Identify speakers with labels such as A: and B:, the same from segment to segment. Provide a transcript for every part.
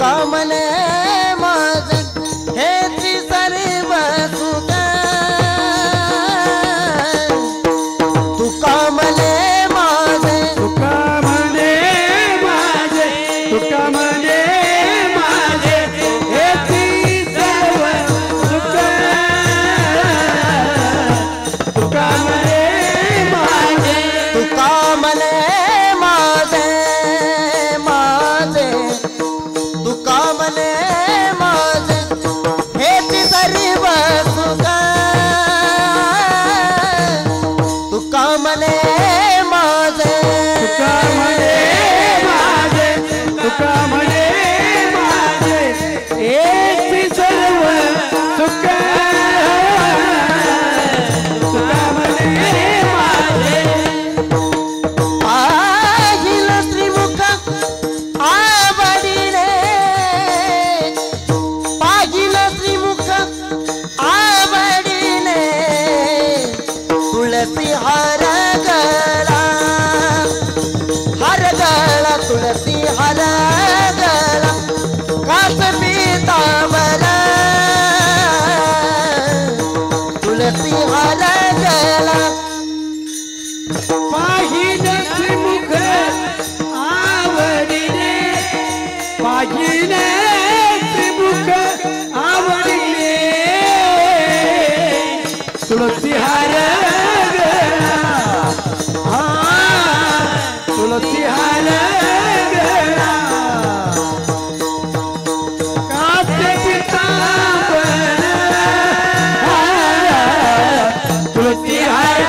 A: कामने माझे हेची सर्व सुख तू कामने माझे
B: तू कामने माझे तू कामने माझे हेची सर्व सुख तू कामने माझे
A: तू कामने माझे माझे तू कामने माझे हेची सर्व सुख तू कामने माझे
B: तू कामने माझे तू कामने माझे हेची सर्व सुख तू कामने माझे
A: आईल श्रीमुख आवडीने पाहिल श्रीमुख आवडीने तुळसी हार गळा तुळसी हार गळा कास पीतांबर तुळसी हार गळा
B: पाहिल श्रीमुख आवडीने पाहिल श्रीमुख आवडीने तुळसी हार गळा हा तुळसी हार गळा कासे पीतांबर तुळसी हार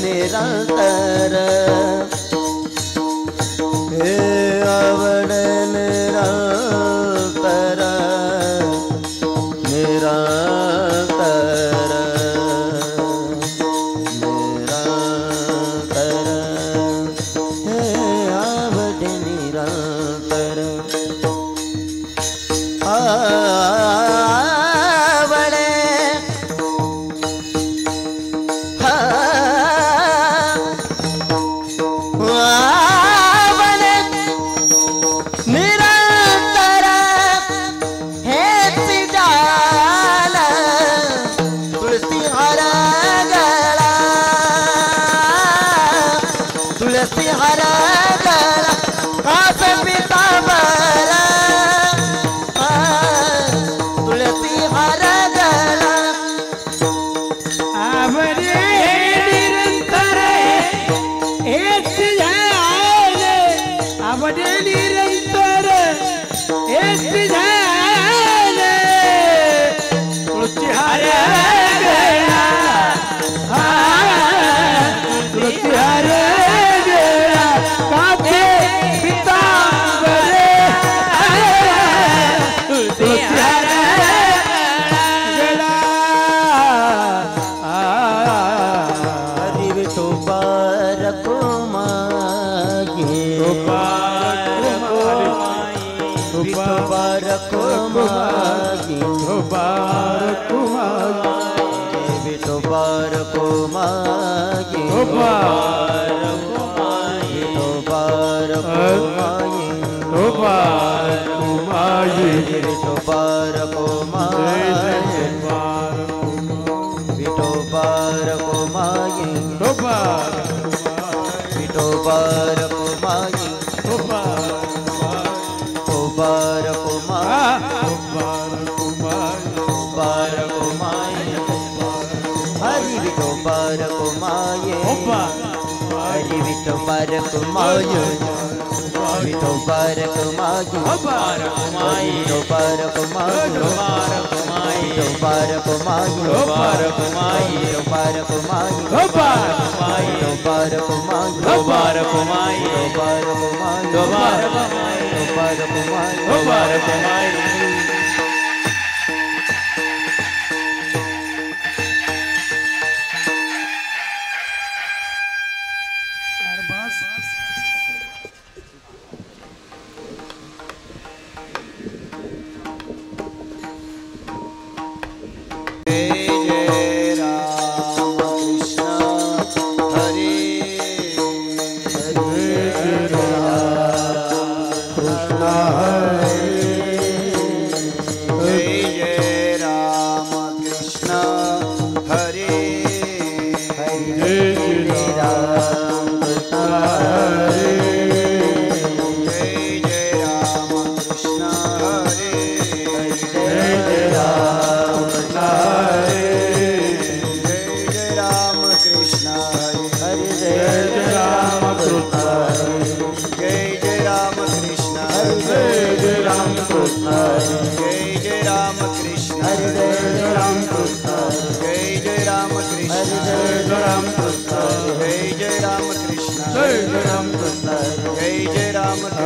B: निरंतर हे आवड निरंतर निरंतर निरंतर हे आवड निरंतर आवडे निरंतर हेची जाल तुळसी हार गळा तुळसी हार गळा कास पीतांबर तुळसी हार गळा आवडे निरंतर हेची जाल आवडे निरंतर हेची जाल तुळसी हार गळा हा तुळसी हार गळा कासे पीतांबर तुळसी हार गळा
A: हरि विठो बारको मागे विठो बारको मागे विठो बारको मागे विठो बारको मागे विठो बारको मागे विठो बारको मागे विठो बारको मागे बारको मागे हरि विठो बारको मागे हरि विठो बारको मागे विठो बारको मागे विठो बारको मागे विठोबार कुमाई
B: विठोबार कुमाई
A: विठोबार कुमाई
B: विठोबार कुमाई
A: विठोबार कुमाई
B: विठोबार कुमाई
A: विठोबार कुमाई
B: विठोबार कुमाई
A: विठोबार कुमाई
B: विठोबार कुमाई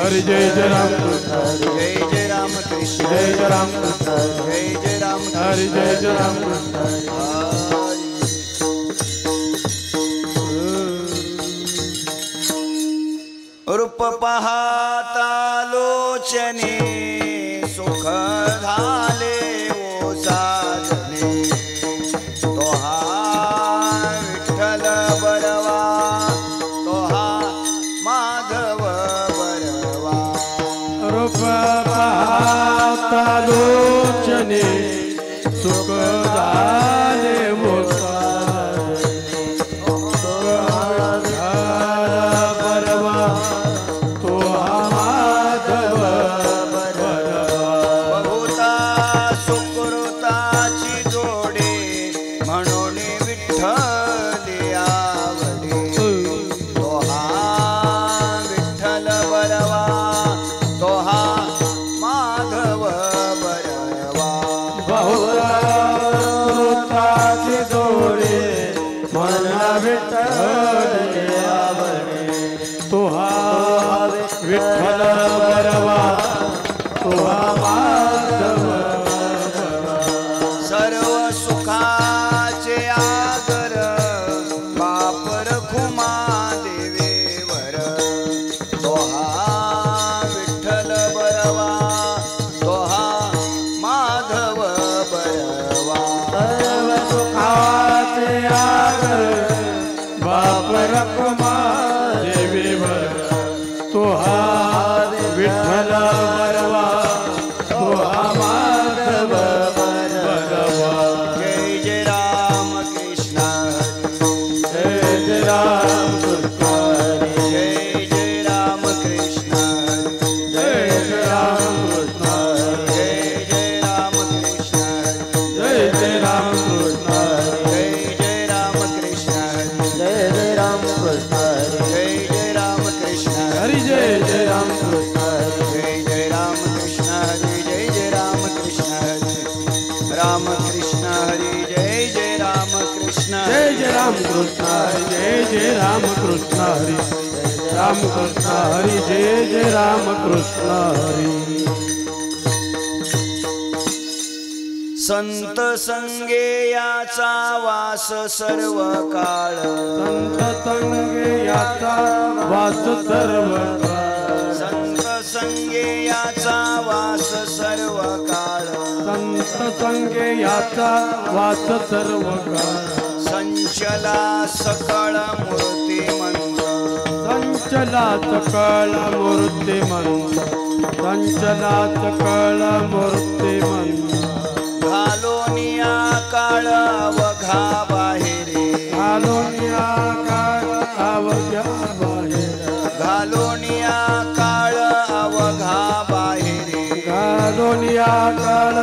C: हरि जय जय राम जय जय राम कृष्ण जय जय राम जय जय राम हरि जय जय राम रूप पाहता लोचने सुख झाले ओ साधने तो हा विठ्ठल बरवा तो हा माधव बरवा रूप पाहता लोचने सुख झाले ओ विठ्ठल बरवा तुहा माधव सर्व सुखाचे आगर बापर खुमा देवेवर तोहा विठ्ठल बरवा तोहा माधव बरवा सर्व सुखाचे आगर बापर खुमा देवेवर तोहा विठ्ठल बरवा तोहा माधव बरवा जय जय राम कृष्ण जय जय राम कृष्ण जय जय राम कृष्ण जय जय राम कृष्ण जय जय राम कृष्ण जय जय राम कृष्ण जय जय राम कृष्ण
A: जय जय राम कृष्ण
C: जय जय राम कृष्ण हरि जय जय राम कृष्ण जय जय राम कृष्ण हरि जय जय राम कृष्ण हरि राम कृष्ण हरि जय जय राम कृष्ण जय जय राम कृष्ण हरि जय जय राम कृष्ण हरि राम कृष्ण हरि जय जय राम कृष्ण हरि संत संगे याचा वास सर्व काळ संत संगे याचा वास सर्व काळ संत संगे याचा वास सर्व काळ संत संगे याचा वास सर्व काळ संचला सकळ मूर्तिमंत संचला सकळ मूर्तिमंत संचला सकळ मूर्तिमंत घालोनिया काळ अवघा बाहेरे घालोनिया काळ अवघा बाहेरे घालोनिया काळ अवघा बाहेरे घालोनिया काळ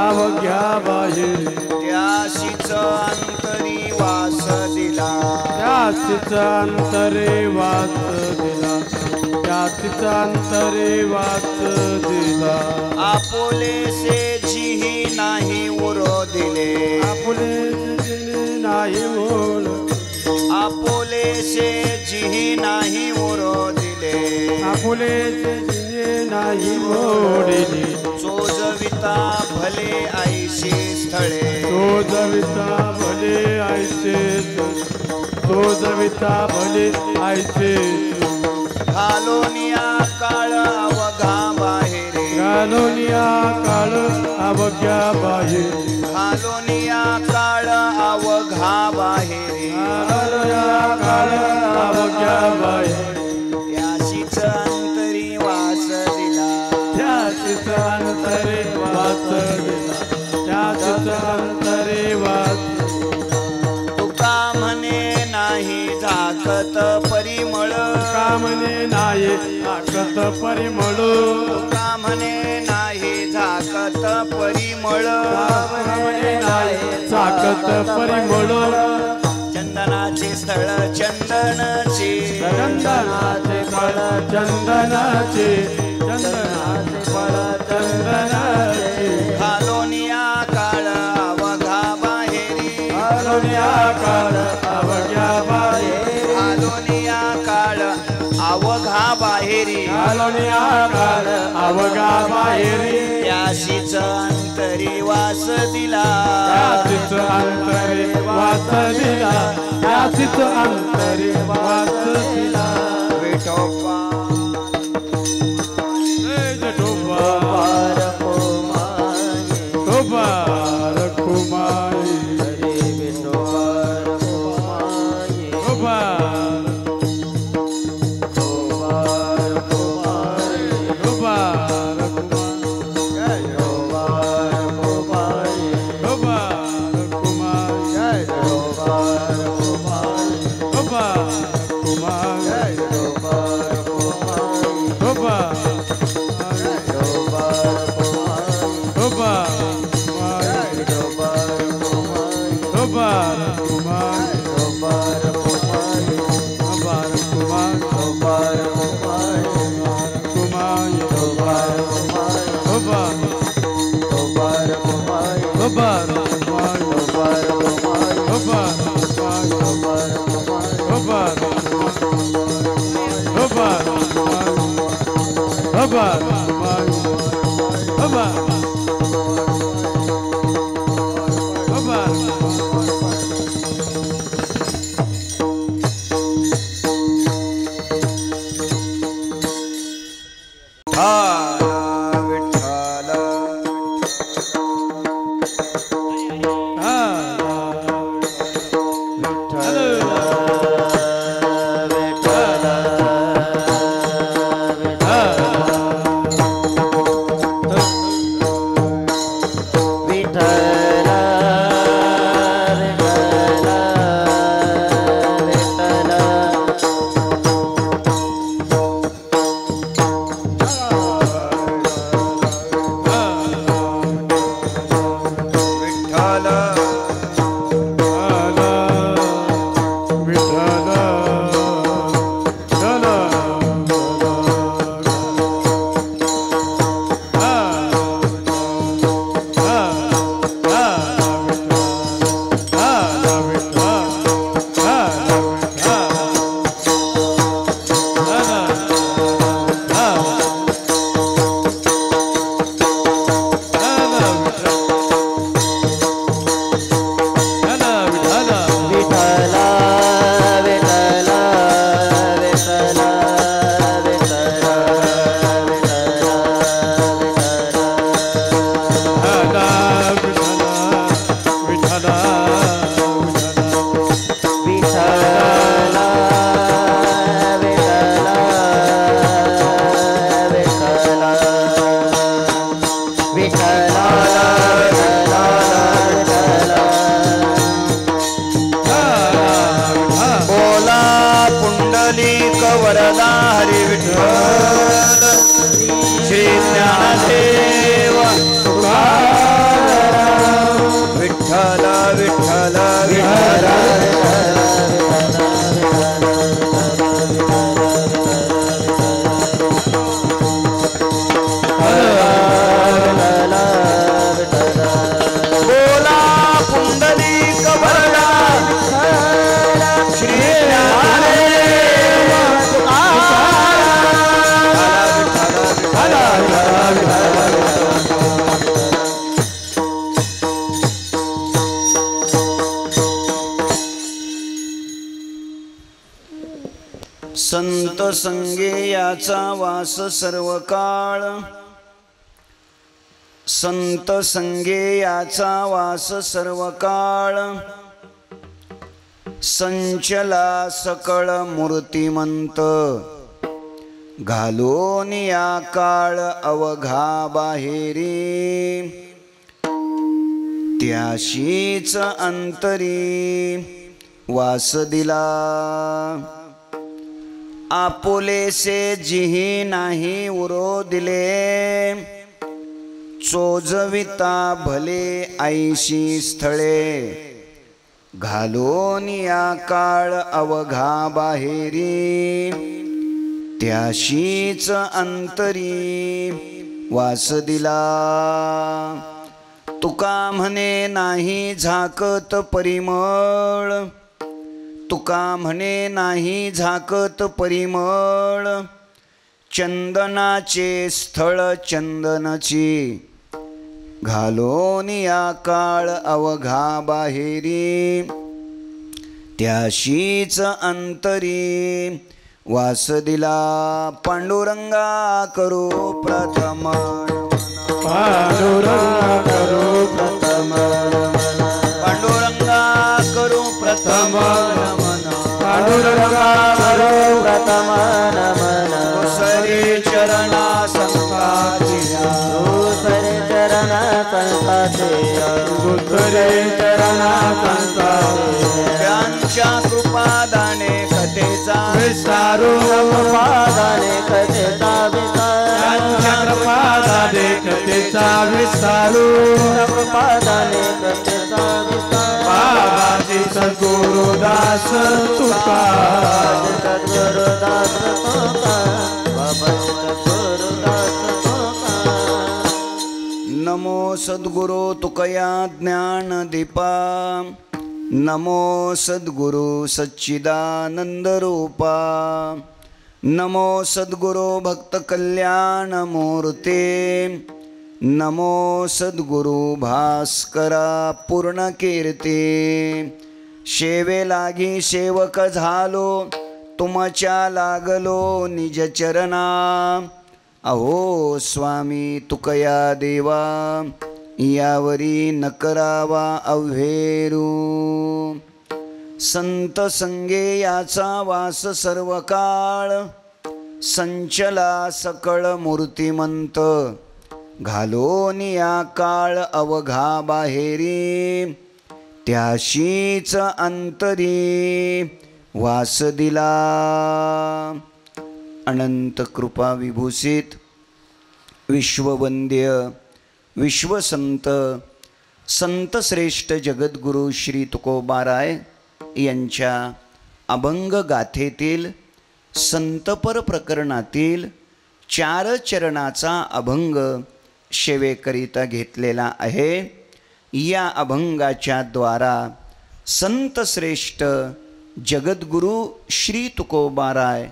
C: अवघ्या बाहेरे त्याशीच अंतरी वास दिला त्याशीच अंतरे वास दिला त्याशीच अंतरे वास दिला आपोले से जिही नाही उरो दिले
D: आपुलेचे नाही ओळ
C: आपुलेशे जी नाही उरो दिले
D: आपुलेचे नाही ओढिले
C: चोजविता भले आईशी स्थळे
D: तो जविता भले आयचे तो जविता भले आयचे
C: घालोनिया काळ अवघा बाहेरे
D: घालोनिया काळ अवघ्या बाहेर
C: घालोनिया काळ अवघा बाहेरे
D: घालोनिया काळ अवघ्या बाहेर
C: त्याशीच अंतरी वास दिला
D: त्याच अंतरे वाच दिला त्याच अंतरे वाच
C: तुका म्हणे नाही झाकत परिमळ
D: कामने नाही ताकत परिमळ
C: तुका म्हणे नाही झाकत परिमळ
D: कामने नाही ताकत परिमळ
C: चंदनाचे स्थळ चंदनचे
D: चंदनाचे फळ चंदनाचे चंदनाचे फळ चंदनाचे
C: घालोनिया काळ अवघा बाहेरी
D: घालोनिया काळ अवघ्या बाहेर
C: घालोनिया काळ अवघा बाहेरी
D: घालोनिया काळ अवघा बाहेरी
C: त्याशीच अंतरी वास दिला
D: त्याचीच अंतरे वाच दिला त्याचीच अंतरे वाच दिला
C: विठोबा
D: जय जटोबा
A: कुमारी
D: टोबा रखुमाई
A: हरे विठोबार कुमारी
D: टोबा
A: विठोबार कुमारी
D: टोबा
A: विठोबार कुमारी
D: टोबा रखुमाई
A: विठोबार कुमारी
D: टोबा कुमाई
A: विठोबार कुमारी
D: टोबा
A: विठोबार कुमारी
D: टोबा
A: विठोबार कुमारी
D: टोबा कुमाई
A: विठोबार कुमारी
D: टोबा कुमाई
A: विठोबार कुमारी
D: कुमाई
A: विठोबार कुमारी
D: टोबा
A: विठोबार कुमारी
D: टोबा कुमाई
A: विठोबार कुमारी
D: टोबा कुमाई
A: विठोबार कुमारी
D: टोबा टोबा टोबा टोबा टोबा
C: विठ्ठल विठ्ठल वरदा हरी विठ्ठल श्री ज्ञानदेव विठ्ठल विठ्ठल विठ्ठल
A: विठ्ठल
C: संत संगे याचा वास सर्व काळ, संत संगे याचा वास सर्व काळ, संचला सकळ मूर्तिमंत, घालोन या काळ अवघा बाहेरी, त्याशीच अंतरी वास दिला, आपुलेसे जिही नाही उरो दिले, चोजविता भले ऐशी स्थळे, घालोन या काळ अवघा बाहेरी, त्याशीच अंतरी वास दिला, तुका म्हणे नाही झाकत परिमळ, तुका म्हणे नाही झाकत परिमळ, चंदनाचे स्थळ चंदनची, घालोन या काळ अवघा बाहेरी, त्याशीच अंतरी वास दिला, पांडुरंगा करू प्रथम,
D: पांडुरंगा करू प्रथम,
C: पांडुरंगा करू प्रथम नमन,
D: पांडुरंगा करू
A: प्रथम नमन,
C: दुसरे चरणा संताचिया,
A: दुसरे चरण संताचे,
D: दुसरे चरणा संताचे,
C: त्यांच्या कृपादाने कथेचा
D: विस्तारू,
A: पादाने कथेचा विस्तार,
D: त्यांच्या कृपादाने कथेचा विस्तारू,
A: पादाने कथेचा विस्तार,
D: बाबाजी सद्गुरुदास तुका,
A: सद्गुरुदास तुका, बाबा सद्गुरुदास तुका.
C: नमो सद्गुरो तुकया ज्ञान दीपा, नमो सद्गुरु सच्चिदानंद रूपा, नमो सद्गुरो भक्त कल्याण मूर्ते, नमो सद्गुरु भास्करा पूर्ण कीर्ती, शेवे लागी सेवक झालो तुमच्या लागलो निज चरणा, अहो स्वामी तुकया देवा, यावरी न करावा अव्हेरू, संत संगे याचा वास सर्व काळ, संचला सकळ मूर्तिमंत, घालोन या काळ अवघा बाहेरी, त्याशीच अंतरी वास दिला. अनंत कृपा विभूषित विश्ववंद्य विश्वसंत संत श्रेष्ठ जगद्गुरु श्री तुकोबाराय यांच्या अभंग गाथेतील संतपर प्रकरणातील 4 चरणाचा अभंग सेवेकरिता घेतलेला आहे. या अभंगाच्या द्वारा संत श्रेष्ठ जगद्गुरु श्री तुकोबाराय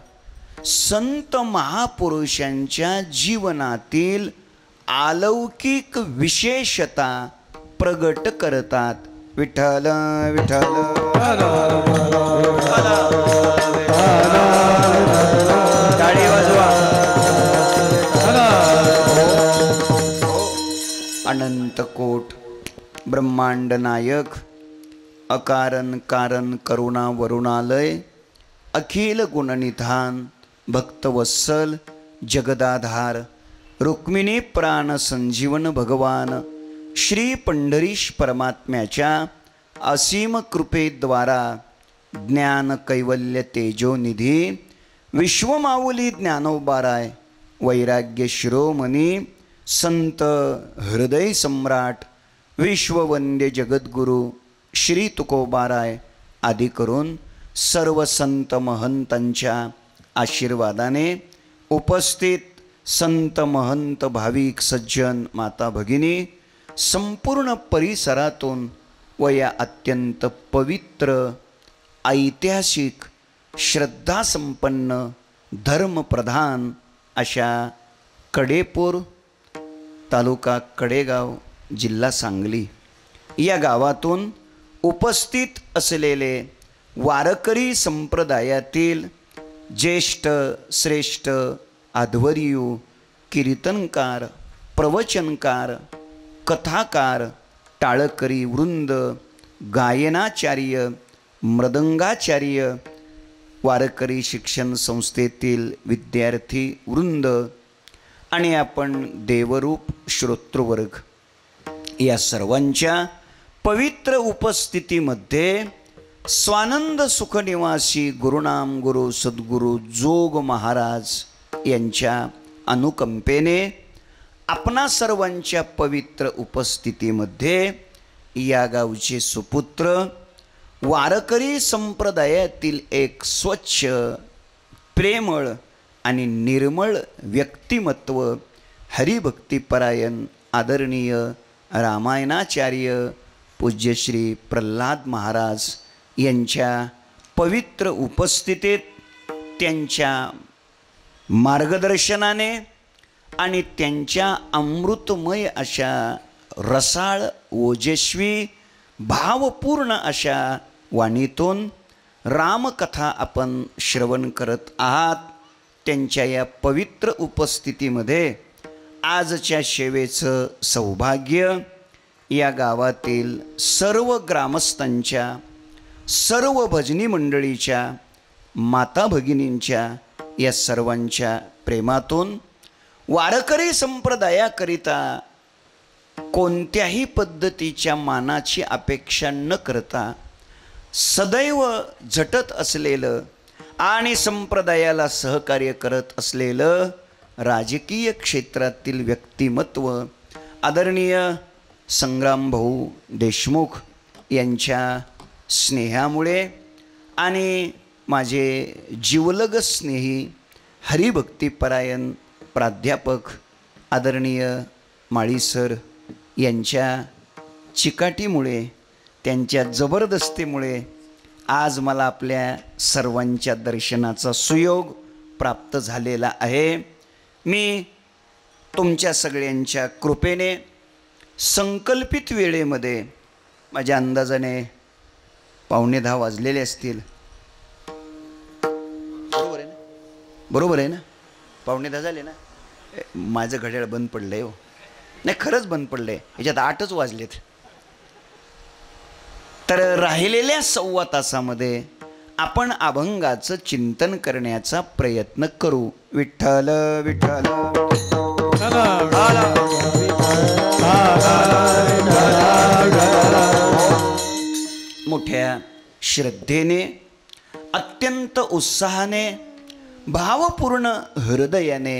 C: संत महापुरुषांच्या जीवनातील अलौकिक विशेषता प्रगट करतात. विठ्ठल विठ्ठल टाळी वाजवा. अनंत कोट ब्रह्मांड नायक अकारण कारण करुणा वरुणालय अखिल गुणनिधान भक्तवत्सल जगदाधार रुक्मिणी प्राण संजीवन भगवान श्री पंढरीश परमात्म्याच्या असीम कृपेद्वारा ज्ञान कैवल्य तेजोनिधी विश्वमाऊली ज्ञानोबाराय वैराग्य शिरोमणी संत हृदय सम्राट विश्ववंद्य जगद्गुरु श्री तुकोबाराय आदी करून सर्व संत महंतांच्या आशीर्वादाने उपस्थित संत महंत भाविक सज्जन माता भगिनी संपूर्ण परिसरातून व या अत्यंत पवित्र ऐतिहासिक श्रद्धासंपन्न धर्मप्रधान अशा कडेपूर तालुका कडेगाव जिल्हा सांगली या गावातून उपस्थित असलेले वारकरी संप्रदायातील ज्येष्ठ श्रेष्ठ आध्वर्यू कीर्तनकार प्रवचनकार कथाकार टाळकरी वृंद गायनाचार्य मृदंगाचार्य वारकरी शिक्षण संस्थेतील विद्यार्थी वृंद आणि आपण देवरूप श्रोतृवर्ग या सर्वांच्या पवित्र उपस्थितीमध्ये स्वानंद सुखनिवासी गुरुनाम गुरु सद्गुरु जोग महाराज यांच्या अनुकंपेने आपणा सर्वांच्या पवित्र उपस्थितीमध्ये या गावचे सुपुत्र वारकरी संप्रदायातील एक स्वच्छ प्रेमळ आणि निर्मळ व्यक्तिमत्व हरिभक्तिपरायण आदरणीय रामायणाचार्य पूज्यश्री प्रल्हाद महाराज यांच्या पवित्र उपस्थितीत त्यांच्या मार्गदर्शनाने आणि त्यांच्या अमृतमय अशा रसाळ ओजस्वी भावपूर्ण अशा वाणीतून रामकथा आपण श्रवण करत आहात. त्यांच्या या पवित्र उपस्थितीमध्ये आजच्या सेवेचं सौभाग्य या गावातील सर्व ग्रामस्थांच्या सर्व भजनी मंडळीच्या माता भगिनींच्या या सर्वांच्या प्रेमातून वारकरी संप्रदायाकरिता कोणत्याही पद्धतीच्या मानाची अपेक्षा न करता सदैव झटत असलेलं आणि संप्रदायाला सहकार्य करत असलेलं राजकीय क्षेत्रातील व्यक्तिमत्व आदरणीय संग्रामभाऊ देशमुख यांच्या स्नेहामुळे आणि माझे जीवलग स्नेही हरिभक्तिपरायण प्राध्यापक आदरणीय माळी सर यांच्या चिकाटीमुळे त्यांच्या जबरदस्तीमुळे आज मला आपल्या सर्वांच्या दर्शनाचा सुयोग प्राप्त झालेला आहे. मी तुमच्या सगळ्यांच्या कृपेने संकल्पित वेळेमध्ये माझ्या अंदाजाने 9:15 वाजलेले असतील. बरोबर आहे ना? 9:15 झाले ना? माझं घड्याळ बंद पडलं आहे हो. नाही खरंच बंद पडलं आहे. ह्याच्यात 8च वाजलेत. तर राहिलेल्या 1.25 तासामध्ये आपण अभंगाचं चिंतन करण्याचा प्रयत्न करू. विठ्ठल विठ्ठल मोठ्या श्रद्धेने अत्यंत उत्साहाने भावपूर्ण हृदयाने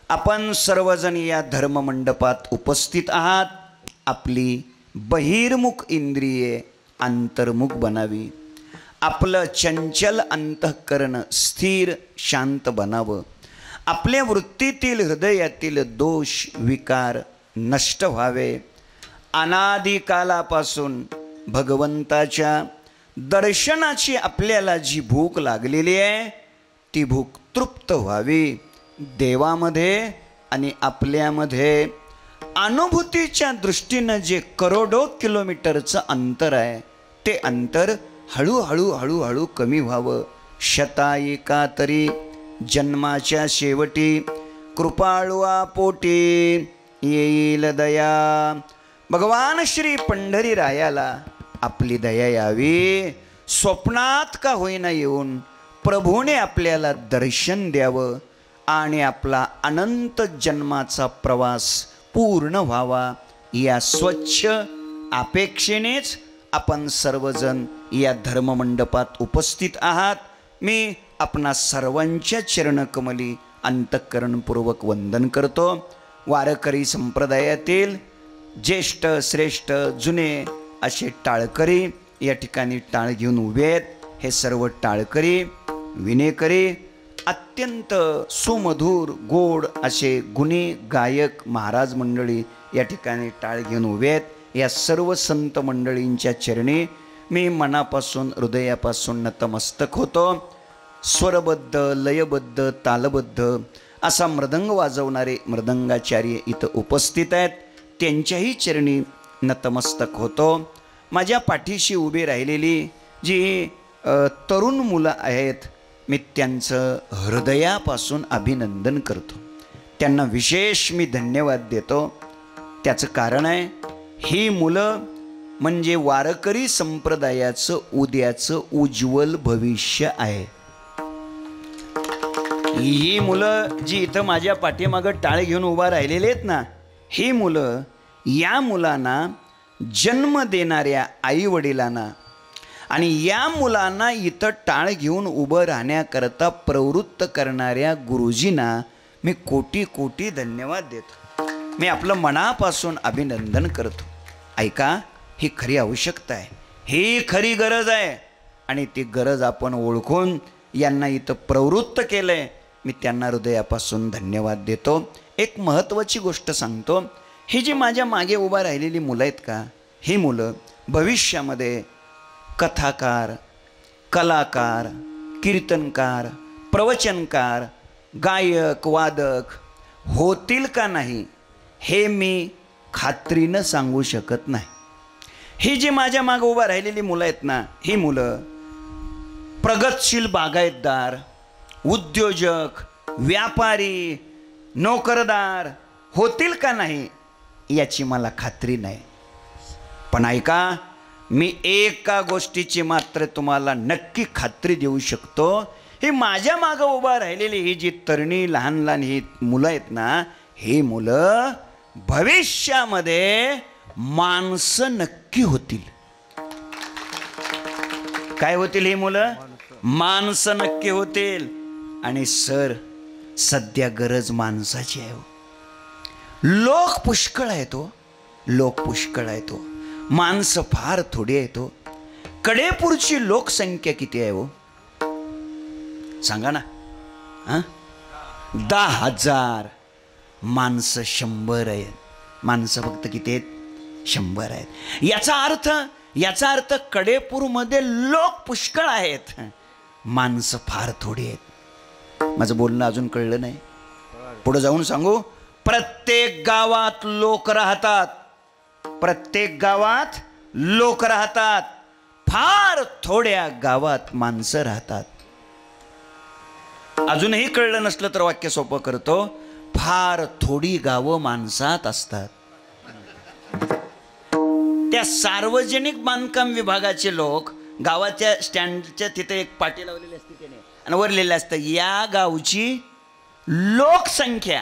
C: आपण सर्वजण या धर्ममंडपात उपस्थित आहात. आपली बहिर्मुख इंद्रिये अंतर्मुख बनावी. आपलं चंचल अंतःकरण स्थिर शांत बनावं. आपल्या वृत्तीतील हृदयातील दोष विकार नष्ट व्हावे. अनादिकालापासून भगवंताच्या दर्शनाची आपल्याला जी भूक लागलेली आहे ती भूक तृप्त व्हावी. देवामध्ये आणि आपल्यामध्ये अनुभूतीच्या दृष्टीनं जे करोडो किलोमीटरचं अंतर आहे ते अंतर हळूहळू हळूहळू कमी व्हावं. शतायिका तरी जन्माच्या शेवटी कृपाळुआ पोटी येईल दया. भगवान श्री पंढरीरायाला आपली दया यावी. स्वप्नात का होईना येऊन प्रभूने आपल्याला दर्शन द्यावं आणि आपला अनंत जन्माचा प्रवास पूर्ण व्हावा. या स्वच्छ अपेक्षेनेच आपण सर्वजण या धर्ममंडपात उपस्थित आहात. मी आपणा सर्वांच्या चरणकमली अंतःकरणपूर्वक वंदन करतो. वारकरी संप्रदायातील ज्येष्ठ श्रेष्ठ जुने असे टाळकरी या ठिकाणी टाळ घेऊन उभे आहेत. हे सर्व टाळकरी विनेकरी अत्यंत सुमधुर गोड असे गुणी गायक महाराज मंडळी या ठिकाणी टाळ घेऊन उभे आहेत. या सर्व संत मंडळींच्या चरणी मी मनापासून हृदयापासून नतमस्तक होतो. स्वरबद्ध लयबद्ध तालबद्ध असा मृदंग वाजवणारे मृदंगाचार्य इथं उपस्थित आहेत. त्यांच्याही चरणी नतमस्तक होतो. माझ्या पाठीशी उभी राहिलेली जी तरुण मुलं आहेत मी त्यांचं हृदयापासून अभिनंदन करतो. त्यांना विशेष मी धन्यवाद देतो. त्याचं कारण आहे, ही मुलं म्हणजे वारकरी संप्रदायाचं उद्याचं उज्ज्वल भविष्य आहे. ही मुलं जी इथं माझ्या पाठीमागं टाळ घेऊन उभा राहिलेले आहेत ना, ही मुलं या मुलांना जन्म देणाऱ्या आईवडिलांना आणि या मुलांना इथं टाळ घेऊन उभं राहण्याकरता प्रवृत्त करणाऱ्या गुरुजींना मी कोटी कोटी धन्यवाद देतो. मी आपलं मनापासून अभिनंदन करतो. ऐका, ही खरी आवश्यकता आहे, ही खरी गरज आहे आणि ती गरज आपण ओळखून यांना इथं प्रवृत्त केलं आहे. मी त्यांना हृदयापासून धन्यवाद देतो. एक महत्त्वाची गोष्ट सांगतो, ही जी माझ्या मागे उभा राहिलेली मुलं आहेत का, ही मुलं भविष्यामध्ये कथाकार, कलाकार, कीर्तनकार, प्रवचनकार, गायक, वादक होतील का नाही हे मी खात्रीनं सांगू शकत नाही. ही जी माझ्या मागे उभा राहिलेली मुलं आहेत ना, ही मुलं प्रगतशील बागायतदार, उद्योजक, व्यापारी, नोकरदार होतील का नाही याची मला खात्री नाही. पण ऐका, मी एका गोष्टीची मात्र तुम्हाला नक्की खात्री देऊ शकतो, ही माझ्या मागं उभा राहिलेली ही जी तरणी लहान लहान ही मुलं आहेत ना, ही मुलं भविष्यामध्ये माणसं नक्की होतील. काय होतील ही मुलं? माणसं नक्की होतील. आणि सर, सध्या गरज माणसाची आहे. लोक पुष्कळ आहे तो, लोक पुष्कळ आहे तो, माणसं फार थोडी आहे तो. कडेपूरची लोकसंख्या किती आहे हो सांगा ना? 10,000, माणसं 100 आहेत. माणसं फक्त किती आहेत? 100 आहेत. याचा अर्थ कडेपूरमध्ये लोक पुष्कळ आहेत, माणसं फार थोडी आहेत. माझं बोलणं अजून कळलं नाही? पुढे जाऊन सांगू. प्रत्येक गावात लोक राहतात, प्रत्येक गावात लोक राहतात, फार थोड्या गावात माणसं राहतात. अजूनही कळलं नसलं तर वाक्य सोपं करतो. फार थोडी गावं माणसात असतात. त्या सार्वजनिक बांधकाम विभागाचे लोक गावाच्या स्टँडच्या तिथे एक पाटी लावलेली असते त्याने आणि वर लिहिलं असतं या गावची लोकसंख्या.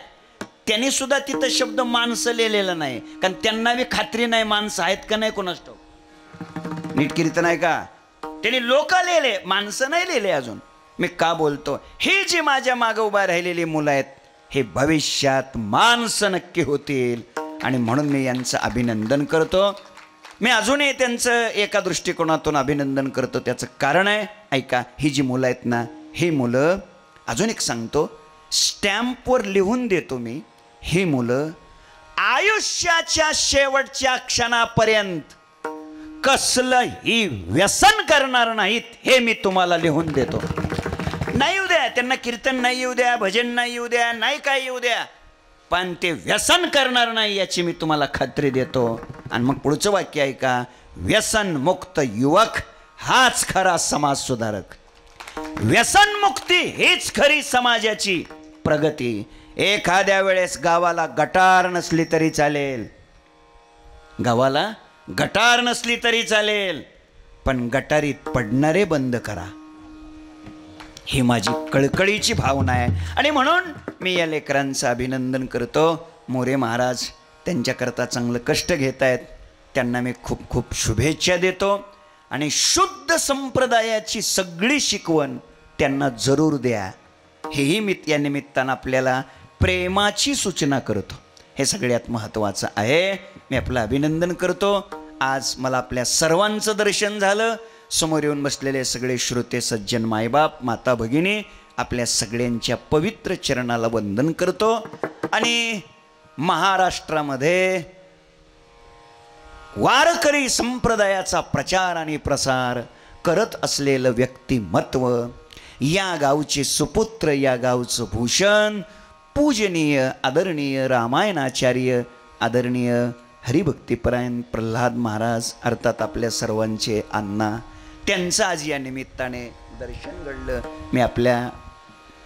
C: त्यांनी सुद्धा तिथं शब्द माणसं लिहिलेला नाही, कारण त्यांना बी खात्री नाही माणसं आहेत का नाही कोणास ठाऊक. नीट कीर्तन आहे का? त्यांनी लोक लिहिले, माणसं नाही लिहिले अजून. मी का बोलतो? ही जी माझ्या मागे उभा राहिलेली मुलं आहेत, हे भविष्यात माणसं नक्की होतील आणि म्हणून मी यांचं अभिनंदन करतो. मी अजूनही त्यांचं एका दृष्टिकोनातून अभिनंदन करतो. त्याचं कारण आहे, ऐका, ही जी मुलं आहेत ना, ही मुलं, अजून एक सांगतो, स्टॅम्पवर लिहून देतो मी, ही मुलं आयुष्याच्या शेवटच्या क्षणापर्यंत कसलंही व्यसन करणार नाहीत, हे मी तुम्हाला लिहून देतो. नाही येऊ द्या त्यांना, कीर्तन नाही येऊ द्या, भजन नाही येऊ द्या, नाही काय येऊ द्या, पण ते व्यसन करणार नाही याची मी तुम्हाला खात्री देतो. आणि मग पुढचं वाक्य आहे का, व्यसनमुक्त युवक हाच खरा समाज सुधारक. व्यसनमुक्ती हीच खरी समाजाची प्रगती. एखाद्या वेळेस गावाला गटार नसली तरी चालेल, गावाला गटार नसली तरी चालेल, पण गटारीत पडणारे बंद करा, ही माझी कळकळीची भावना आहे. आणि म्हणून मी या लेकरांचं अभिनंदन करतो. मोरे महाराज त्यांच्याकरता चांगलं कष्ट घेत आहेत, त्यांना मी खूप खूप शुभेच्छा देतो. आणि शुद्ध संप्रदायाची सगळी शिकवण त्यांना जरूर द्या, हेही मी या निमित्तानं आपल्याला प्रेमाची सूचना करतो. हे सगळ्यात महत्त्वाचं आहे. मी आपलं अभिनंदन करतो. आज मला आपल्या सर्वांचं दर्शन झालं. समोर येऊन बसलेले सगळे श्रोते, सज्जन, मायबाप, माता, भगिनी, आपल्या सगळ्यांच्या पवित्र चरणाला वंदन करतो. आणि महाराष्ट्रामध्ये वारकरी संप्रदायाचा प्रचार आणि प्रसार करत असलेलं व्यक्तिमत्व, या गावचे सुपुत्र, या गावचं भूषण, पूजनीय आदरणीय रामायणाचार्य आदरणीय हरिभक्तिपरायण प्रल्हाद महाराज, अर्थात आपल्या सर्वांचे अण्णा, त्यांचा आज या निमित्ताने दर्शन घडलं. मी आपल्या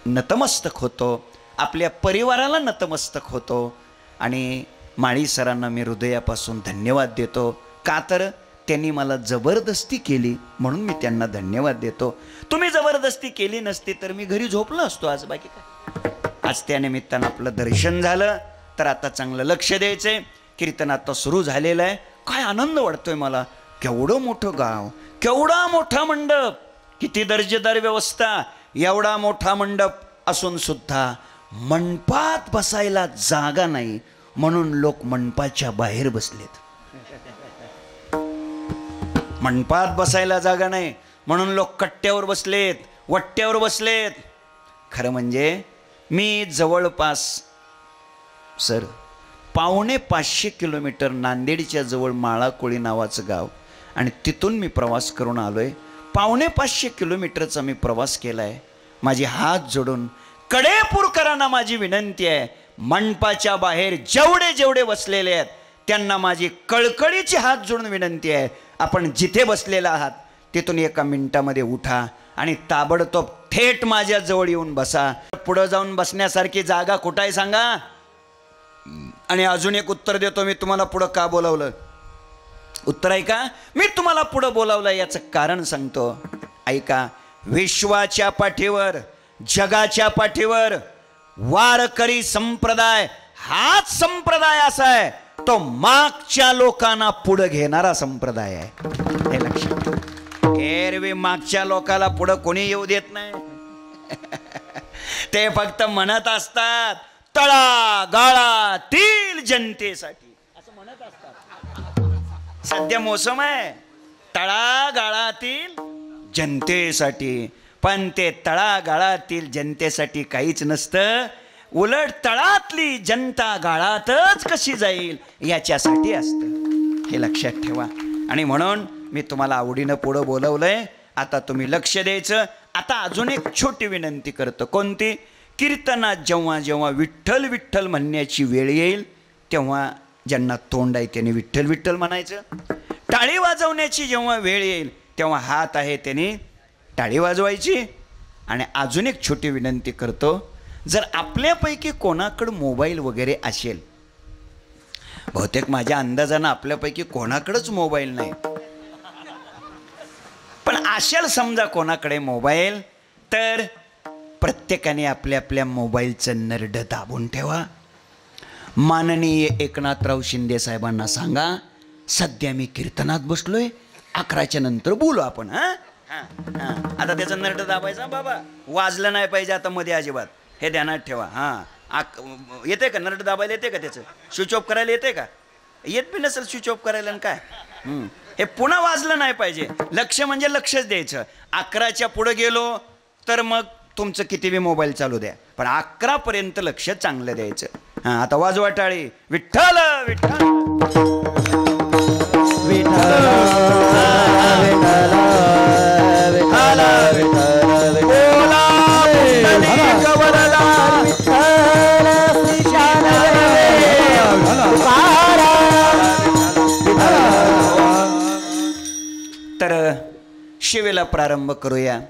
C: नतमस्तक होतो, आपल्या परिवाराला नतमस्तक होतो आणि माळी सरांना मी हृदयापासून धन्यवाद देतो. का तर त्यांनी मला जबरदस्ती केली म्हणून मी त्यांना धन्यवाद देतो. तुम्ही जबरदस्ती केली नसती तर मी घरी झोपलो असतो आज. बाकी काय, आज त्या निमित्तानं आपलं दर्शन झालं. तर आता चांगलं लक्ष द्यायचंय. कीर्तन आता सुरू झालेलं आहे. काय आनंद वाटतोय मला. केवढं मोठं गाव, केवढा मोठा मंडप, किती दर्जेदार व्यवस्था. एवढा मोठा मंडप असून सुद्धा मंडपात बसायला जागा नाही म्हणून लोक मंडपाच्या बाहेर बसलेत. मंडपात बसायला जागा नाही म्हणून लोक कट्ट्यावर बसलेत, वट्ट्यावर बसलेत. खरं म्हणजे मी जवळपास सर 550 किलोमीटर नांदेडच्या जवळ माळाकोळी नावाचं गाव आणि तिथून मी प्रवास करून आलोय. 550 किलोमीटरचा मी प्रवास केलाय. माझे हात जोडून कडेपूरकरांना माझी विनंती आहे, मंडपाच्या बाहेर जेवढे जेवढे बसलेले आहेत त्यांना माझी कळकळीची हात जोडून विनंती आहे, आपण जिथे बसलेला आहात तिथून एका मिनिटामध्ये उठा आणि ताबडतोब थेट माझ्या जवळ येऊन बसा. पुढं जाऊन बसण्यासारखी जागा कुठं आहे सांगा. आणि अजून एक उत्तर देतो मी तुम्हाला. पुढं का बोलावलं उत्तर ऐका. मी तुम्हाला पुढं बोलावलं याचं कारण सांगतो, ऐका. विश्वाच्या पाठीवर, जगाच्या पाठीवर वारकरी संप्रदाय हाच संप्रदाय असा आहे, तो मागच्या लोकांना पुढं घेणारा संप्रदाय आहे. हे लक्षात घ्या. एरवी मागच्या लोकाला पुढं कोणी येऊ देत नाही. ते फक्त म्हणत असतात तळागाळातील जनतेसाठी, असं म्हणत असतात. सध्या मोसम आहे तळागाळातील जनतेसाठी, पण ते तळागाळातील जनतेसाठी काहीच नसतं. उलट तळातली जनता गाळातच कशी जाईल याच्यासाठी असतं. हे लक्षात ठेवा. आणि म्हणून मी तुम्हाला आवडीनं पुढं बोलवलंय. आता तुम्ही लक्ष द्यायचं. आता अजून एक छोटी विनंती करतो. कोणती? कीर्तनात जेव्हा जेव्हा विठ्ठल विठ्ठल म्हणण्याची वेळ येईल तेव्हा ज्यांना तोंड आहे त्यांनी विठ्ठल विठ्ठल म्हणायचं. टाळी वाजवण्याची जेव्हा वेळ येईल तेव्हा हात आहे त्यांनी टाळी वाजवायची. आणि अजून एक छोटी विनंती करतो, जर आपल्यापैकी कोणाकडं मोबाईल वगैरे असेल, बहुतेक माझ्या अंदाजानं आपल्यापैकी कोणाकडेच मोबाईल नाही, पण असेल समजा कोणाकडे मोबाईल, तर प्रत्येकाने आपल्या आपल्या मोबाईलचं नरड दाबून ठेवा. माननीय एकनाथराव शिंदे साहेबांना सांगा सध्या मी कीर्तनात बसलोय, 11च्या नंतर बोलू आपण. हां हां आता त्याचं नरड दाबायचा बाबा, वाजलं नाही पाहिजे आता मध्ये अजिबात, हे ध्यानात ठेवा. हां येते का नरड दाबायला? येते का? त्याचं स्विच ऑफ करायला येते का? येत बी नसेल स्विच ऑफ करायला काय. हे पुन्हा वाजलं नाही पाहिजे. लक्ष म्हणजे लक्षच द्यायचं. 11च्या पुढे गेलो तर मग तुमचं किती बी मोबाईल चालू द्या, पण 11 पर्यंत लक्ष चांगलं द्यायचं. हां आता वाजवा टाळी. विठ्ठल विठ्ठल तर शिवेला प्रारंभ करूया.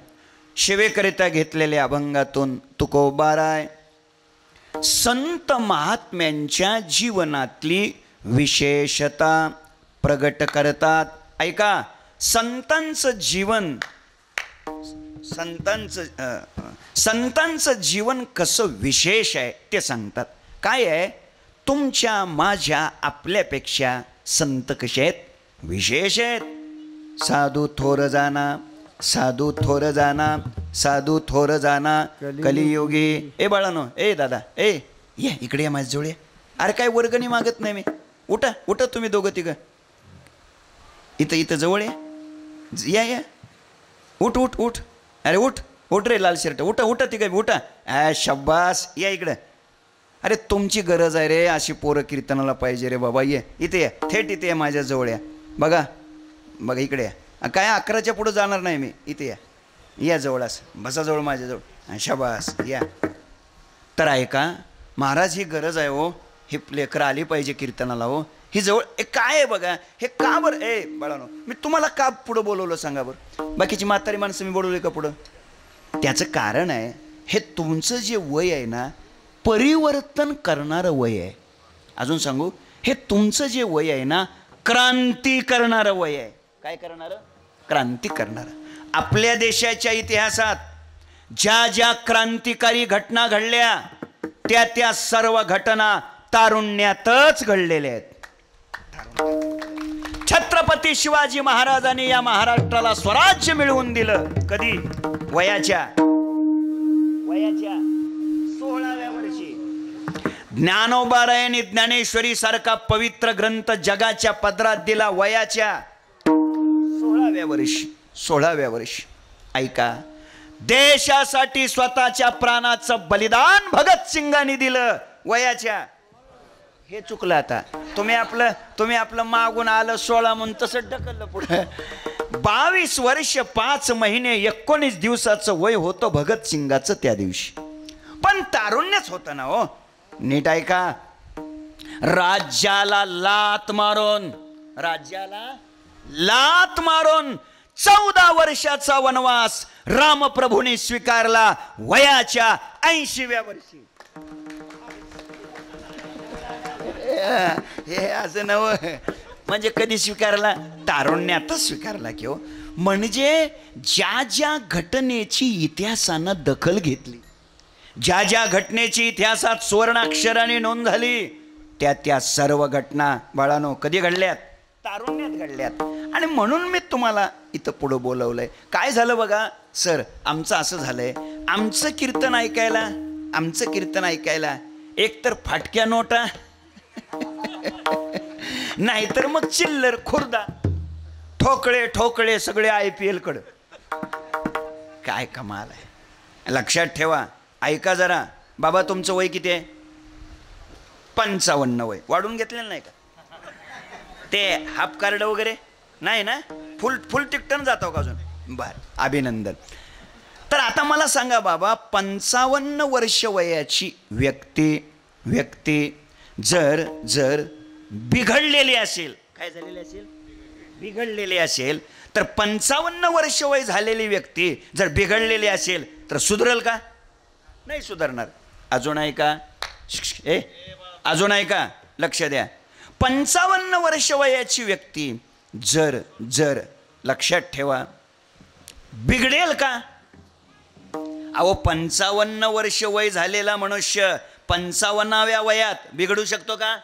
C: शिवेकरिता घेतलेल्या अभंगातून तुकोबाराय संत महात्म्यांच्या जीवनातली विशेषता प्रगट करतात. ऐका, संतांचं जीवन, संतांचं जीवन कसं विशेष आहे ते सांगतात. काय आहे? तुमच्या माझ्या आपल्यापेक्षा संत कसे आहेत? विशेष आहेत. साधू थोर जाना, साधू थोर जाना, साधू थोर जाना कलियुगी. ए बाळानो, ए दादा, ए ये इकडे या माझ्या जोडे. अरे काय वर्गणी मागत नाही मी. उठा उठा तुम्ही दोघं तिघं. इथं इथं जवळ या या. उठ उठ उठ. अरे उठ उठ रे लाल शर्ट. उठा उठा तिघं उठा. शब्बास या इकडं. अरे तुमची गरज आहे रे, अशी पोरं कीर्तनाला पाहिजे रे बाबा. ये इथे या, थेट इथे या माझ्या जवळ या. बघा बघा इकडे या. काय 11च्या पुढं जाणार नाही मी. इथे या, या जवळच बसा जवळ माझ्याजवळ. शाबास या. तर ऐका, महाराज ही गरज आहे हो, ही लेकरं आली पाहिजे कीर्तनाला हो. ही जवळ काय आहे बघा. हे का बरं? ए बाळानो, मी तुम्हाला का पुढं बोलवलं सांगा बरं. बाकीची म्हातारी माणसं मी बोलवली का पुढं? त्याचं कारण आहे, हे तुमचं जे वय आहे ना, परिवर्तन करणारं वय आहे. अजून सांगू, हे तुमचं जे वय आहे ना, क्रांती करणारं वय आहे. काय करणारं? क्रांती करणारं. आपल्या देशाच्या इतिहासात ज्या ज्या क्रांतिकारी घटना घडल्या, त्या त्या सर्व घटना तारुण्यातच घडलेल्या आहेत. छत्रपती शिवाजी महाराजांनी या महाराष्ट्राला स्वराज्य मिळवून दिलं. कधी? वयाच्या 16व्या वर्षी. ज्ञानोबारायांनी ज्ञानेश्वरी सारखा पवित्र ग्रंथ जगाच्या पदरात दिला वयाच्या 16व्या वर्षी. ऐका, देशासाठी स्वतःच्या प्राणाचं बलिदान भगतसिंगांनी दिलं वयाच्या. हे चुकलं. आता तुम्ही आपलं मागून आलं 16 म्हणून तसं ढकललं पुढे. 22 वर्ष 5 महिने 19 दिवसाचं वय होतं भगतसिंगाचं त्या दिवशी. पण तारुण्यच होतं ना हो. नीट ऐका, राज्याला लात मारून 14 वर्षाचा वनवास रामप्रभूने स्वीकारला वयाच्या 80व्या वर्षी. हे असं नव, म्हणजे कधी स्वीकारला? तारुण्यातच स्वीकारला की हो. म्हणजे ज्या ज्या घटनेची इतिहासानं दखल घेतली, ज्या ज्या घटनेची इतिहासात सुवर्णाक्षराने नोंद झाली, त्या सर्व घटना बाळानो कधी घडल्यात? तारुण्यात घडल्यात. आणि म्हणून मी तुम्हाला इथं पुढं बोलवलंय. काय झालं बघा सर, आमचं असं झालंय, आमचं कीर्तन ऐकायला एकतर फाटक्या नोटा, नाहीतर मग चिल्लर खुर्दा, ठोकळे सगळे IPL कडं. काय कमाल आहे. लक्षात ठेवा. ऐका जरा. बाबा तुमचं वय किती आहे? 55 वय. वाढून घेतलेलं नाही का? ते हाफ कार्ड वगैरे नाही ना? फुल तिकटन जातो का अजून? बर, अभिनंदन. तर आता मला सांगा बाबा, 55 वर्ष वयाची व्यक्ती जर बिघडलेली असेल, काय झालेली असेल? बिघडलेली असेल, तर 55 वर्ष वय झालेली व्यक्ती जर बिघडलेली असेल तर सुधरेल का? नाही सुधारणार. अजून ऐका, अजून ऐका, लक्ष द्या. 55 वर्ष वयाची व्यक्ती जर लक्षात ठेवा बिघडेल का? अहो 55 वर्ष वय झालेला मनुष्य 55व्या वयात बिघडू शकतो का?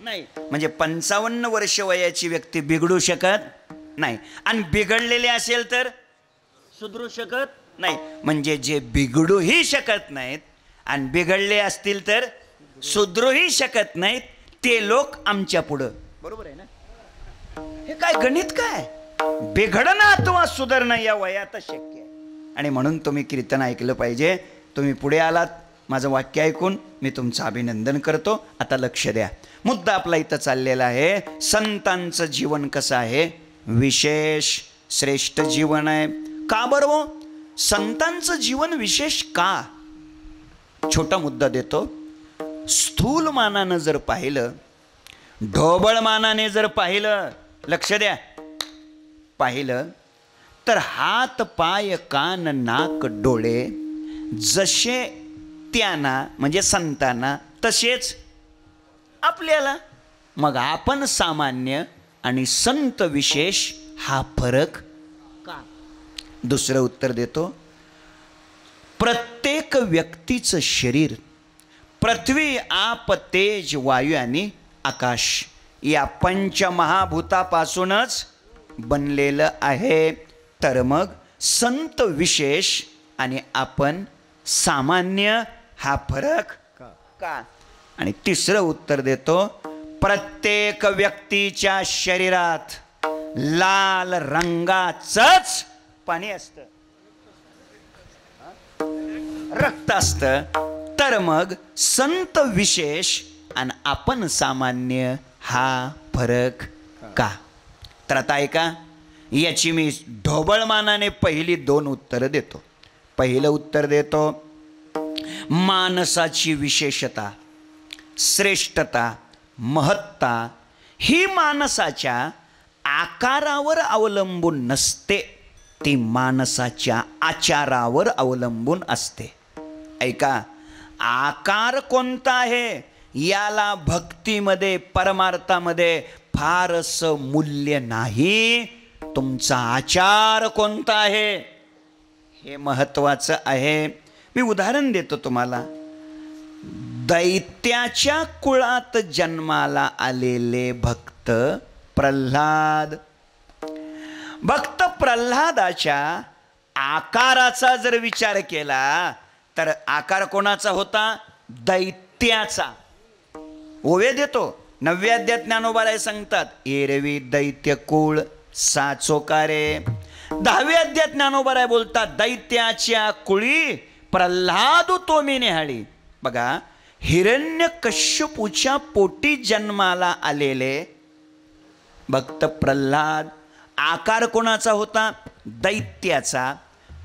C: नाही. म्हणजे 55 वर्ष वयाची व्यक्ती बिघडू शकत नाही. आणि बिघडलेले असेल तर सुधरू शकत नाही. म्हणजे जे बिघडूही शकत नाहीत आणि बिघडले असतील तर सुधरूही शकत नाहीत, ते लोक आमच्या पुढं. बरोबर आहे ना? हे काय गणित काय? बिघडणं अथवा सुधारणं या वयातच शक्य आहे. आणि म्हणून तुम्ही कीर्तन ऐकलं पाहिजे. तुम्ही पुढे आलात, माझं वाक्य ऐकून मी तुमचं अभिनंदन करतो. आता लक्ष द्या. मुद्दा आपला इथं चाललेला आहे, संतांचं जीवन कसं आहे? विशेष श्रेष्ठ जीवन आहे. का बरं? संतांचं जीवन विशेष का? छोटा मुद्दा देतो. स्थूल मानानं जर पाहिलं, ढोबळ मानाने जर पाहिलं, लक्ष द्या, पाहिलं तर हात पाय कान नाक डोळे जसे त्यांना म्हणजे संतांना तसेच आपल्याला. मग आपण सामान्य आणि संत विशेष हा फरक का? दुसरं उत्तर देतो. प्रत्येक व्यक्तीचं शरीर पृथ्वी आप तेज वायू आणि आकाश या पंचमहाभूतापासूनच बनलेलं आहे. तर मग संत विशेष आणि आपण सामान्य हा फरक का? आणि तिसरं उत्तर देतो. प्रत्येक व्यक्तीच्या शरीरात लाल रंगाचंच पाणी असतं, रक्त असतं. तर मग संत विशेष आणि आपण सामान्य हा फरक का? तर आता ऐका, याची मी ढोबळमानाने पहिली 2 उत्तरं देतो. पहिलं उत्तर देतो, माणसाची विशेषता, श्रेष्ठता, महत्ता ही माणसाच्या आकारावर अवलंबून नसते. ती माणसाच्या आचारावर अवलंबून असते. ऐका, आकार कोणता आहे याला भक्तीमध्ये परमार्थामध्ये फारसं मूल्य नाही. तुमचा आचार कोणता आहे हे महत्वाचं आहे. मी उदाहरण देतो तुम्हाला. दैत्याच्या कुळात जन्माला आलेले भक्त प्रल्हाद. भक्त प्रल्हादाच्या आकाराचा जर विचार केला तर आकार कोणाचा होता? दैत्याचा. ओवे देतो 9व्या अध्यायात ज्ञानोबाराय सांगतात, एरवी दैत्य कुळ साचोकारे. 10व्या अध्यायात ज्ञानोबाराय बोलतात, दैत्याच्या कुळी प्रल्हाद तो मी निहाळी. बघा, हिरण्यकश्यपूच्या पोटी जन्माला आलेले भक्त प्रल्हाद, आकार कोणाचा होता? दैत्याचा.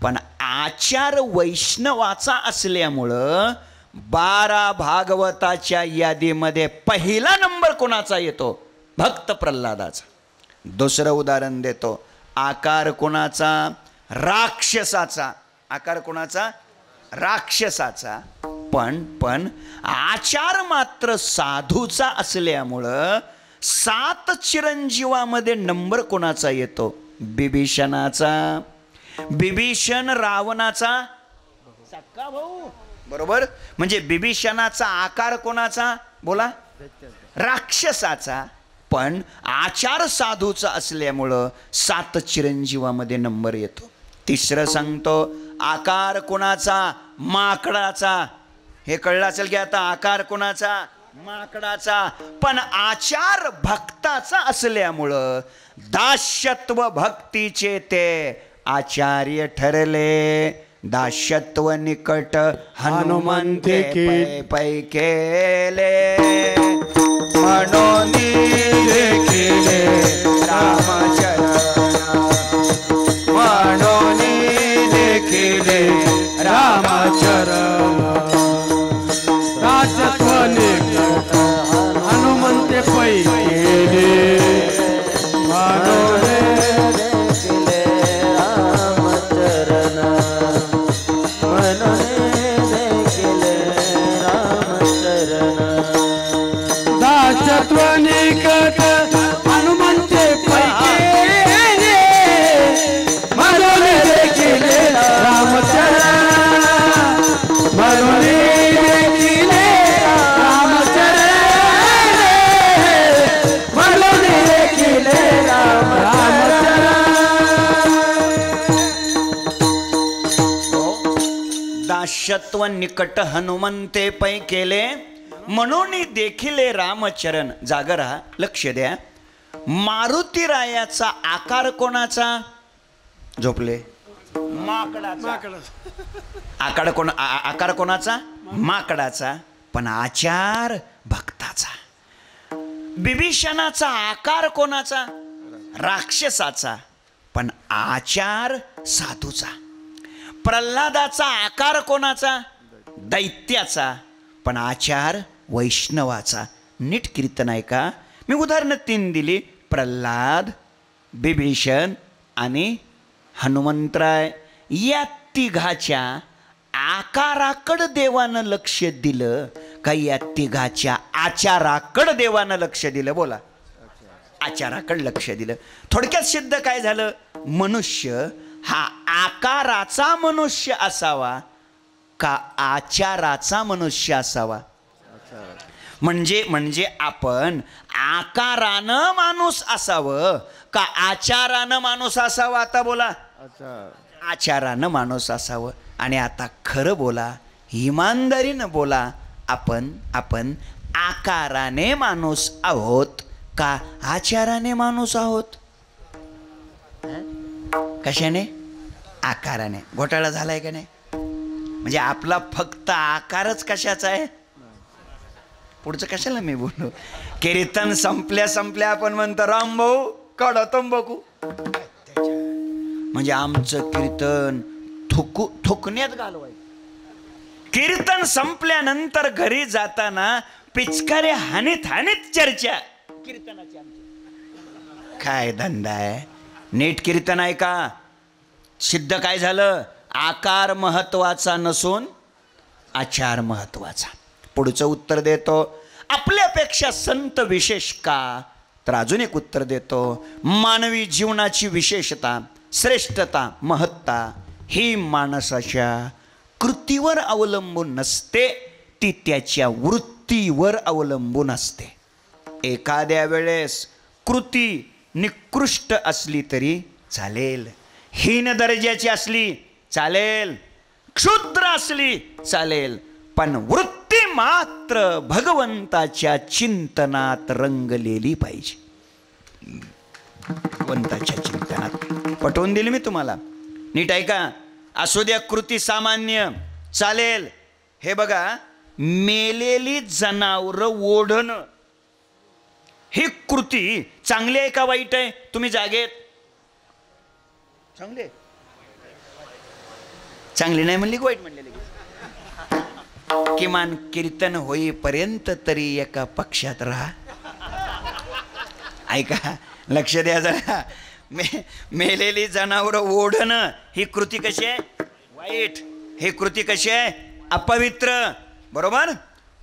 C: पण आचार वैष्णवाचा असल्यामुळं 12 भागवताच्या यादीमध्ये पहिला नंबर कोणाचा येतो? भक्त प्रल्हादाचा. दुसरं उदाहरण देतो, आकार कोणाचा? राक्षसाचा. आकार कोणाचा? राक्षसाचा. पण आचार मात्र साधूचा असल्यामुळं 7 चिरंजीवामध्ये नंबर कोणाचा येतो? बिभीषणाचा. बिभीषण रावणाचा सक्का भाऊ, बरोबर. म्हणजे बिभीषणाचा आकार कोणाचा? बोला, राक्षसाचा. पण आचार साधूचा असल्यामुळं 7 चिरंजीवामध्ये नंबर येतो. तिसरं सांगतो, आकार कोणाचा? माकडाचा. हे कळलं असेल की आता आकार कोणाचा? माकडाचा. पण आचार भक्ताचा असल्यामुळं दास्यत्व भक्तीचे ते आचार्य ठरले. दास्यत्व निकट हनुमंते पै केले, म्हणून देखिले रामचरण, म्हणून देखिले रामचरण.
D: दास्यत्व निकट हनुमंते पै केले, म्हणून
A: देखिले रामचरण, म्हणून देखिले रामचरण.
D: दास्यत्व निकट हनुमंते पै केले, म्हणून देखिले रामचरण, म्हणून देखिले रामचरण, म्हणून देखिले रामचरण.
C: दास्यत्व निकट हनुमंते पै केले, म्हणून देखिले रामचरण. जागर हा, लक्ष द्या. मारुतीरायाचा आकार कोणाचा? झोपले. माकडाचा. आकार कोणाचा? माकडाचा. पण आचार भक्ताचा. बिभीषणाचा आकार कोणाचा? राक्षसाचा. पण आचार साधूचा. प्रल्हादाचा आकार कोणाचा? दैत्याचा. पण आचार वैष्णवाचा. नीट कीर्तन आहे का? मी उदाहरणं 3 दिली, प्रल्हाद, बिभीषण आणि हनुमंतराय. या तिघाच्या आकाराकडं देवानं लक्ष दिलं का या तिघाच्या आचाराकडं देवानं लक्ष दिलं? बोला, आचाराकडं लक्ष दिलं. थोडक्यात सिद्ध काय झालं? मनुष्य हा आकाराचा मनुष्य असावा का आचाराचा मनुष्य असावा? म्हणजे आपण आकारानं माणूस असावं का आचारानं माणूस असावं? आता बोला, आचारानं माणूस असावं. आणि आता खरं बोला, इमानदारीनं बोला, आपण आकाराने माणूस आहोत का आचाराने माणूस आहोत? कशाने? आकाराने. घोटाळा झालाय का नाही? म्हणजे आपला फक्त आकारच कशाचा आहे? पुढचं कशाला मी बोलू? कीर्तन संपल्या आपण म्हणतो राम भाऊ काढा तंबाखू. म्हणजे आमचं कीर्तन थुकण्यात घालवायचं. कीर्तन संपल्यानंतर घरी जाताना पिचकारे हानीत चर्चा कीर्तनाची. आमची काय धंदा आहे? नीट कीर्तन आहे का? सिद्ध काय झालं? आकार महत्वाचा नसून आचार महत्वाचा. पुढचं उत्तर देतो, आपल्यापेक्षा संत विशेष का? तर अजून एक उत्तर देतो, मानवी जीवनाची विशेषता, श्रेष्ठता, महत्ता ही माणसाच्या कृतीवर अवलंबून नसते, ती त्याच्या वृत्तीवर अवलंबून असते. एखाद्या वेळेस कृती निकृष्ट असली तरी चालेल, हीन दर्जाची असली चालेल, क्षुद्र असली चालेल, पण वृत्ती मात्र भगवंताच्या चिंतनात रंगलेली पाहिजे. भगवंताच्या चिंतनात. पटवून दिली मी तुम्हाला, नीट ऐका. असू द्या कृती सामान्य चालेल. हे बघा, मेलेली जनावरं ओढणं ही कृती चांगली आहे का वाईट आहे? तुम्ही जागेत चांगली चांगली नाही म्हणली, वाईट म्हणले. किमान कीर्तन होईपर्यंत तरी एका पक्षात राहा. ऐका, लक्ष द्या जरा. मेलेली जनावरं ओढणं ही कृती कशी आहे? वाईट. ही कृती कशी आहे? अपवित्र. बरोबर.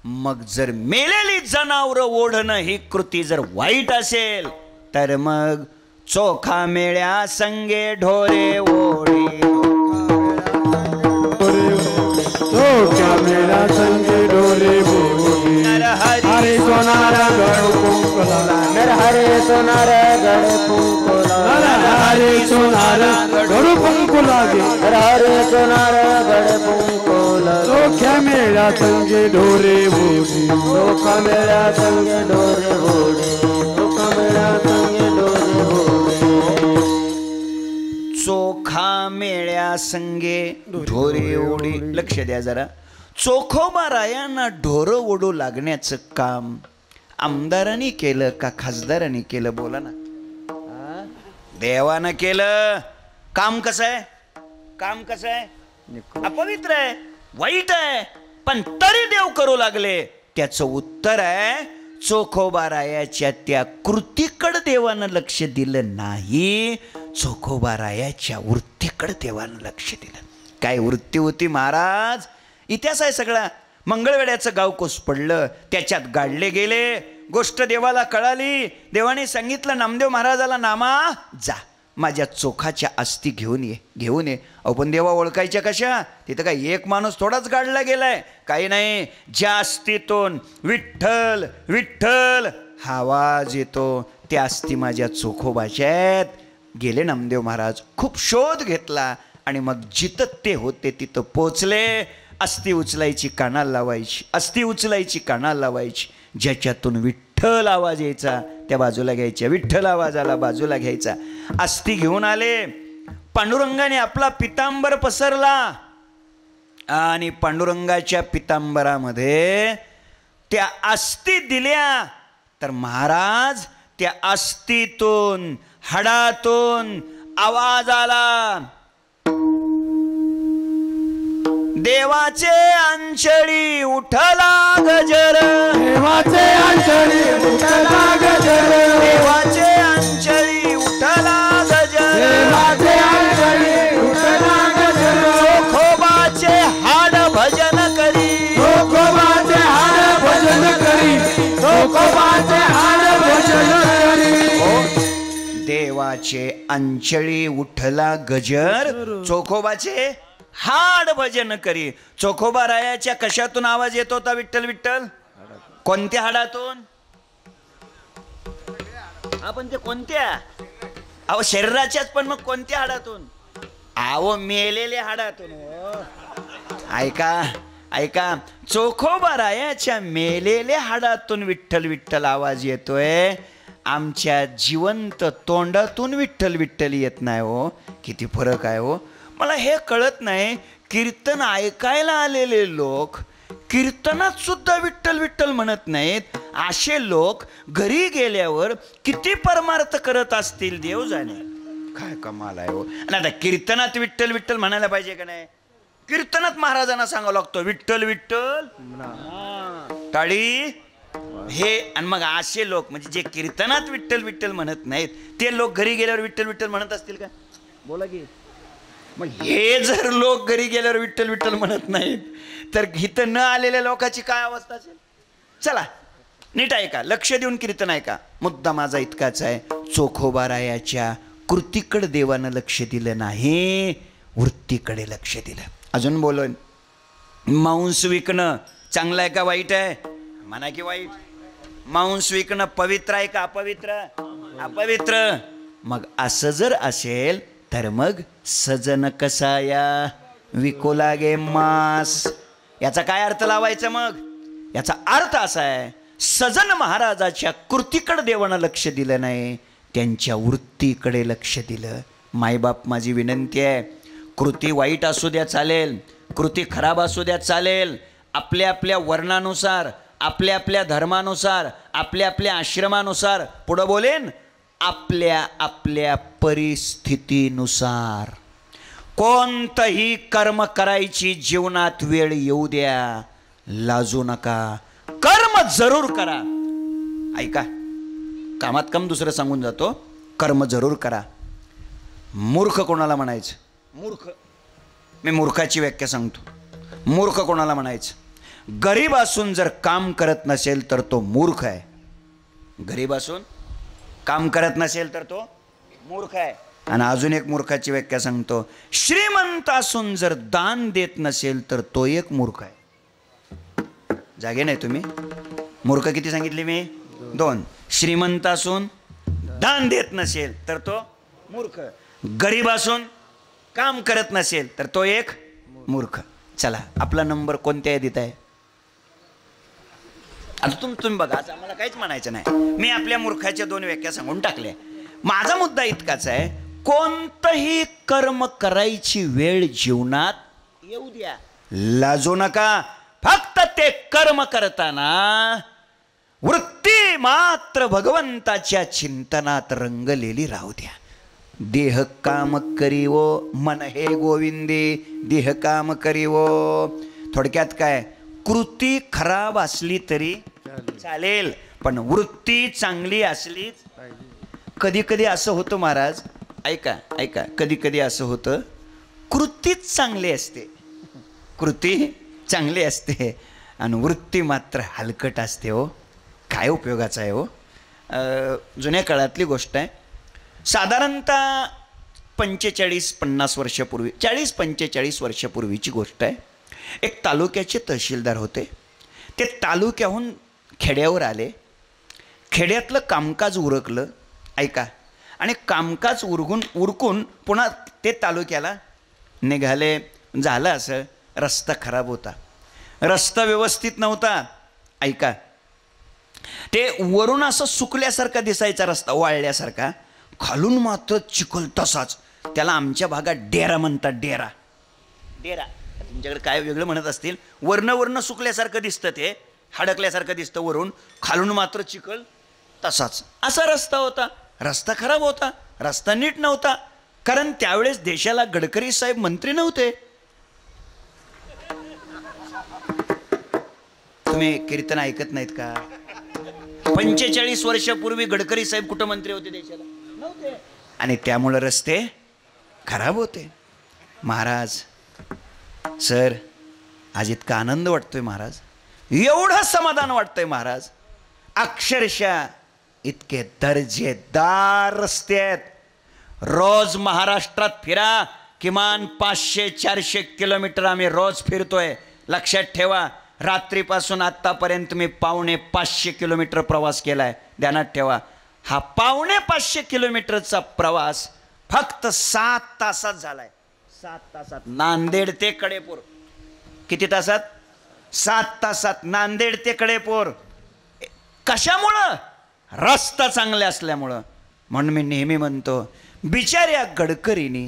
C: मग जर मेलेली जनावरं ओढणं ही कृती जर वाईट असेल, तर मग चोखा मेळ्या संगे ढोरे ओढे,
D: चोखा मेळ्या संगे ढोरे बोले, हरे सोनारा गड कुंकुला,
A: हरे सोनार गड कुंकुला,
D: हरे सोनारा गड कुंकुला,
A: हरे सोनार गड कुंकुला,
D: चोख्या मेळ्या संगे ढोरे बोले,
A: चोखा मेळ्या संगे ढोरे बोले, चोखा मेळ्या संगे ढोरे बोले.
C: चोखा मेळ्या संगे ढोरे ओढे. लक्ष द्या जरा. चोखोबा रायांना ढोरं ओढू लागण्याचं काम आमदारांनी केलं का खासदारांनी केलं? बोला ना. देवानं केलं. काम कसं आहे? काम कसं आहे? अपवित्र आहे, वाईट आहे, पण तरी देव करू लागले. त्याचं उत्तर आहे, चोखोबा रायाच्या त्या कृतीकडे देवानं लक्ष दिलं नाही, चोखोबा रायाच्या वृत्तीकडे देवानं लक्ष दिलं. काय वृत्ती होती महाराज? इतिहास आहे सगळा. मंगळवेड्याचं गाव कोस पडलं, त्याच्यात गाडले गेले. गोष्ट देवाला कळाली. देवाने सांगितलं नामदेव महाराजाला, नामा जा माझ्या चोखाच्या अस्थी घेऊन ये. अहो पण देवा ओळखायच्या कशा? तिथं काय एक माणूस थोडाच गाडला गेलाय? काही नाही. ज्या अस्थीतून विठ्ठल विठ्ठल हा आवाज येतो, त्या अस्थी माझ्या चोखोबाच्या आहेत. गेले नामदेव महाराज, खूप शोध घेतला आणि मग जिथं ते होते तिथं पोचले. अस्थी उचलायची कानाला लावायची, अस्थी उचलायची कानाला लावायची. ज्याच्यातून विठ्ठल आवाज यायचा त्या बाजूला घ्यायच्या, विठ्ठल आवाजाला बाजूला घ्यायचा. अस्थी घेऊन आले. पांडुरंगाने आपला पितांबर पसरला आणि पांडुरंगाच्या पितांबरामध्ये त्या अस्थी दिल्या. तर महाराज त्या अस्थीतून, हाडातून आवाज आला, देवाचे अंचळी उठला गजर,
D: देवाचे अंचळी उठला गजर,
C: देवाचे अंचळी उठला गजर,
D: देवाचे अंचळी उठला गजर,
C: चोखोबाचे हाड भजन करी,
D: चोखोबाचे हाड भजन करी, चोखोबाचे हाड भजन करी.
C: देवाचे अंचळी उठला गजर, चोखोबाचे हाड भजन करी. चोखोबा रायाच्या कशातून आवाज येत होता? विठ्ठल विठ्ठल. कोणत्या हाडातून? आपण ते कोणत्या? अहो शरीराच्याच, पण मग कोणत्या हाडातून? अहो मेलेल्या हाडातून. ऐका ऐका, चोखोबा रायाच्या मेलेल्या हाडातून विठ्ठल विठ्ठल आवाज येतोय. आमच्या जिवंत तोंडातून विठ्ठल विठ्ठल येत नाही हो. किती फरक आहे हो. मला हे कळत नाही. कीर्तन ऐकायला आलेले लोक कीर्तनात सुद्धा विठ्ठल विठ्ठल म्हणत नाहीत. असे लोक घरी गेल्यावर किती परमार्थ करत असतील देव जाणे. काय कमाल आहे हो. आणि आता कीर्तनात विठ्ठल विठ्ठल म्हणायला पाहिजे का नाही? कीर्तनात महाराजांना सांगावं लागतो विठ्ठल विठ्ठल, टाळी हे. आणि मग असे लोक म्हणजे जे कीर्तनात विठ्ठल विठ्ठल म्हणत नाहीत, ते लोक घरी गेल्यावर विठ्ठल विठ्ठल म्हणत असतील का? बोला की. मग हे जर लोक घरी गेल्यावर विठ्ठल विठ्ठल म्हणत नाहीत तर इथं न आलेल्या लोकांची काय अवस्था असेल. चला नीट ऐका, लक्ष देऊन कीर्तन ऐका. मुद्दा माझा इतकाच आहे, चोखोबारायाच्या कृतीकडे देवानं लक्ष दिलं नाही, वृत्तीकडे लक्ष दिलं. अजून बोलोन, मांस विकणं चांगलं आहे का वाईट आहे? म्हणा की वाईट. मांस विकणं पवित्र आहे का अपवित्र? अपवित्र. मग असं जर असेल तर मग सजन कसाया विको लागे मास, याचा काय अर्थ लावायचा? मग याचा अर्थ असा आहे, सजन महाराजाच्या कृतीकडे देवानं लक्ष दिलं नाही, त्यांच्या वृत्तीकडे लक्ष दिलं. मायबाप माझी विनंती आहे, कृती वाईट असू द्या चालेल, कृती खराब असू द्या चालेल, आपल्या आपल्या वर्णानुसार, आपल्या आपल्या धर्मानुसार, आपल्या आपल्या आश्रमानुसार, पुढं बोलेन आपल्या आपल्या परिस्थितीनुसार कोणतंही कर्म करायची जीवनात वेळ येऊ द्या, लाजू नका, कर्म जरूर करा. ऐका, कामात कम दुसरं सांगून जातो, कर्म जरूर करा. मूर्ख कोणाला म्हणायचं? मूर्ख, मी मूर्खाची व्याख्या सांगतो. मूर्ख कोणाला म्हणायचं? गरीब असून जर काम करत नसेल तर तो मूर्ख आहे. गरीब असून काम करत नसेल तर तो मूर्ख आहे. आणि अजून एक मूर्खाची व्याख्या सांगतो, श्रीमंत असून जर दान देत नसेल तर तो एक मूर्ख आहे. जागे नाही तुम्ही? मूर्ख किती सांगितली मी? 2. श्रीमंत असून दान देत नसेल तर तो मूर्ख, गरीब असून काम करत नसेल तर तो एक मूर्ख. चला, आपला नंबर कोणत्या यादीत आहे? आता तुम्ही बघा, आज आम्हाला काहीच म्हणायचं नाही, मी आपल्या मूर्खाच्या 2 व्याख्या सांगून टाकल्या. माझा मुद्दा इतकाच आहे, कोणतंही कर्म करायची वेळ जीवनात येऊ द्या, लाजू नका. फक्त ते कर्म करताना वृत्ती मात्र भगवंताच्या चिंतनात रंगलेली राहू द्या. देह काम करीवो मन हे गोविंदे, देह काम करीवो. थोडक्यात काय, कृती खराब असली तरी चालेल पण वृत्ती चांगली असली. कधी कधी असं होतं महाराज, ऐका ऐका, कधी कधी असं होतं, कृतीच चांगली असते, कृती चांगली असते आणि वृत्ती मात्र हलकट असते. हो, काय उपयोगाचं आहे हो? जुन्या काळातली गोष्ट आहे, साधारणतः 45-50 वर्षापूर्वी, 40-45 वर्षापूर्वीची गोष्ट आहे. एक तालुक्याचे तहसीलदार होते. ते तालुक्याहून खेड्यावर आले. खेड्यातलं कामकाज उरकलं, ऐका, आणि कामकाज उरकून पुन्हा ते तालुक्याला निघाले. झालं असं, रस्ता खराब होता, रस्ता व्यवस्थित नव्हता. ऐका, ते वरून असं सुकल्यासारखा दिसायचा रस्ता, वाळल्यासारखा, खालून मात्र चिखल तसाच. त्याला आमच्या भागात डेरा म्हणतात. डेरा, डेरा तुमच्याकडे काय वेगळं म्हणत असतील. वर्ण सुकल्यासारखं दिसतं, ते हडकल्यासारखं दिसतं वरून, खालून मात्र चिखल तसाच. असा रस्ता होता. रस्ता खराब होता, रस्ता नीट नव्हता, कारण त्यावेळेस देशाला गडकरी साहेब मंत्री नव्हते. तुम्ही कीर्तन ऐकत नाहीत का? 45 वर्षापूर्वी गडकरी साहेब कुठं मंत्री होते? देशाला नव्हते. आणि त्यामुळे रस्ते खराब होते. महाराज, सर, आज इतका आनंद वाटतोय महाराज, एवढं समाधान वाटतंय महाराज, अक्षरशः इतके दर्जेदार रस्ते आहेत. रोज महाराष्ट्रात फिरा, किमान 500-400 किलोमीटर आम्ही रोज फिरतोय. लक्षात ठेवा, रात्रीपासून आत्तापर्यंत मी 450 किलोमीटर प्रवास केलाय. ध्यानात ठेवा, हा 450 किलोमीटरचा प्रवास फक्त 7 तासात झालाय. 7 तासात. नांदेड ते कडेपूर किती तासात? 7 तासात. नांदेड ते कडेपूर. कशामुळं? रस्ता चांगले असल्यामुळं. म्हणून मी नेहमी म्हणतो, बिचाऱ्या गडकरीने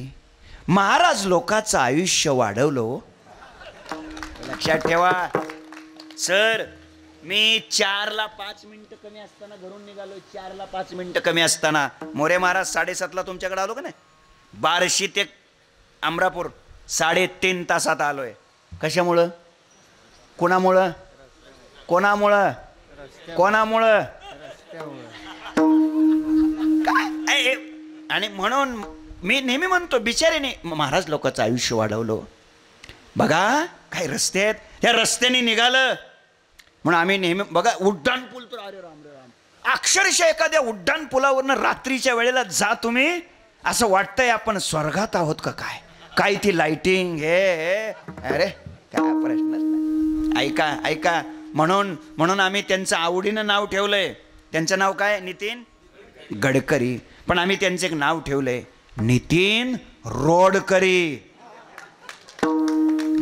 C: महाराज लोकांचं आयुष्य वाढवलं. लक्षात ठेवा सर, मी 4ला 5 मिनिटं कमी असताना घरून निघालो. 4ला 5 मिनिटं कमी असताना मोरे महाराज 7:30ला तुमच्याकडे आलो का नाही? बार्शी ते अमरापूर 3.5 तासात आलोय. कशामुळं? कोणामुळं? कोणामुळं? कोणामुळं? काय? आणि म्हणून मी नेहमी म्हणतो बिचारीने महाराज लोकांचं आयुष्य वाढवलं. बघा काय रस्ते आहेत, त्या रस्त्याने निघालं म्हणून आम्ही नेहमी बघा उड्डाण पूल तर अरे राम रे राम, अक्षरशः एखाद्या उड्डाण पुलावरनं रात्रीच्या वेळेला जा तुम्ही, असं वाटतंय आपण स्वर्गात आहोत का काय. काय ती लाइटिंग हे अरे काय प्रश्नच नाही. ऐका ऐका, म्हणून आम्ही त्यांचं आवडीनं नाव ठेवलंय. त्यांचं नाव काय? नितीन गडकरी. पण आम्ही त्यांचं एक नाव ठेवलंय नितीन रोडकरी.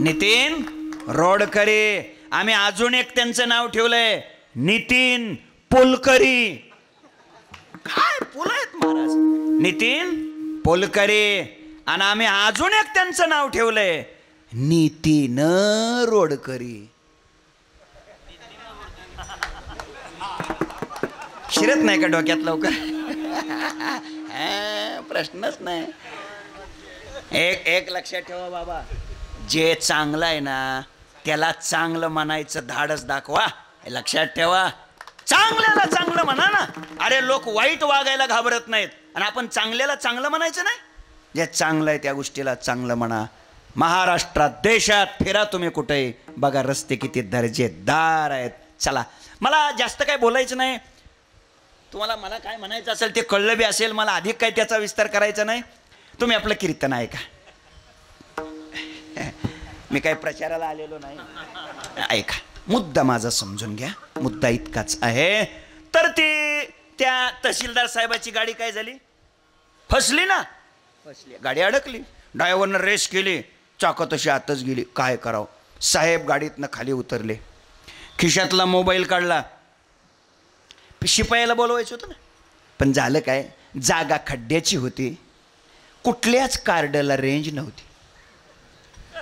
C: नितीन रोडकरी. आम्ही अजून एक त्यांचं नाव ठेवलंय नितीन पुलकरी. काय पुल आहेत महाराज, नितीन पुलकरी. आणि आम्ही अजून एक त्यांचं नाव ठेवलंय नितीन रोडकरी. शिरत नाही का डोक्यात लवकर? प्रश्नच नाही. एक लक्षात ठेवा बाबा, जे चांगलं आहे ना त्याला चांगलं म्हणायचं धाडस दाखवा. हे लक्षात ठेवा, चांगल्याला चांगलं म्हणा ना. अरे लोक वाईट वागायला घाबरत नाहीत आणि आपण चांगल्याला चांगलं म्हणायचं नाही. जे चांगलं आहे त्या गोष्टीला चांगलं म्हणा. महाराष्ट्रात देशात फिरा तुम्ही कुठे, बघा रस्ते किती दर्जेदार आहेत. चला, मला जास्त काय बोलायचं नाही. तुम्हाला मला काय म्हणायचं असेल ते कळलं बी असेल. मला अधिक काय त्याचा विस्तार करायचा नाही. तुम्ही आपलं कीर्तन ऐका. मी काही प्रचाराला आलेलो नाही. ऐका, मुद्दा माझा समजून घ्या. मुद्दा इतकाच आहे. तर ती त्या तहसीलदार साहेबाची गाडी काय झाली? फसली ना. फसली, गाडी अडकली. ड्रायव्हरनं रेस केली, चाकं तशी आतच गेली. काय करावं? साहेब गाडीतनं खाली उतरले, खिशातला मोबाईल काढला. शिपायाला बोलवायचं होतं ना, पण झालं काय, जागा खड्ड्याची होती, कुठल्याच कार्डला रेंज नव्हती.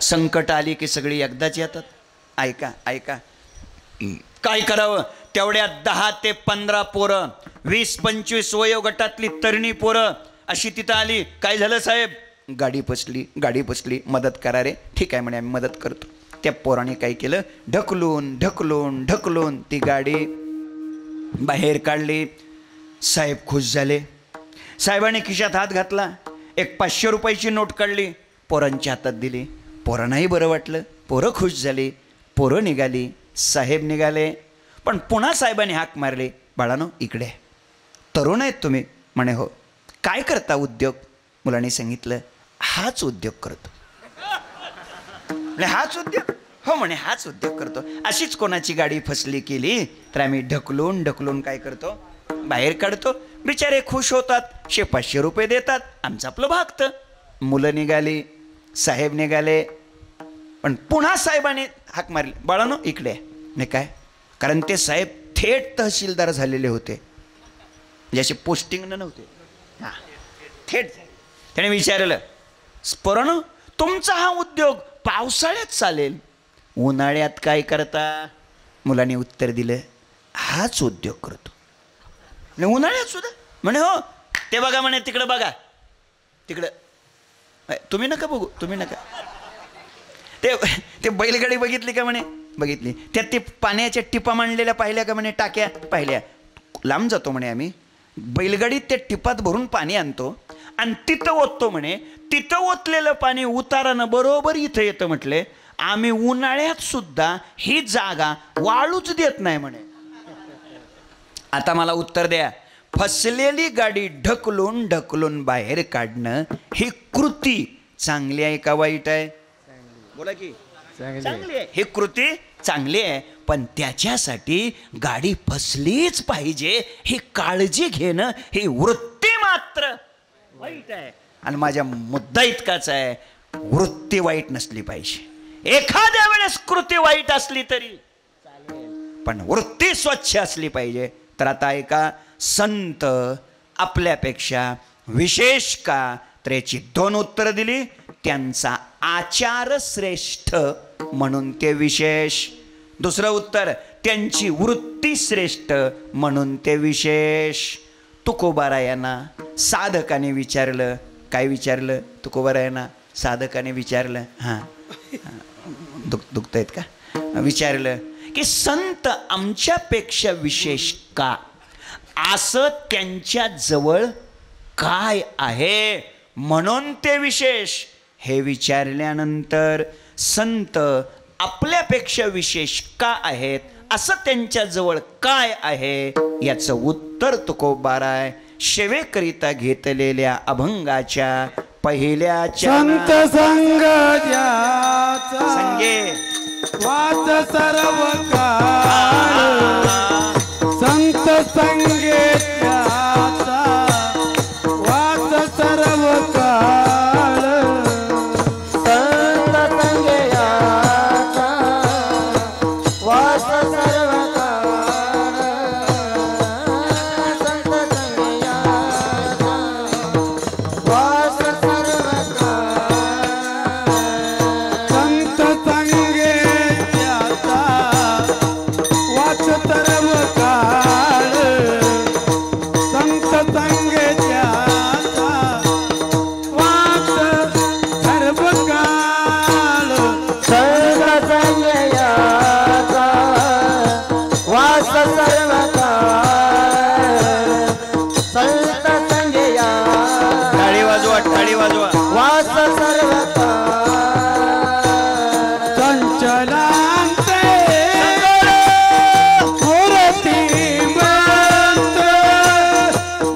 C: संकट आली की सगळी एकदाच येतात. ऐका ऐका, काय करावं? तेवढ्या 10 ते 15 पोरं, 20-25 वयोगटातली तरुणी पोरं अशी तिथं आली. काय झालं साहेब? गाडी फसली, मदत करा रे. ठीक आहे म्हणे, आम्ही मदत करतो. त्या पोराने काय केलं, ढकलून ढकलून ढकलून ती गाडी बाहेर काढली. साहेब खुश झाले. साहेबांनी खिशात हात घातला, एक 500 रुपयाची नोट काढली, पोरांच्या हातात दिली. पोरांनाही बरं वाटलं, पोरं खुश झाली, पोरं निघाली, साहेब निघाले. पण पुन्हा साहेबांनी हाक मारली, बाळानो इकडे. तरुण आहेत तुम्ही? म्हणे हो. काय करता उद्योग? मुलांनी सांगितलं हाच उद्योग करतो. हाच उद्योग? हो म्हणे, हाच उद्योग करतो. अशीच कोणाची गाडी फसली केली तर आम्ही ढकलून ढकलून काय करतो, बाहेर काढतो. बिचारे खुश होतात, 500 रुपये देतात, आमचं आपलं भागतं. मुलं निघाली, साहेब निघाले. पण पुन्हा साहेबांनी हाक मारली, बाळानो इकडे. नाही काय, कारण ते साहेब थेट तहसीलदार झालेले होते, जसे पोस्टिंगनं नव्हते. हां, थेट. त्याने विचारलं, पोरानो तुमचा हा उद्योग पावसाळ्यात चालेल, उन्हाळ्यात काय करता? मुलांनी उत्तर दिलं हाच उद्योग करतो. उन्हाळ्यात सुद्धा? म्हणे हो. ते बघा म्हणे, तिकडं बघा, तिकडं. तुम्ही नका बघू, तुम्ही नका. ते बैलगाडी बघितली का म्हणे? बघितली. त्यात ते पाण्याच्या टिपा मांडलेल्या पाहिल्या का म्हणे? टाक्या पाहिल्या. लांब जातो म्हणे आम्ही, बैलगाडीत त्या टिपात भरून पाणी आणतो आणि तिथं ओततो म्हणे. तिथं ओतलेलं पाणी उतारानं बरोबर इथं येतं म्हटले. आम्ही उन्हाळ्यात सुद्धा ही जागा वाळूच देत नाही म्हणे. आता मला उत्तर द्या, फसलेली गाडी ढकलून ढकलून बाहेर काढणं ही कृती चांगली आहे का वाईट आहे? बोला की. चांगली आहे. ही कृती चांगली आहे, पण त्याच्यासाठी गाडी फसलीच पाहिजे ही काळजी घेणं ही वृत्ती मात्र वाईट आहे. आणि माझा मुद्दा इतकाच आहे, वृत्ती वाईट नसली पाहिजे. एखाद्या वेळेस कृती वाईट असली तरी चालेल, पण वृत्ती स्वच्छ असली पाहिजे. तर आता ऐका, संत आपल्यापेक्षा विशेष का? तर याची 2 उत्तरं दिली. त्यांचा आचार श्रेष्ठ म्हणून ते विशेष. दुसरं उत्तर, त्यांची वृत्ती श्रेष्ठ म्हणून ते विशेष. तुकोबारायांना साधकाने विचारलं. काय विचारलं? तुकोबारायांना साधकाने विचारलं. हां, दुखतायत का? विचारलं की संत आमच्यापेक्षा विशेष का? असं त्यांच्या जवळ काय आहे? म्हणून ते विशेष हे विचारल्यानंतर संत आपल्यापेक्षा विशेष का आहेत, असं त्यांच्याजवळ काय आहे याचं उत्तर तुकोबाराय सेवेकरिता घेतलेल्या अभंगाच्या पहिल्या
D: संत संग द्याचा
C: संगे
D: वाच सर्व काळ, संत संगे त्याचा वाच सर्व काळ,
A: संत संगे याचा वास सर्व काळ, संत संगे याचा वास सर्व काळ,
D: संत संगे त्याचा वाच सर्व काळ, संत संगे त्याचा वाच सर्व काळ,
A: संत संगे याचा वास सर्व काळ, संत संगे याचा
C: टाळी वाजवा, टाळी वाजवा.
A: वास सर्व काळ,
D: चंचलांते मूर्तिमंत,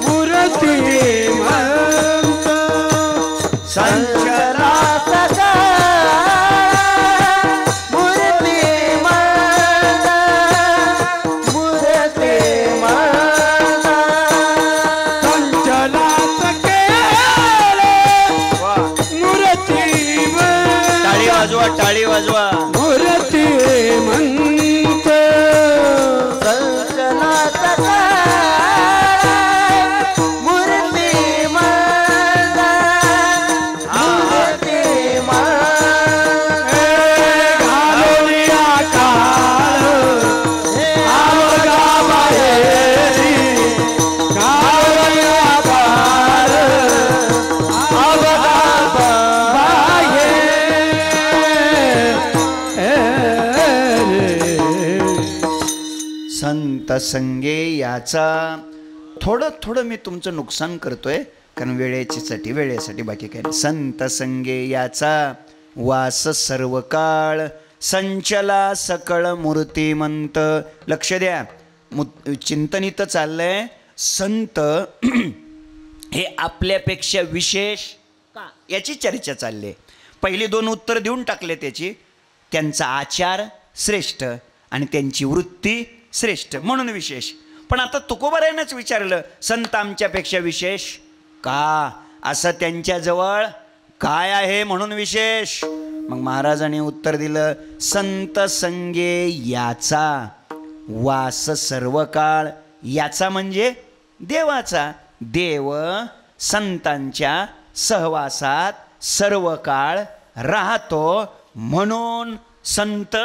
D: मूर्तिमंत,
C: संचला
A: सदा मूर्तिमंत, मूर्तिमंत,
D: चंचलात केले मूर्तिमंत,
C: टाळी वाजवा, टाळी वाजवा.
D: मूर्तिमंत,
A: संचलात मूर्तिमंत, मूर्तिमंत,
D: घालूया काळ अवघा बाहेरी, घालूया काळ अवघा बाहेरी.
C: संत संगे याचा थोडं थोडं मी तुमचं नुकसान करतोय कारण वेळेसाठी बाकी काय नाही. संत संगे याचा वास सर्व काळ, संचला सकळ मूर्तिमंत. लक्ष द्या, चिंतन इथं चाललंय. संत हे आपल्यापेक्षा विशेष का याची चर्चा चालली आहे. पहिली दोन उत्तर देऊन टाकले त्याची. त्यांचा आचार श्रेष्ठ आणि त्यांची वृत्ती श्रेष्ठ म्हणून विशेष. पण आता तुकोबारायनंच विचारलं, संत आमच्यापेक्षा विशेष का, असं त्यांच्याजवळ काय आहे म्हणून विशेष. मग महाराजांनी उत्तर दिलं, संत संगे याचा वास सर्व काळ. याचा म्हणजे देवाचा. देव संतांच्या सहवासात सर्व काळ राहतो म्हणून संत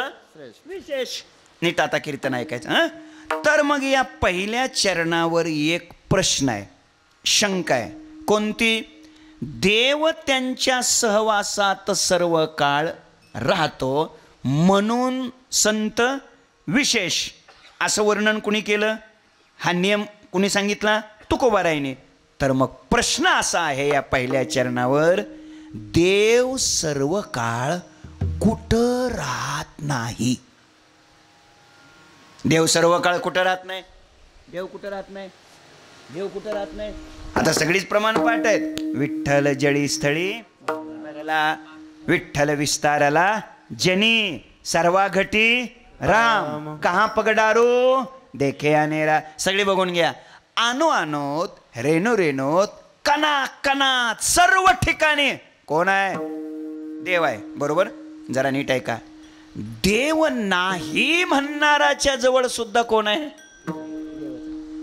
C: विशेष. नीट आता कीर्तन ऐकायचं हं. तर मग या पहिल्या चरणावर एक प्रश्न आहे, शंका आहे. कोणती? देव त्यांच्या सहवासात सर्व काळ राहतो म्हणून संत विशेष असं वर्णन कुणी केलं? हा नियम कुणी सांगितला? तुकोबारायने. तर मग प्रश्न असा आहे या पहिल्या चरणावर, देव सर्व काळ कुठं राहत नाही. देव सर्व काळ कुठं राहत नाही. देव कुठं राहत नाही. देव कुठं राहत नाही. आता सगळीच प्रमाण पाठ आहेत. विठ्ठल जळी स्थळी विठ्ठल विस्तारला जनी, सर्वा घटी राम, कहा पगडारू देखे अनेरा. सगळे बघून घ्या. आनो आनोत, रेणू रेणूत, कना कनात, सर्व ठिकाणी कोण आहे? देव आहे. बरोबर. जरा नीट ऐका. देव नाही म्हणणाराच्या जवळ सुद्धा कोण आहे?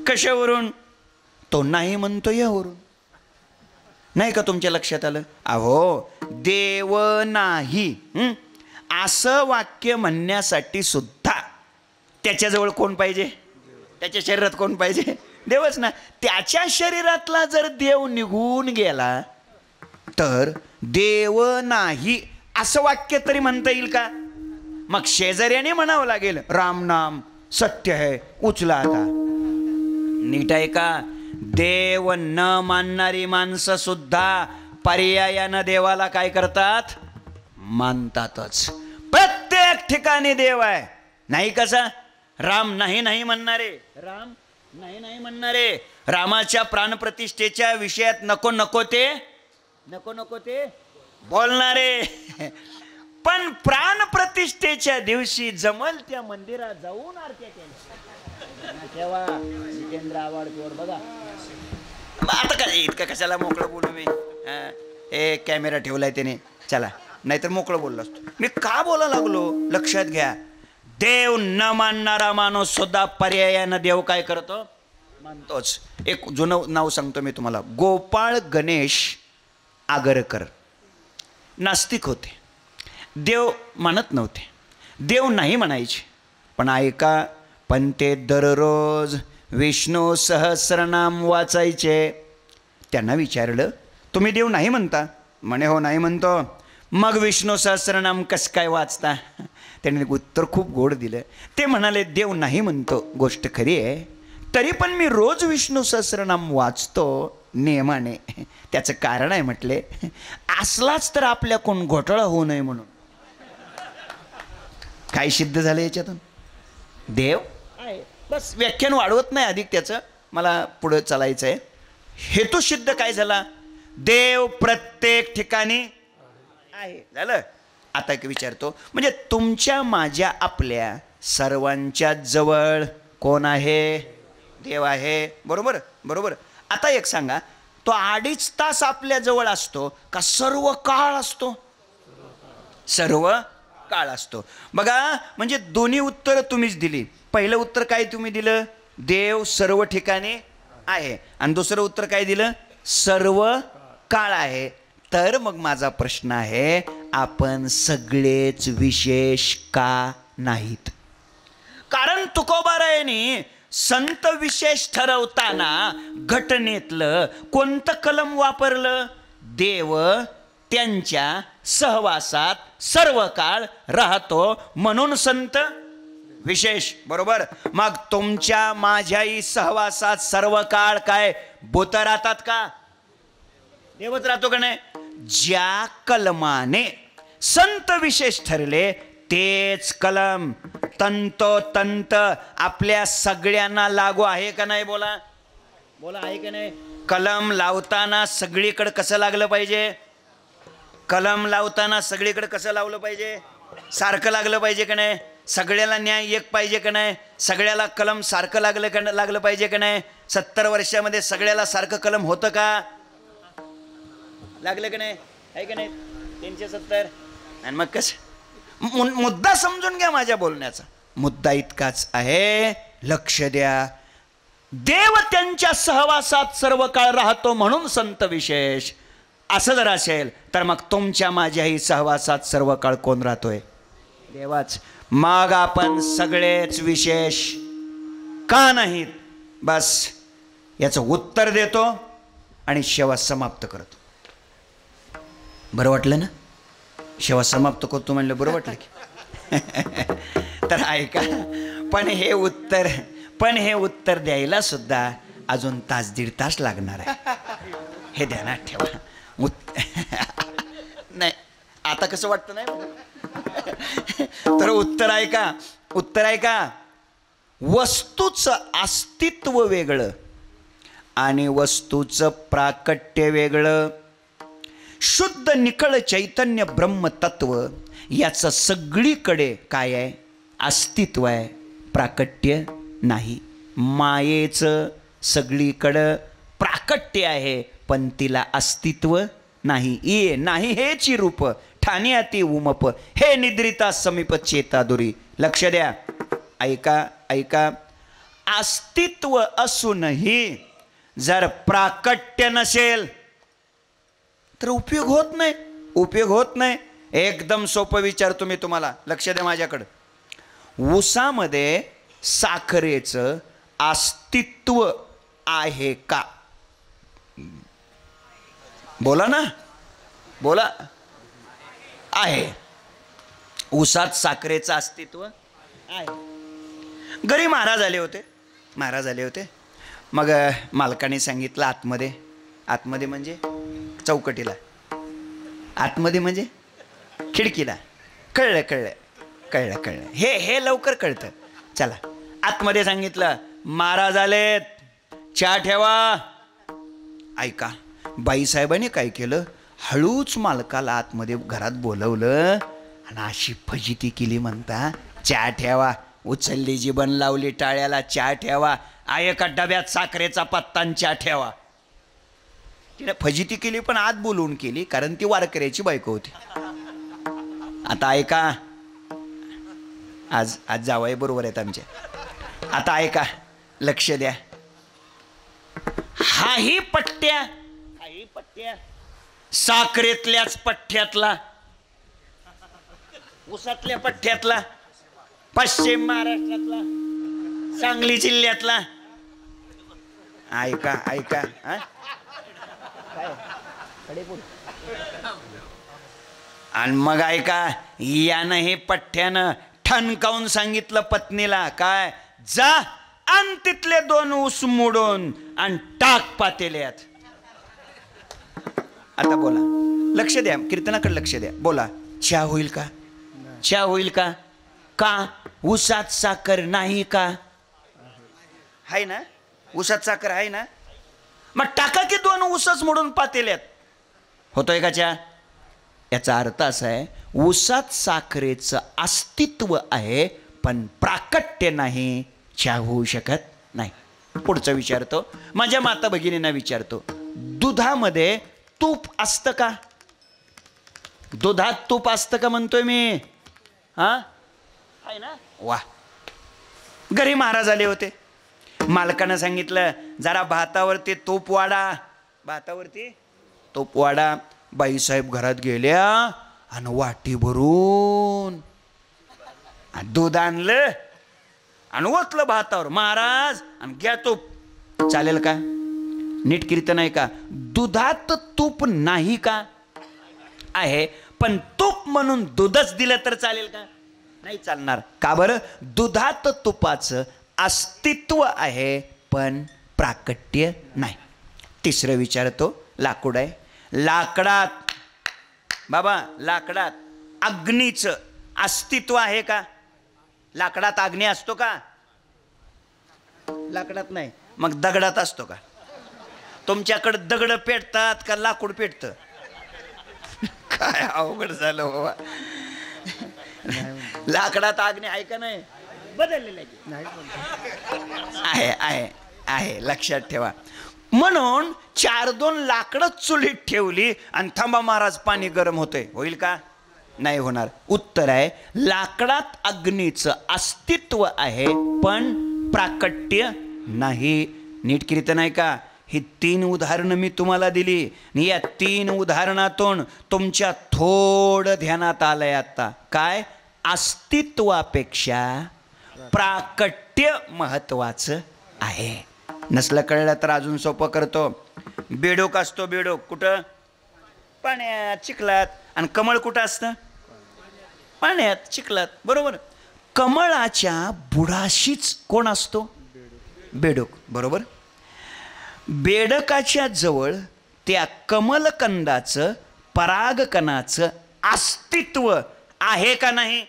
C: कशावरून? तो नाही म्हणतो यावरून. नाही का तुमच्या लक्षात आलं? अहो, देव नाही असं वाक्य म्हणण्यासाठी सुद्धा त्याच्याजवळ कोण पाहिजे? त्याच्या शरीरात कोण पाहिजे? देवच ना. त्याच्या शरीरातला जर देव निघून गेला तर देव नाही असं वाक्य तरी म्हणता येईल का? मग शेजाऱ्याने म्हणावं लागेल, राम नाम सत्य है, उचला आता. नीट आहे का? देव न मानणारी माणसं सुद्धा पर्यायानं देवाला काय करतात? मानतातच. प्रत्येक ठिकाणी देव आहे. नाही कसा? राम नाही नाही म्हणणारे, राम नाही नाही म्हणणारे, रामाच्या प्राणप्रतिष्ठेच्या विषयात नको नको ते बोलणारे, पण प्राणप्रतिष्ठेच्या दिवशी जमल त्या मंदिरात जाऊन आरत्या केल्या. तेव्हा जितेंद्र आवाडकीवर बघा. आता काय इतकं कशाला मोकळं बोलू मी? हे कॅमेरा ठेवलाय त्याने, चला, नाहीतर मोकळं बोललो असतो. मी का बोला लागलो लक्षात घ्या. देव न मानणारा माणूस सुद्धा पर्यायानं देव काय करतो? मानतोच. एक जुनं नाव सांगतो मी तुम्हाला. गोपाळ गणेश आगरकर नास्तिक होते. देव मानत नव्हते, देव नाही म्हणायचे. पण ऐका, पण ते दररोज विष्णू सहस्रनाम वाचायचे. त्यांना विचारलं, तुम्ही देव नाही म्हणता? म्हणे हो नाही म्हणतो. मग विष्णू सहस्रनाम कसं काय वाचता? त्यांनी उत्तर खूप गोड दिलं. ते म्हणाले, देव नाही म्हणतो गोष्ट खरी आहे, तरी पण मी रोज विष्णू सहस्रनाम वाचतो नियमाने. त्याचं कारण आहे म्हटले, असलाच तर आपल्या कोण घोटाळा होऊ नये म्हणून. काय सिद्ध झालं याच्यातून? देव आहे. बस व्याख्यान वाढवत नाही अधिक, त्याचं मला पुढं चालायचं आहे. हेतू सिद्ध काय झाला? देव प्रत्येक ठिकाणी आहे. झालं. आता एक विचारतो, म्हणजे तुमच्या माझ्या आपल्या सर्वांच्या जवळ कोण आहे? देव आहे. बरोबर बरोबर. आता एक सांगा, तो 2.5 तास आपल्या जवळ असतो का सर्व काळ असतो? सर्व काळ असतो. बघा, म्हणजे दोन्ही उत्तर तुम्हीच दिली. पहिलं उत्तर काय तुम्ही दिलं? देव सर्व ठिकाणी आहे. आणि दुसरं उत्तर काय दिलं? सर्व काळ आहे. तर मग माझा प्रश्न आहे, आपण सगळेच विशेष का नाहीत? कारण तुकोबारायांनी संत विशेष ठरवताना घटनेतलं कोणतं कलम वापरलं? देव त्यांच्या सहवासात सर्व काळ राहतो म्हणून संत विशेष. बरोबर. मग तुमच्या माझ्याही सहवासात सर्व काळ काय भूत राहतात का? देवच राहतो का नाही? ज्या कलमाने संत विशेष ठरले तेच कलम तंतोतंत आपल्या सगळ्यांना लागू आहे का नाही? बोला बोला, आहे का नाही? कलम लावताना सगळीकडे कसं लागलं पाहिजे? कलम लावताना सगळीकडे कसं लावलं पाहिजे? सारखं लागलं पाहिजे का नाही? सगळ्याला न्याय एक पाहिजे का नाही? सगळ्याला कलम सारखं लागलं पाहिजे का नाही? 70 वर्षामध्ये सगळ्याला सारखं कलम होतं का? लागलं का नाही? आहे का नाही? 370. आणि मग कसं? मुद्दा समजून घ्या. माझ्या बोलण्याचा मुद्दा इतकाच आहे, लक्ष द्या. देव त्यांच्या सहवासात सर्व काळ राहतो म्हणून संत विशेष. असं जर असेल तर मग तुमच्या माझ्याही सहवासात सर्व काळ कोण राहतोय? देवाच. मग आपण सगळेच विशेष का नाहीत? बस याचं उत्तर देतो आणि शेवा समाप्त करतो. बरं वाटलं ना? शेवा समाप्त करतो म्हणलं बरं वाटलं की? तर ऐका, पण हे उत्तर द्यायला सुद्धा अजून 1-1.5 तास लागणार आहे. हे ध्यानात ठेवा. नाही आता कसं वाटतं नाही? तर उत्तर ऐका. वस्तूचं अस्तित्व वेगळं आणि वस्तूचं प्राकट्य वेगळं. शुद्ध निकळ चैतन्य ब्रह्मतत्व याचं सगळीकडे काय आहे? अस्तित्व आहे, प्राकट्य नाही. मायेचं सगळीकडं प्राकट्य आहे पण तिला अस्तित्व नाही. ये नाही हेची रूप ठाणी अति उमप हे निद्रिता समीप चेतादुरी. लक्ष द्या. ऐका. अस्तित्व असूनही जर प्राकट्य नसेल तर उपयोग होत नाही. एकदम सोपं विचारतो मी तुम्हाला, लक्ष द्या माझ्याकडं. ऊसामध्ये साखरेचं अस्तित्व आहे का? बोला ना, बोला. आहे. ऊसात साखरेचं अस्तित्व आहे. घरी महाराज आले होते. मग मालकाने सांगितलं आतमध्ये म्हणजे चौकटीला, आतमध्ये म्हणजे खिडकीला. कळलं कळलं कळलं कळलं, हे लवकर कळतं. चला आतमध्ये सांगितलं महाराज आलेत, चहा ठेवा. ऐका, बाईसाहेबांनी काय केलं, हळूच मालकाला आतमध्ये घरात बोलवलं आणि अशी फजिती केली म्हणता, चहा ठेवा. उचलली जीवन लावली टाळ्याला, चहा ठेवा. एका डब्यात साखरेचा पत्ता आणि चहा ठेवा. तिने फजिती केली पण आत बोलवून केली, कारण ती वारकऱ्याची बायको होती. आता ऐका, आज जावई बरोबर आहेत आमच्या. आता ऐका, लक्ष द्या. हाही पट्ट्या साखरेतल्याच पठ्ठ्यातला, उसातल्या पठ्ठ्यातला, पश्चिम महाराष्ट्रातला, सांगली जिल्ह्यातला. ऐका ऐका, आणि मग ऐका, यानं हे पठ्ठ्यानं ठणकावून सांगितलं पत्नीला, काय, जा आणि तिथले 2 ऊस मोडून आणि टाक पातेल्यात. आता बोला, लक्ष द्या, कीर्तनाकडे लक्ष द्या. बोला, चहा होईल का? चहा होईल का? का ऊसात साखर नाही का? आहे ना, ऊसात साखर आहे ना, मग टाका की 2 ऊसच मोडून पातेल्यात. होतोय का चहा? याचा अर्थ असा आहे, ऊसात साखरेचं अस्तित्व आहे पण प्राकट्य नाही, चहा होऊ शकत नाही. पुढचं विचारतो, माझ्या माता भगिनींना विचारतो, दुधामध्ये तूप असतं का? दुधात तूप असतं का म्हणतोय मी? हा, आहे ना. वा, घरी महाराज आले होते, मालकानं सांगितलं जरा भातावरती तूप वाढा, भातावरती तूप वाढा. बाईसाहेब घरात गेल्या आणि वाटी भरून दूध आणलं आणि ओतलं भातावर. महाराज आणि घ्या तूप. चालेल का? नीट कीर्तन आहे का? दुधात तूप नाही का? आहे, पण तूप म्हणून दूधच दिलं तर चालेल का? नाही चालणार. का बरं? दुधात तुपाचं अस्तित्व आहे पण प्राकट्य नाही. तिसरं विचारतो, लाकूड आहे, लाकडात बाबा, लाकडात अग्नीचं अस्तित्व आहे का? लाकडात अग्नी असतो का? लाकडात नाही, मग दगडात असतो का? तुमच्याकडे दगड पेटतात का लाकूड पेटतं? काय अवघड झालं बाबा. लाकडात अग्नी आहे का नाही? बदललेलं आहे. आहे आहे, लक्षात ठेवा. म्हणून 4-2 लाकडं चुलीत ठेवली आणि थांबा महाराज पाणी गरम होतंय, होईल का? नाही होणार. उत्तर आहे, लाकडात अग्नीचं अस्तित्व आहे पण प्राकट्य नाही. नीट कीर्तन आहे का? ही 3 उदाहरणं मी तुम्हाला दिली. या 3 उदाहरणातून तुमच्या थोडं ध्यानात आलंय आता, काय? अस्तित्वापेक्षा प्राकट्य महत्वाचं आहे. नसलं कळलं तर अजून सोपं करतो. बेडूक असतो, बेडूक कुठं? पाण्यात, चिखलात. आणि कमळ कुठं असतं? पाण्यात, चिखलात. बरोबर. कमळाच्या बुडाशीच कोण असतो? बेडूक. बरोबर. बेडकाच्या जवळ त्या कमलकंदाचं, परागकणाचं अस्तित्व आहे का नाही?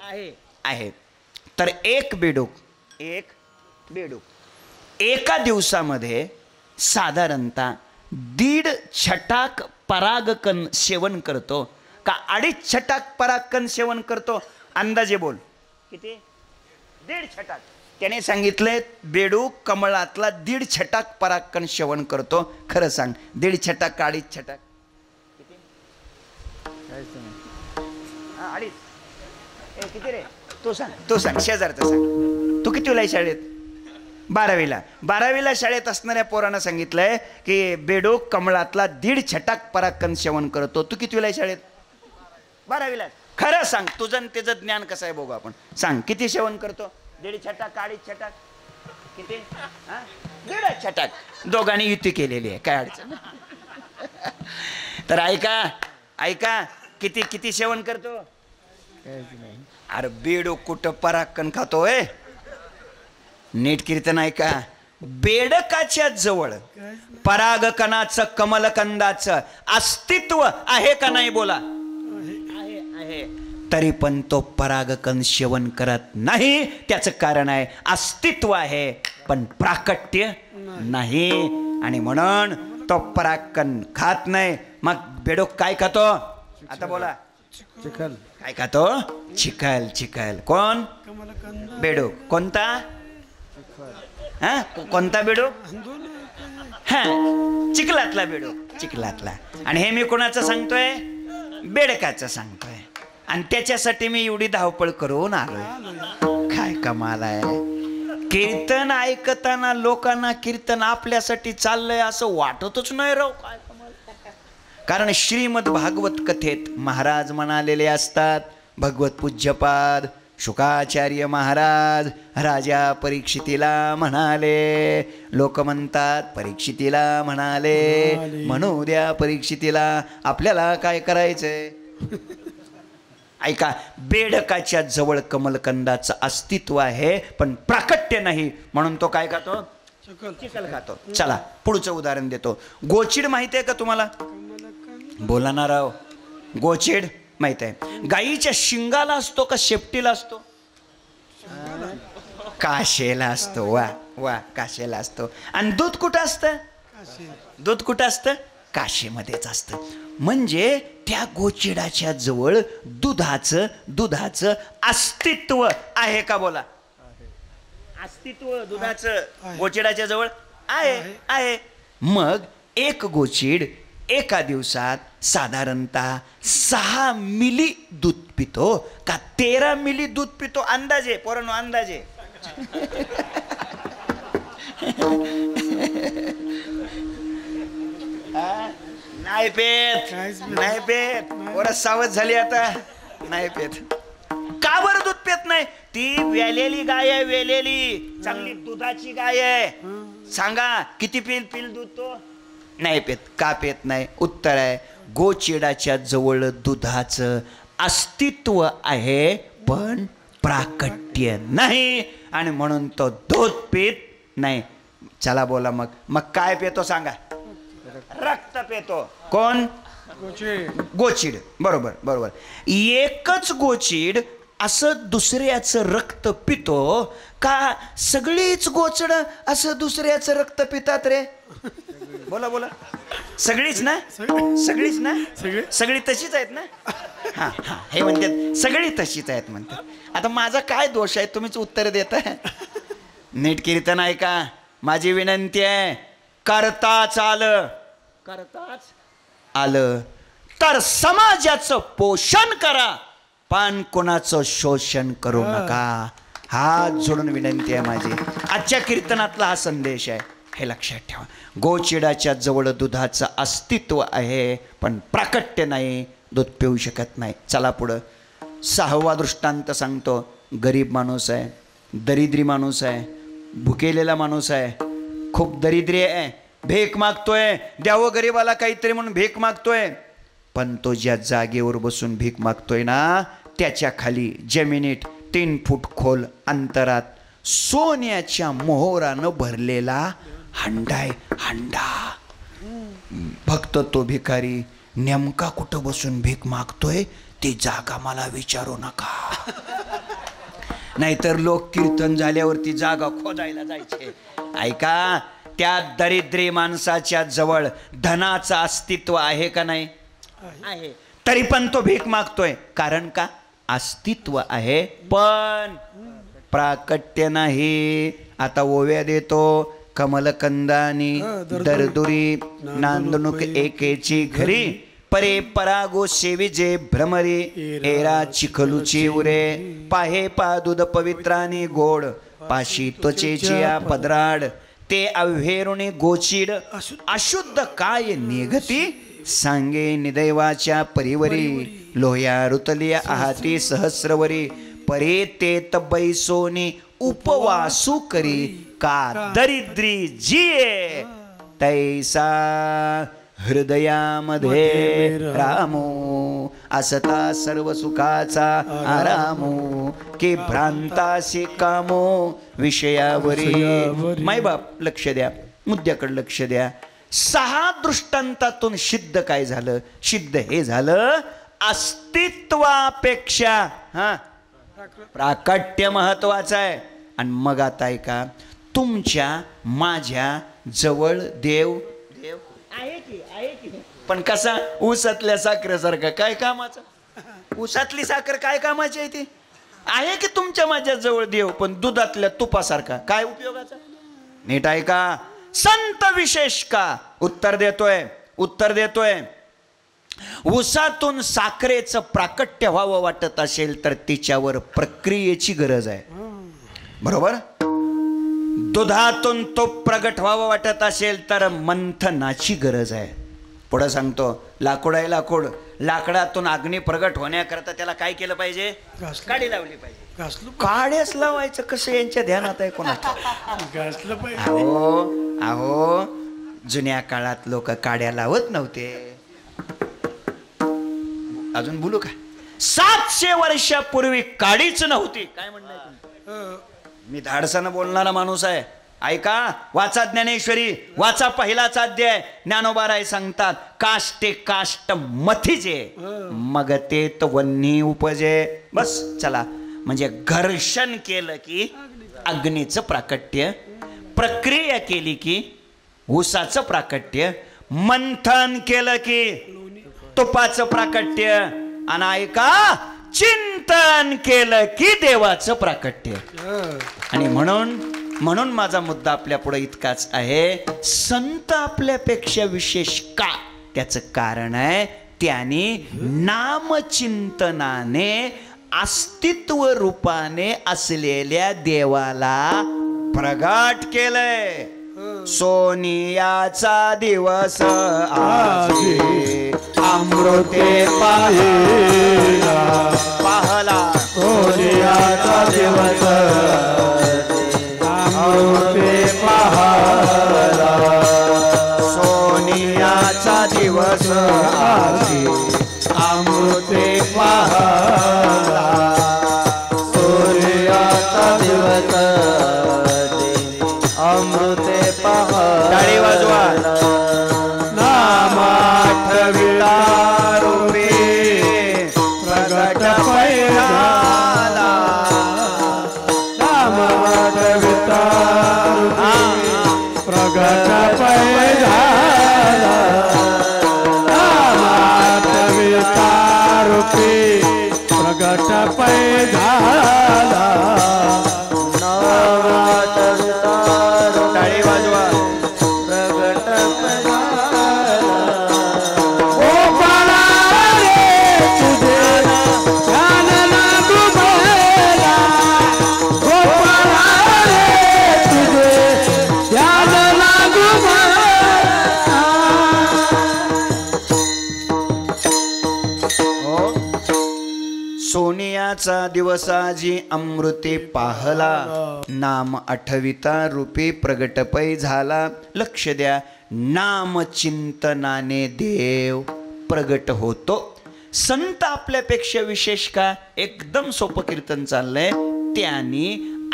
C: आहे. आहे. तर एक बेडूक एका दिवसामध्ये साधारणतः 1.5 छटाक परागकण सेवन करतो का 2.5 छटाक परागकण सेवन करतो? अंदाजे बोल, किती? 1.5 छटाक. त्याने सांगितलंय बेडूक कमळातला 1.5 छटाक परागकण सेवन करतो. खरं सांग, 1.5 छटाक का 2.5 छटाक? किती? 2.5. किती रे? तू सांग, शेजारचं सांग. तू कितीला आहे शाळेत? 12वीला. 12वीला शाळेत असणाऱ्या पोरानं सांगितलंय की बेडूक कमळातला 1.5 छटाक परागकण सेवन करतो. तू कितीला आहे शाळेत? 12वीला. खरं सांग, तुझं आणि त्याचं ज्ञान कसं आहे बघू आपण. सांग, किती सेवन करतो? 1.5 छटाक का 2.5 छटाक? किती? 1.5 छटाक. दोघांनी युती केलेली आहे, काय अडचण. तर ऐका, किती सेवन करतो? अरे बेडूक कुठं परागकण खातोय? नीट कीर्तन ऐका. बेडकाच्या जवळ परागकणाचं कमलकंदाचं अस्तित्व आहे का नाही बोला? आहे, आहे. तरी पण तो परागकण सेवन करत नाही. त्याचं कारण आहे अस्तित्व आहे पण प्राकट्य नाही, आणि म्हणून तो परागकण खात नाही. मग बेडूक काय खातो आता बोला?
D: चिखल.
C: काय खातो? चिखल. चिखल. कोण? बेडूक. कोणता? हा, कोणता बेडूक? हा, चिखलातला बेडूक. चिखलातला. आणि हे मी कोणाचं सांगतोय? बेडकाचं सांगतोय. आणि त्याच्यासाठी मी एवढी धावपळ करून आलोय. काय कमाल आहे. कीर्तन ऐकताना लोकांना कीर्तन आपल्यासाठी चाललंय असं वाटतच नाही राव. काय कमाल. कारण श्रीमद भागवत कथेत महाराज म्हणालेले असतात, भगवत पूज्यपाद शुकाचार्य महाराज राजा परीक्षितीला म्हणाले. लोक म्हणतात परीक्षितीला म्हणाले, म्हणू द्या परीक्षितीला, आपल्याला काय करायचंय? ऐका, बेडकाच्या जवळ कमलकंदाचं अस्तित्व आहे पण प्राकट्य नाही, म्हणून तो काय खातो? चिखल खातो. चला पुढचं उदाहरण देतो. गोचिड माहिती आहे का तुम्हाला? बोला ना राव. गोचिड माहित आहे? गाईच्या शिंगाला असतो का शेपटीला असतो? काशेला असतो. वा वा, काशेला असतो. आणि दूध कुठं असतं? दूध कुठं असतं? काशीमध्येच असतं. म्हणजे त्या गोचिडाच्या जवळ दुधाचं अस्तित्व आहे का बोला? अस्तित्व दुधाचं गोचिडाच्या जवळ आहे. मग एक गोचिड एका दिवसात साधारणतः 6 मिली दूध पितो का 13 मिली दूध पितो? अंदाजे पोरांनो, अंदाजे. नाही पेत, नाही पेत. पोरं सावध झाली आता. नाही पेत. का बरं दूध पेत नाही? ती वेलेली गाय आहे, वेलेली चांगली दुधाची गाय आहे. सांगा किती पिल दूध तो? नाही पेत. का पेत नाही? उत्तर आहे, गोचिडाच्या जवळ दुधाचं अस्तित्व आहे पण प्राकट्य नाही, आणि म्हणून तो दूध पित नाही. चला बोला मग काय पेतो सांगा? रक्त पेतो. कोण? गोचिड. बरोबर बरोबर. एकच गोचिड असं दुसऱ्याचं रक्त पितो का सगळीच गोचड असं दुसऱ्याचं रक्त पितात रे? बोला बोला. सगळीच ना? सगळीच ना? सगळी तशीच आहेत ना? हा हा, हे म्हणतात सगळी तशीच आहेत म्हणतात. आता माझा काय दोष आहे? तुम्हीच उत्तर देता. नीट कीर्तन ऐका, माझी विनंती आहे. करताच आलं तर समाजाचं पोषण करा, पण कोणाचं शोषण करू नका. हात जोडून विनंती आहे माझी. आजच्या कीर्तनातला हा संदेश आहे, हे लक्षात ठेवा. गोचिडाच्या जवळ दुधाचं अस्तित्व आहे पण प्राकट्य नाही, दूध पिऊ शकत नाही. चला पुढं. 6वा दृष्टांत सांगतो. गरीब माणूस आहे, दरिद्री माणूस आहे, भुकेलेला माणूस आहे, खूप दरिद्री आहे, भीक मागतोय. द्यावं गरीबाला काहीतरी म्हणून भीक मागतोय. पण तो ज्या जागेवर बसून भीक मागतोय ना, त्याच्या खाली जमिनीत 3 फूट खोल अंतरात सोन्याच्या मोहरानं भरलेला हंडा आहे. हंडा. फक्त तो भिकारी नेमका कुठं बसून भीक मागतोय ती जागा मला विचारू नका. नाहीतर लोक कीर्तन झाल्यावरती जागा खोदायला जायचे. ऐका, त्या दरिद्री माणसाच्या जवळ धनाचं अस्तित्व आहे का नाही? आहे. तरी पण तो भीक मागतोय. कारण का? अस्तित्व आहे पण प्राकट्य नाही. आता ओव्या देतो. कमलकंदानी दरदुरी नांदणूक एकेची घरी, परे परागो सेविजे भ्रमरी, एरा चिखलूची उरे, पाहे पादुद पवित्रानी गोड, पाशी त्वचेची पदराड, ते अव्हेरुणी गोचिड अशुद्ध काय निघती, सांगे निदैवाच्या परिवरी, लोह्या रुतलिया आहाती सहस्रवरी, परे ते तबैसोनी उपवासू करी, का दरिद्री जिये तैसा हृदयामध्ये रामो असता सर्व सुखाचा आरामो की भ्रांतासी कामो विषयावरी. मायबाप लक्ष द्या, मुद्द्याकडे लक्ष द्या. 6 दृष्टांतातून सिद्ध काय झालं? सिद्ध हे झालं अस्तित्वापेक्षा प्राकट्य महत्वाचं आहे. आणि मग आता ऐका, तुमच्या माझ्या जवळ देव आहे की पण कसा? ऊसातल्या साखरेसारखा. काय कामाचा? ऊसातली साखर काय कामाची आहे? ती आहे की तुमच्या माझ्या जवळ देव, पण दुधातल्या तुपासारखा. काय उपयोगाचा? नीट ऐका, संत विशेष का उत्तर देतोय ऊसातून साखरेचं प्राकट्य व्हावं वाटत असेल तर तिच्यावर प्रक्रियेची गरज आहे. बरोबर? दुधातून तो प्रगट व्हावं वाटत असेल तर मंथनाची गरज आहे. पुढे सांगतो, लाकूड आहे लाकूड, लाकडातून अग्नी प्रगट होण्याकरता त्याला काय केलं पाहिजे? काडी लावली पाहिजे. काड्याच लावायचं कसं यांच्या ध्यानात आहे कोणाच्या? अहो जुन्या काळात लोक काड्या लावत नव्हते. अजून बोलू का? 700 वर्षापूर्वी काडीच नव्हती. काय म्हणणं? मी धाडसानं बोलणारा माणूस आहे. ऐका, वाचा ज्ञानेश्वरी, वाचा पहिलाच अध्याय. ज्ञानोबाराय सांगतात, काष्टे काष्ट मथिजे मग ते वन्नी उपजे. बस चला, म्हणजे घर्षण केलं की अग्नीचं प्राकट्य, प्रक्रिया केली की ऊसाचं प्राकट्य, मंथन केलं की तुपाचं प्राकट्य, आणि ऐका चिंतन केलं की देवाचं प्राकट्य. आणि म्हणून माझा मुद्दा आपल्या पुढे इतकाच आहे, संत आपल्यापेक्षा विशेष का? त्याचं कारण आहे त्यांनी नामचिंतनाने अस्तित्व रूपाने असलेल्या देवाला प्रगट केलंय. सोनियाचा दिवस आजी अमृते पाहला.
D: सोनियाचा दिवस अमृते पाहला.
C: सोनियाचा दिवस आजी
D: अमृते पाहला.
A: सोनियाचा दिवस अमृते पाहला.
C: टाळी वाजवा.
D: नाम आठविला रूपी प्रगट पैदा. नाम आठविता रूपी प्रगट पैदा. नाम आठविता रूपी प्रगट पैदा.
C: टाळी वाजवा. सोनियाचा दिवस आजी अमृते पाहला. नाम आठविता रूपी प्रगटपै झाला. लक्ष द्या, नाम चिंतनाने देव प्रगट होतो. संत आपल्यापेक्षा विशेष का? एकदम सोपं कीर्तन चाललंय. त्यांनी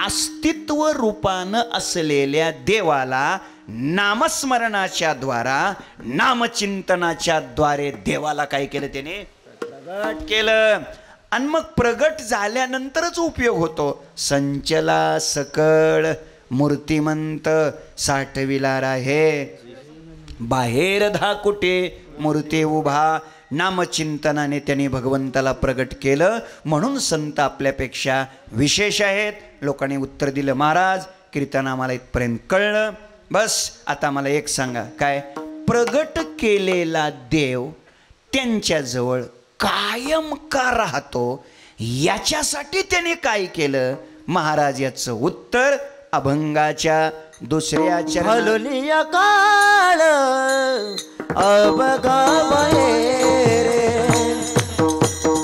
C: अस्तित्व रूपानं असलेल्या देवाला नामस्मरणाच्या द्वारा, नामचिंतनाच्या द्वारे देवाला काय केलं? त्याने प्रगट केलं. आणि मग प्रगट झाल्यानंतरच उपयोग होतो. संचला सकळ मूर्तिमंत साठविला राहे, बाहेर धाकुटे मूर्ती उभा. नामचिंतनाने त्यांनी भगवंताला प्रगट केलं. म्हणून संत आपल्यापेक्षा विशेष आहेत. लोकांनी उत्तर दिलं, महाराज कीर्तन आम्हाला इथपर्यंत कळलं. बस आता मला एक सांगा, काय? प्रगट केलेला देव त्यांच्याजवळ कायम का राहतो, याच्यासाठी त्याने काय केलं? महाराज याचं उत्तर अभंगाच्या दुसऱ्या चरणात.
A: हलुलिया काळ अबगा रे,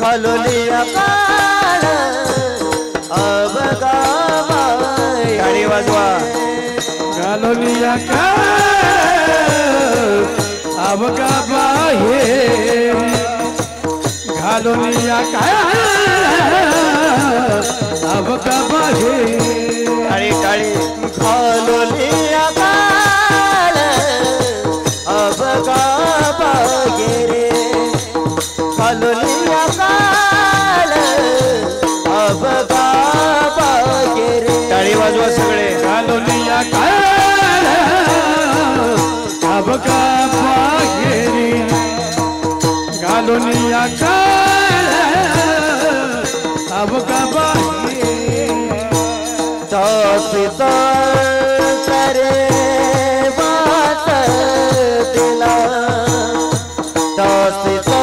A: हलुलिया काळ अबगा.
C: टाळी वाजवा.
D: गालोलिया काळ अबगा अवघा बाहेरी घालून या काळ अवघा बाहेरी
C: टाळी टाळी
A: घालुनिया काळ अवघा बाहेरी घालुनिया काळ अवघा बाहेरी
C: टाळी वाजवा सगळे
D: घालून या काळ अवघा बाहेरी घालून या काळ अवघा बाहेरी
A: दासिता करे वास दिला दासिता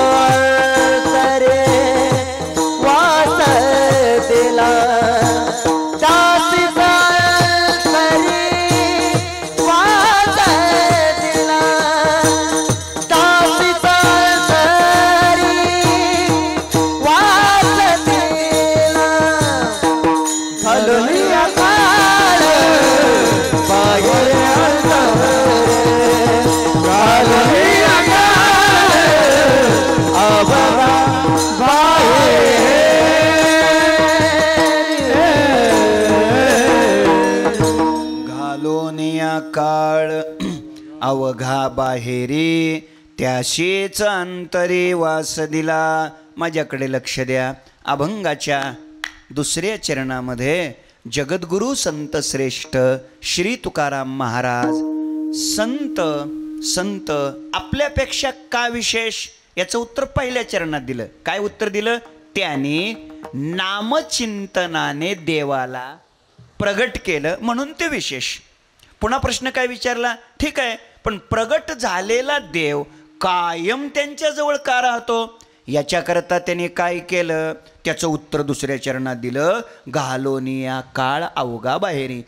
A: करे वास दिला दासिता करे वास दिला दासिता करे वास दिला घालुनिया काळ बाहेर घालुनिया काळ अवघा
C: घालोनिया काळ अवघा बाहेरी त्याशीच अंतरी वास दिला. माझ्याकडे लक्ष द्या. अभंगाच्या दुसऱ्या चरणामध्ये जगद्गुरु संत श्रेष्ठ श्री तुकाराम महाराज संत आपल्यापेक्षा का विशेष याचं उत्तर पहिल्या चरणात दिलं. काय उत्तर दिलं? त्यांनी नामचिंतनाने देवाला प्रगट केलं म्हणून ते विशेष. पुन्हा प्रश्न काय विचारला? ठीक आहे, पण प्रगट झालेला देव कायम त्यांच्याजवळ का राहतो? याच्याकरता त्याने काय केलं? त्याचं उत्तर दुसऱ्या चरणात दिलं. घालोनिया काळ अवघा बाहेरी.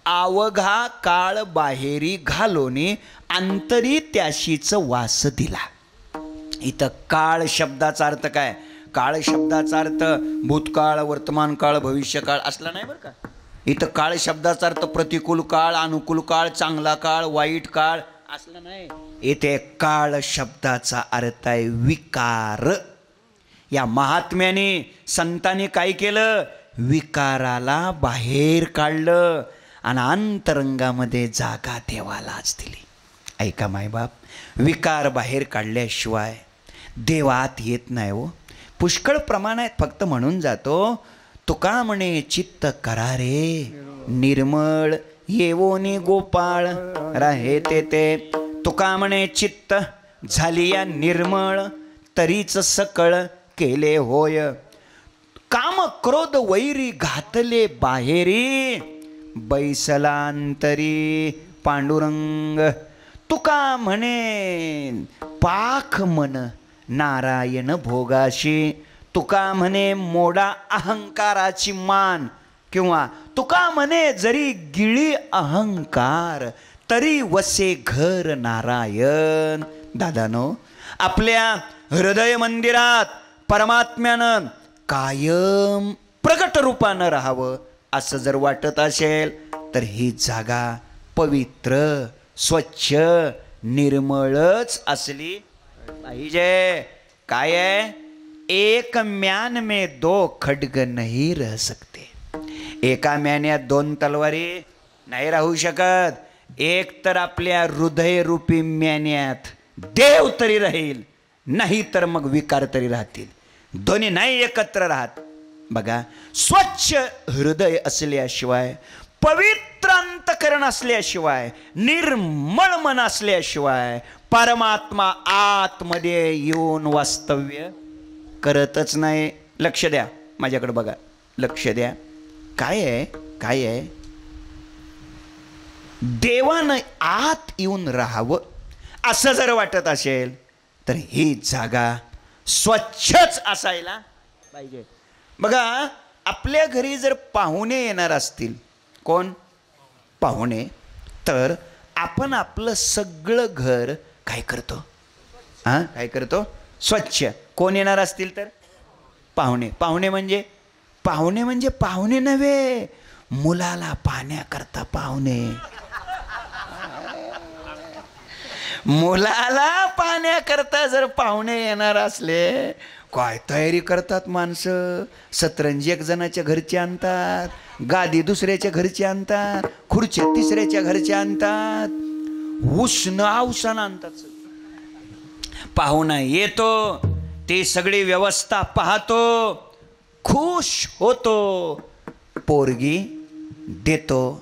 C: अवघा काळ बाहेरी घालोनी अंतरी त्याशीच वास दिला. इथं काळ शब्दाचा अर्थ काय? काळ शब्दाचा अर्थ भूतकाळ, वर्तमान काळ, भविष्यकाळ असला नाही बरं का. इथं काळ शब्दाचा अर्थ प्रतिकूल काळ, अनुकूल काळ, चांगला काळ, वाईट काळ असला नाही. इथे काळ शब्दाचा अर्थ आहे विकार. या महात्म्याने संतांनी काय केलं? विकाराला बाहेर काढलं आणि अंतरंगामध्ये जागा देवालाच दिली. ऐका मायबाप, विकार बाहेर काढल्याशिवाय देवात येत नाही हो. पुष्कळ प्रमाणात फक्त म्हणून जातो. तुका म्हणे चित्त करारे निर्मळ येवोनी गोपाळ राहे ते. तुका म्हणे चित्त झाली या निर्मळ तरीच सकळ केले होय. काम क्रोध वैरी घातले बाहेरी बैसलांतरी पांडुरंग. तुका म्हणे पाख मन नारायण भोगाशी. तुका म्हणे मोडा अहंकाराची मान. किंवा तुका म्हणे जरी गिळी अहंकार तरी वसे घर नारायण. दादानो, आपल्या हृदय मंदिरात परमात्म्यानं कायम प्रगट रूपानं राहावं असं जर वाटत असेल तर ही जागा पवित्र, स्वच्छ, निर्मळच असली पाहिजे. काय आहे? एक म्यान में दो खड्ग नहीं रह सकते. एका म्यान्यात दोन तलवारी नाही राहू शकत. एक तर आपल्या हृदय रूपी म्यान्यात देव तरी राहील, नाही तर मग विकार तरी राहतील. दोन्ही नाही एकत्र राहत. बघा, स्वच्छ हृदय असल्याशिवाय, पवित्र अंतकरण असल्याशिवाय, निर्मळ मन असल्याशिवाय परमात्मा आतमध्ये येऊन वास्तव्य करतच नाही. लक्ष द्या, माझ्याकडे बघा, लक्ष द्या. काय आहे? देवानं आत येऊन राहावं असं जर वाटत असेल तर ही जागा स्वच्छच असायला पाहिजे. बघा, आपल्या घरी जर पाहुणे येणार असतील, कोण पाहुणे, तर आपण आपलं सगळं घर काय करतो? काय करतो? स्वच्छ. कोण येणार असतील तर पाहुणे. पाहुणे म्हणजे पाहुणे नव्हे, मुलाला पाहण्याकरता पाहुणे. मुलाला पाहण्याकरता जर पाहुणे येणार असले, काय तयारी करतात माणसं. सतरंजी एक जणाच्या घरची आणतात, गादी दुसऱ्याच्या घरची आणतात, खुर्च्या तिसऱ्याच्या घरच्या आणतात, उष्ण औषण आणतात. पाहुणा येतो, ती सगळी व्यवस्था पाहतो, खुश होतो, पोरगी देतो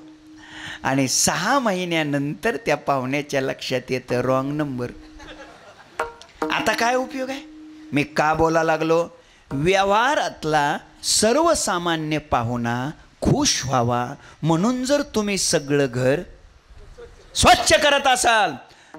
C: आणि 6 महिन्यानंतर त्या पाहुण्याच्या लक्षात येतं रॉंग नंबर. आता काय उपयोग आहे? मी का बोला लागलो? व्यवहारातला सर्वसामान्य पाहुणा खुश व्हावा म्हणून जर तुम्ही सगळं घर स्वच्छ करत असाल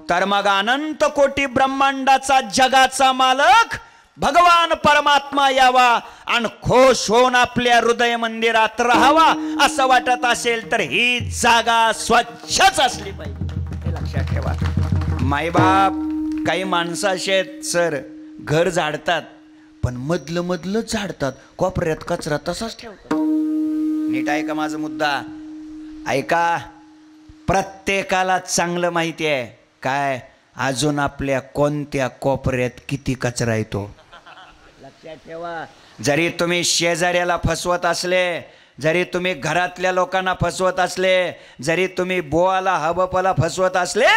C: तर मग अनंत कोटी ब्रह्मांडाचा जगाचा मालक भगवान परमात्मा यावा आणि खुश होऊन आपल्या हृदय मंदिरात राहावा असं वाटत असेल तर ही जागा स्वच्छच असली पाहिजे. हे लक्षात ठेवा. मायबाप काही माणसं असे आहेत सर, घर झाडतात पण मधलं झाडतात, कोपऱ्यात कचरा तसाच ठेवतात. नीट आहे का माझा मुद्दा? ऐका, प्रत्येकाला चांगलं माहिती आहे काय अजून आपल्या कोणत्या कोपऱ्यात किती कचरा येतो. लक्षात ठेवा. जरी तुम्ही शेजाऱ्याला फसवत असले, जरी तुम्ही घरातल्या लोकांना फसवत असले, जरी तुम्ही बोवाला हबपला फसवत असले,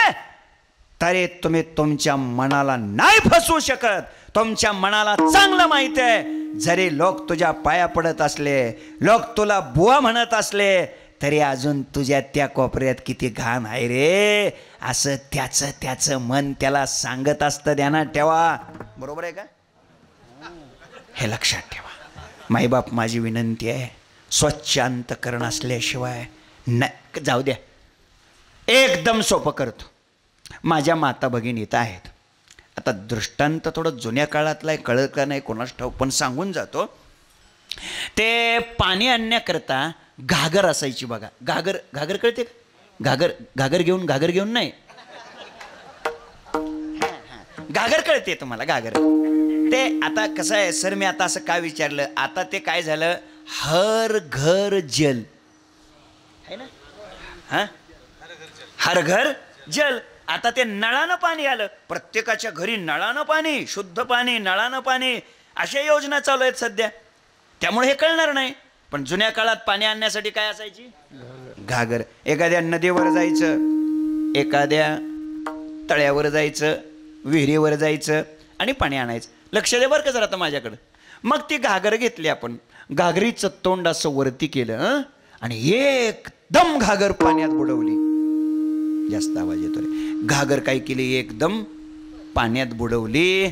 C: तरी तुम्ही तुमच्या मनाला नाही फसवू शकत. तुमच्या मनाला चांगलं माहिती आहे, जरी लोक तुझ्या पाया पडत असले, लोक तुला बुवा म्हणत असले, तरी अजून तुझ्या त्या कोपऱ्यात किती घाण आहे रे, असं त्याचं मन त्याला सांगत असतं. ध्यानात ठेवा. बरोबर आहे का? हे लक्षात ठेवा. माईबाप माझी विनंती आहे, स्वच्छ अंतकरण असल्याशिवाय न जाऊ द्या. एकदम सोपं करतो. माझ्या माता भगिनी इथं आहेत. आता दृष्टांत थोडं जुन्या काळातला आहे, कळलं का नाही कोणास ठाऊक, पण सांगून जातो. ते पाणी आणण्याकरता घागर असायची बघा. घागर कळते का? घागर घेऊन नाही, घागर कळते तुम्हाला? घागर ते आता कसं आहे सर, मी आता असं काय विचारलं, आता ते काय झालं, हर घर जल आहे ना. हा, हर घर जल. आता ते नळानं पाणी आलं, प्रत्येकाच्या घरी नळानं पाणी, शुद्ध पाणी, नळानं पाणी, अशा योजना चालू आहेत सध्या. त्यामुळे हे कळणार नाही. पण जुन्या काळात पाणी आणण्यासाठी काय असायची? घागर. एखाद्या नदीवर जायचं, एखाद्या तळ्यावर जायचं, विहिरीवर जायचं आणि पाणी आणायचं. लक्ष दे बरं का जरा आता माझ्याकडं. मग ती घागर घेतली आपण, घागरीचं तोंड असं वरती केलं आणि एकदम घागर पाण्यात बुडवली. जास्त आवाज येतो रे. घागर काय केली, एकदम पाण्यात बुडवली.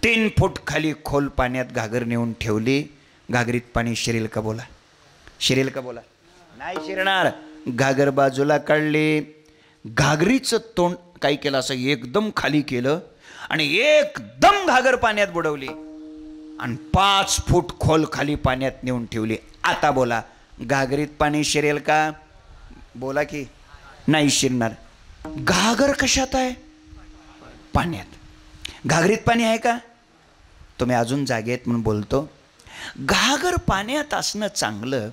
C: 3 फूट खाली खोल पाण्यात घागर नेऊन ठेवली. घागरीत पाणी शिरेल का बोला? शिरेल का बोला? नाही शिरणार. घागर बाजूला काढली, घागरीचं तोंड काय केलं, असं एकदम खाली केलं आणि एकदम घागर पाण्यात बुडवली आणि 5 फूट खोल खाली पाण्यात नेऊन ठेवली. आता बोला, घागरीत पाणी शिरेल का? बोला की. नाही शिरणार. घागर कशात आहे? पाण्यात. घागरीत पाणी आहे का? तुम्ही अजून जागेत म्हणून बोलतो. घागर पाण्यात असणं चांगलं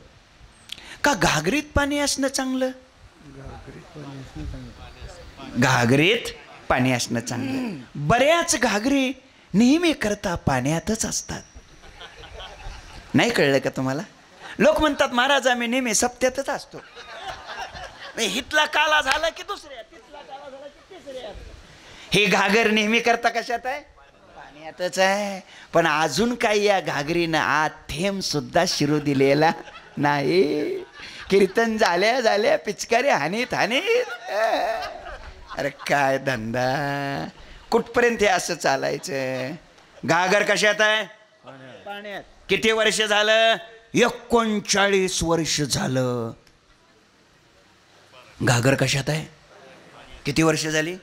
C: का घागरीत पाणी असणं चांगलं? घागरीत पाणी असणं चांगलं. बऱ्याच घागरी नेहमी करता पाण्यातच असतात. नाही कळलं का तुम्हाला? लोक म्हणतात महाराज आम्ही नेहमी सप्त्यातच असतो. हितला काला झाला की दुसऱ्या, तिथला काला झाला की तिसऱ्या. ही घागर नेहमी करता कशात आहे? पाण्यातच आहे. पण अजून काही या घागरीनं आत थेंब सुद्धा शिरू दिलेला नाही. कीर्तन झाल्या पिचकारी हानीत. अरे काय धंदा, कुठपर्यंत हे असं चालायचं? घागर कशात आहे? पाण्यात. किती वर्ष झालं? 39 वर्ष झालं. घागर कशात आहे? किती वर्ष झाली?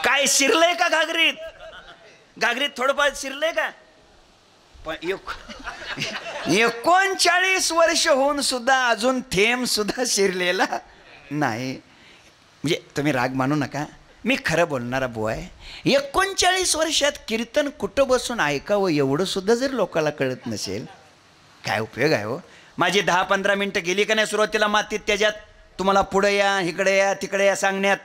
C: काय शिरलंय का घागरीत? घागरीत थोडंफार शिरलंय का? पण 39 वर्ष होऊन सुद्धा अजून थेंब सुद्धा शिरलेला नाही. म्हणजे तुम्ही राग मानू नका, मी खरं बोलणारा बुवा आहे. 39 वर्षात कीर्तन कुठं बसून ऐकावं एवढं सुद्धा जर लोकांना कळत नसेल, काय उपयोग आहे हो? माझी 10-15 मिनटं गेली का नाही सुरुवातीला मातीत, त्याच्यात तुम्हाला पुढे या, इकडे या, तिकडे या सांगण्यात.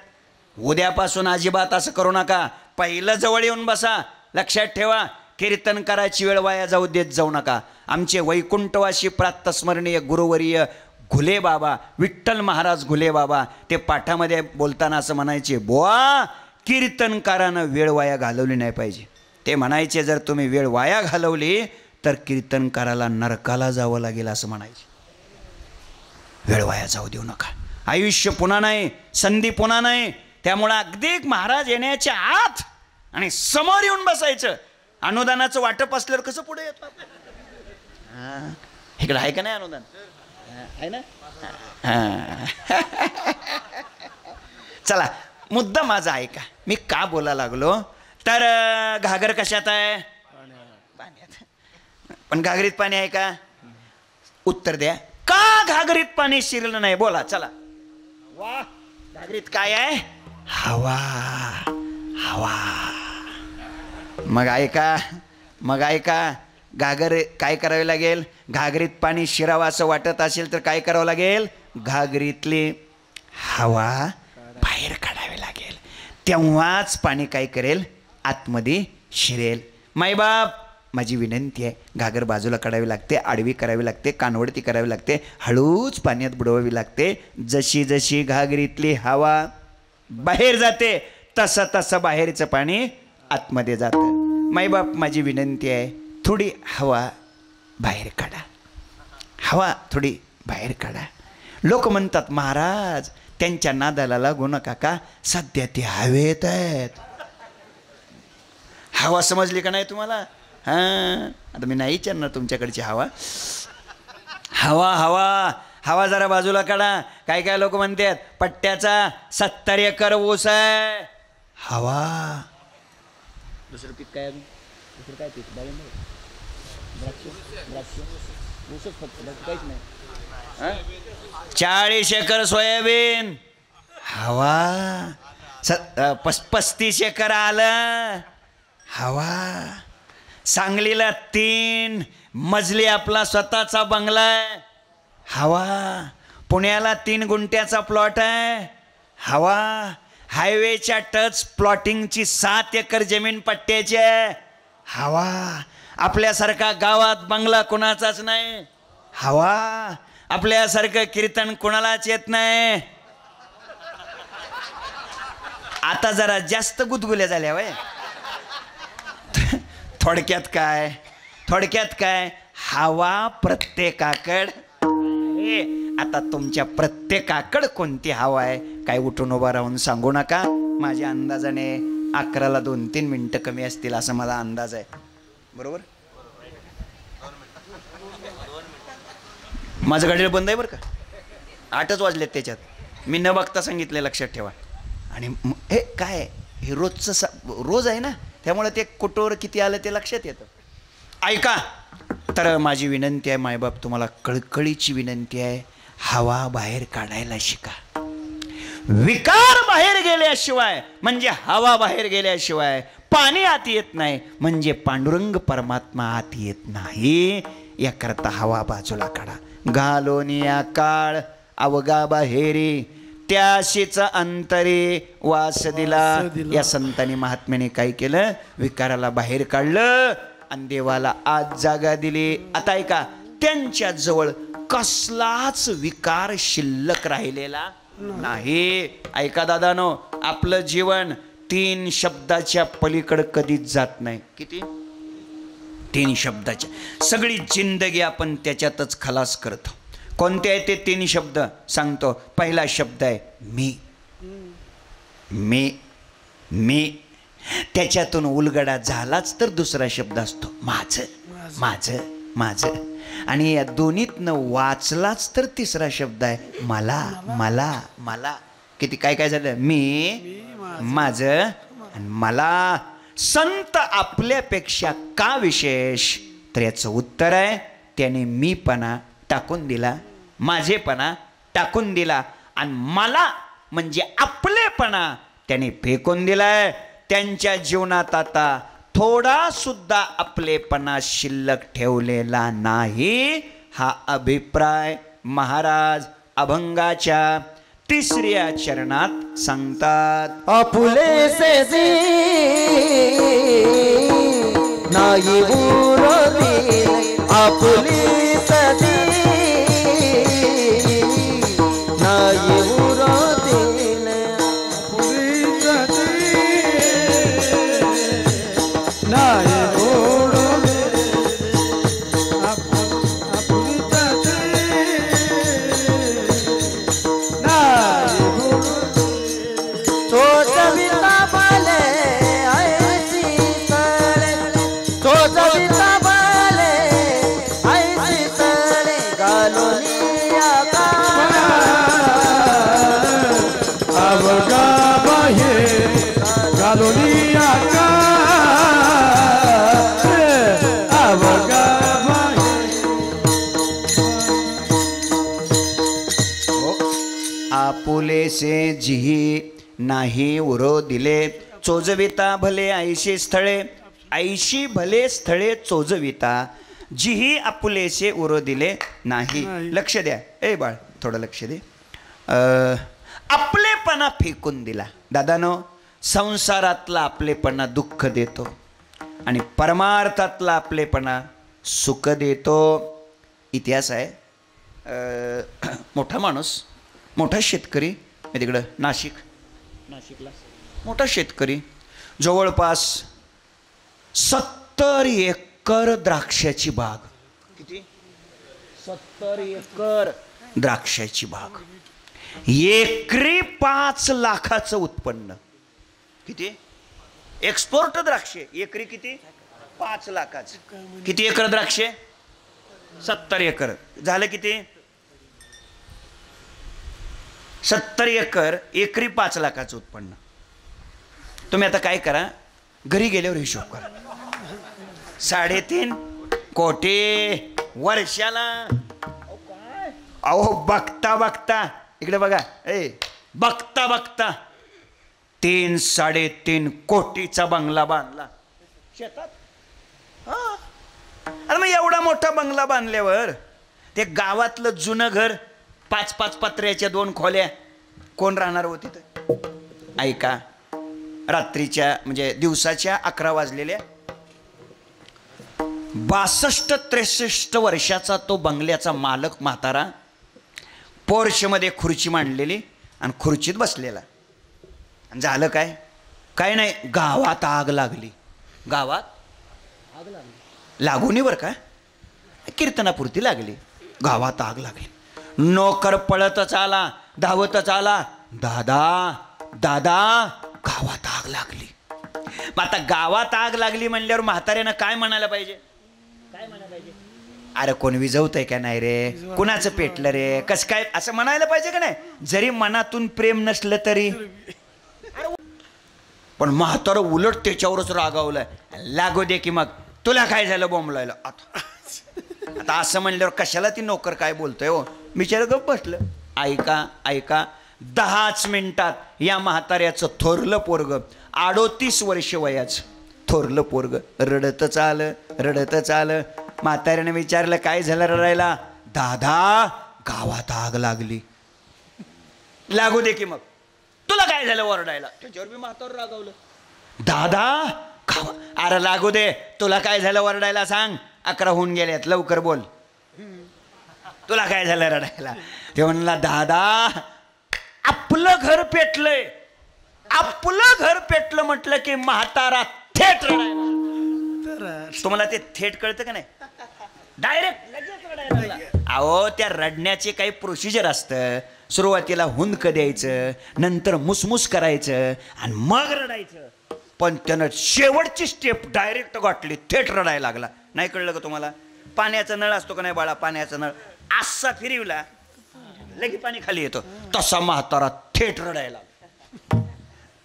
C: उद्यापासून अजिबात असं करू नका. पहिलं जवळ येऊन बसा. लक्षात ठेवा, कीर्तन करायची वेळ वाया जाऊ देत जाऊ नका. आमचे वैकुंठवासी प्रातस्मरणीय गुरुवर्य घुले बाबा, विठ्ठल महाराज घुले बाबा, ते पाठामध्ये बोलताना असं म्हणायचे, बुवा कीर्तनकारानं वेळ वाया घालवली नाही पाहिजे. ते म्हणायचे, जर तुम्ही वेळ वाया घालवली तर कीर्तनकाराला नरकाला जावं लागेल असं म्हणायचे. वेळ वाया जाऊ देऊ नका. आयुष्य पुन्हा नाही, संधी पुन्हा नाही. त्यामुळं अगदी महाराज येण्याच्या आत आणि समोर येऊन बसायचं. अनुदानाचं वाटप असल्यावर कसं पुढे येतो? इकडं आहे का नाही अनुदान? आहे ना? चला, मुद्दा माझा ऐका. मी का बोलायला लागलो तर, घागर कशात आहे? पाण्यात. पण घागरीत पाणी आहे का? उत्तर द्या. का घागरीत पाणी शिरलं नाही? बोला चला. वा, घागरीत काय आहे? हवा. हवा. मग ऐका, घागर काय करावे लागेल? घागरीत पाणी शिरावं असं वाटत असेल तर काय करावं लागेल? घागरीतली हवा बाहेर काढावी लागेल. तेव्हाच पाणी काय करेल? आतमध्ये शिरेल. माईबाप, माझी विनंती आहे, घागर बाजूला काढावी लागते, आडवी करावी लागते, कानवडती करावी लागते, हळूच पाण्यात बुडवावी लागते. जशी जशी घागरीतली हवा बाहेर जाते तसं तसं बाहेरचं पाणी आतमध्ये जातं. माईबाप, माझी विनंती आहे, थोडी हवा बाहेर काढा. हवा थोडी बाहेर काढा. लोक म्हणतात, महाराज त्यांच्या नादाला लागू नका का, सध्या ते हवेत आहेत. हवा समजली का नाही तुम्हाला? हां, आता मी नाही विचारणार तुमच्याकडची हवा. हवा हवा हवा जरा बाजूला काढा. काय काय लोक म्हणतात, पट्ट्याचा 70 एकर ऊस आहे. हवा. दुसरं पीक काय? दुसरं काय पीक? ऊसच फक्त, काहीच नाही. 40 एकर सोयाबीन. हवा. 35 एकर आलं. हवा. सांगलीला 3 मजली आपला स्वतःचा बंगला आहे. हवा. पुण्याला 3 गुंठ्याचा प्लॉट आहे. हवा. हायवेच्या टच प्लॉटिंगची 7 एकर जमीन पट्ट्याची आहे. हवा. आपल्यासारखा गावात बंगला कुणाचाच नाही. हवा. आपल्यासारखं कीर्तन कुणालाच येत नाही. आता जरा जास्त गुदगुल्या झाल्या वय. थोडक्यात काय, हवा प्रत्येकाकड. आता तुमच्या प्रत्येकाकड कोणती हवा आहे काय उठून उभा राहून सांगू नका. माझ्या अंदाजाने 11ला 2-3 मिनिटं कमी असतील असं माझा अंदाज आहे. बरोबर? माझं घड्याळ बंद आहे बरं का. 8च वाजलेत त्याच्यात. मी न बघता सांगितलं, लक्षात ठेवा. आणि हे काय, हे रोज आहे ना, त्यामुळे ते कुठवर किती आलं ते लक्षात येतं. ऐका, तर माझी विनंती आहे मायबाप, तुम्हाला कळकळीची विनंती आहे, हवा बाहेर काढायला शिका. विकार बाहेर गेल्याशिवाय, म्हणजे हवा बाहेर गेल्याशिवाय पाणी आत येत नाही, म्हणजे पांडुरंग परमात्मा आत येत नाही. याकरता हवा बाजूला काढा. घालोनिया काळ अवगा बाहेरी, त्याशीच अंतरी वास दिला. या संतांनी महात्म्याने काय केलं? विकाराला बाहेर काढलं आणि देवाला आज जागा दिली. आता ऐका, त्यांच्या जवळ कसलाच विकार शिल्लक राहिलेला नाही. ऐका दादानो, आपलं जीवन 3 शब्दाच्या पलीकडे कधीच जात नाही. किती? 3 शब्दाच्या. सगळी जिंदगी आपण त्याच्यातच खलास करतो. कोणते आहे ते 3 शब्द सांगतो. पहिला शब्द आहे मी. मी मी त्याच्यातून उलगडा झालाच तर दुसरा शब्द असतो माझं माझं माझं. आणि या दोन्हीतनं वाचलाच तर तिसरा शब्द आहे मला मला मला. किती काय काय झालं? मी, माझं आणि मला. संत आपल्यापेक्षा का विशेष? तर याचं उत्तर आहे, त्याने मीपणा टाकून दिला, माझेपणा टाकून दिला, आणि मला म्हणजे आपलेपणा त्याने फेकून दिलाय. त्यांच्या जीवनात आता थोडा सुद्धा आपलेपणा शिल्लक ठेवलेला नाही. हा अभिप्राय महाराज अभंगाच्या तिसऱ्या चरणात सांगतात
A: आपुले से नाही उरतील आपुली सदी नाही उरतील
D: नाही
A: चोचविता बाले ऐसी तळे चोचविता बाले ऐसी तळे घालूनिया का
D: अवघा बाहेर घालूनिया का अवघा
C: आपुलेसे जिही नाही उरो दिले चोजविता भले ऐशी स्थळे ऐशी भले स्थळे चोजविता जिही आपुलेसे उरो दिले नाही. लक्ष द्या ए बाळ थोडं लक्ष दे. आपलेपणा फेकून दिला. दादानो संसारातला आपलेपणा दुःख देतो आणि परमार्थातला आपलेपणा सुख देतो. इतिहास आहे. मोठा माणूस मोठा शेतकरी तिकडं नाशिकला मोठा शेतकरी जवळपास 70 एकर द्राक्षाची बाग. किती? 70 एकर द्राक्षाची बाग. एकरी 5 लाखाचं उत्पन्न. किती? एक्सपोर्ट द्राक्षे एकरी किती? 5 लाखाचं. किती एकर द्राक्षे? 70 एकर. झालं किती? 70 एकर एकरी 5 लाखाचं उत्पन्न. तुम्ही आता काय करा घरी गेल्यावर हिशोब करा. 3.5 कोटी वर्षाला. अहो बघता बघता इकडे बघा ए बघता बघता 3-3.5 कोटीचा बंगला बांधला शेतात. अरे मग एवढा मोठा बंगला बांधल्यावर ते गावातलं जुनं घर 5-5 पत्र्याच्या 2 खोल्या कोण राहणार होती तर? ऐका रात्रीच्या म्हणजे दिवसाच्या 11 वाजलेल्या 62-63 वर्षाचा तो बंगल्याचा मालक म्हातारा पोर्शमध्ये खुर्ची मांडलेली आणि खुर्चीत बसलेला. झालं काय? काय नाही गावात आग लागली. गावात आग लागली. लागूनी बरं का कीर्तनापुरती लागली. गावात आग लागली. नोकर पळतच आला धावतच आला. दादा दादा गावात आग लागली. मग आता गावात आग लागली म्हणल्यावर म्हाताऱ्यानं काय म्हणायला पाहिजे? काय म्हणायला पाहिजे? अरे कोण विजवतंय का नाही रे? कुणाचं पेटलं रे? कसं काय असं म्हणायला पाहिजे का नाही? जरी मनातून प्रेम नसलं तरी. पण म्हातारं उलट त्याच्यावरच रागावलंय. लागू दे की मग तुला काय झालं बोंबलायला. आता असं म्हणल्यावर कशाला ती नोकर काय बोलतोय हो? बिचार गप्प बसलं. ऐका ऐका 10च मिनिटात या म्हाताऱ्याचं थोरलं पोरग 38 वर्ष वयाचं थोरलं पोरग रडतच आलं. म्हाताऱ्याने विचारलं काय झालं रडायला? दादा गावात आग लागली. लागू दे की मग तुला काय झालं ओरडायला? त्याच्यावर मी म्हातार रागावलं. दादा अरे लागू दे तुला काय झालं ओरडायला सांग. 11 होऊन गेल्यात लवकर बोल. तुला काय झालं रडायला? ते म्हणला दादा आपलं घर पेटलंय. आपलं घर पेटलं म्हटलं की म्हातारा थेट रडायला. तुम्हाला ते थेट कळतं का नाही? डायरेक्ट लगेच रडायला. अहो त्या रडण्याचे काही प्रोसिजर असतं. सुरुवातीला हुंदक द्यायचं नंतर मुसमुस करायचं आणि मग रडायचं. पण त्यानं शेवटची स्टेप डायरेक्ट गाठली थेट रडायला लागला. नाही कळलं का तुम्हाला? पाण्याचा नळ असतो का नाही बाळा? पाण्याचा नळ असा फिरवला लगे पाणी खाली येतो तसा म्हातारा थेट रडायला.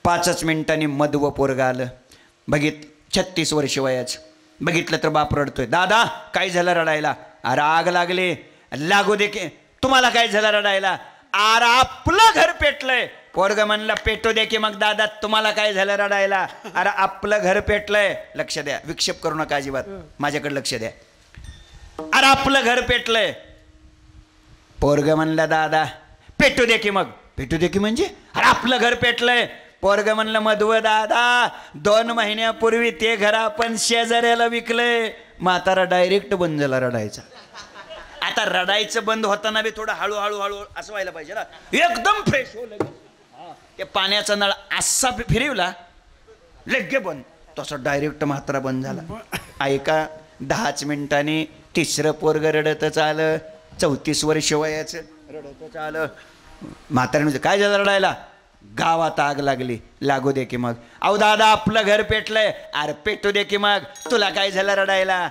C: 5च मिनिटांनी मधव पोरगा आलं. 36 वर्ष वयाचं. बघितलं तर बाप रडतोय. दादा काय झालं रडायला? अरे आग लागले. लागू दे की तुम्हाला काय झालं रडायला? अरे आपलं घर पेटलंय. पोरग म्हणला पेटू दे की मग दादा तुम्हाला काय झालं रडायला? अरे आपलं घर पेटलंय. लक्ष द्या विक्षेप करू नका अजिबात. माझ्याकडे लक्ष द्या. अरे आपलं घर पेटलंय. पोरग म्हणला दादा पेटू दे की मग. पेटू दे की म्हणजे अरे आपलं घर पेटलंय. पोरग म्हणलं मधव दादा 2 महिन्यापूर्वी ते घर आपण शेजाऱ्याला विकलंय. म्हातारा डायरेक्ट बंद झाला रडायचा. आता रडायचं बंद होताना बी थोडं हळूहळू असं व्हायला पाहिजे ना. एकदम फ्रेश हो लगेच. ते पाण्याचा नळ असा फिरवला लगे बंद. तसं डायरेक्ट म्हातारा बंद झाला. ऐका 10च मिनिटांनी 3रं पोरग रडतच आलं. 34 वर्ष वयाचं रडतच आलं. म्हाताऱ्याने काय झालं रडायला. गावात आग लागली. लागू दे की मग. अहो दादा आपलं घर पेटलंय. अरे पेटू दे की मग. तुला काय झालं रडायला.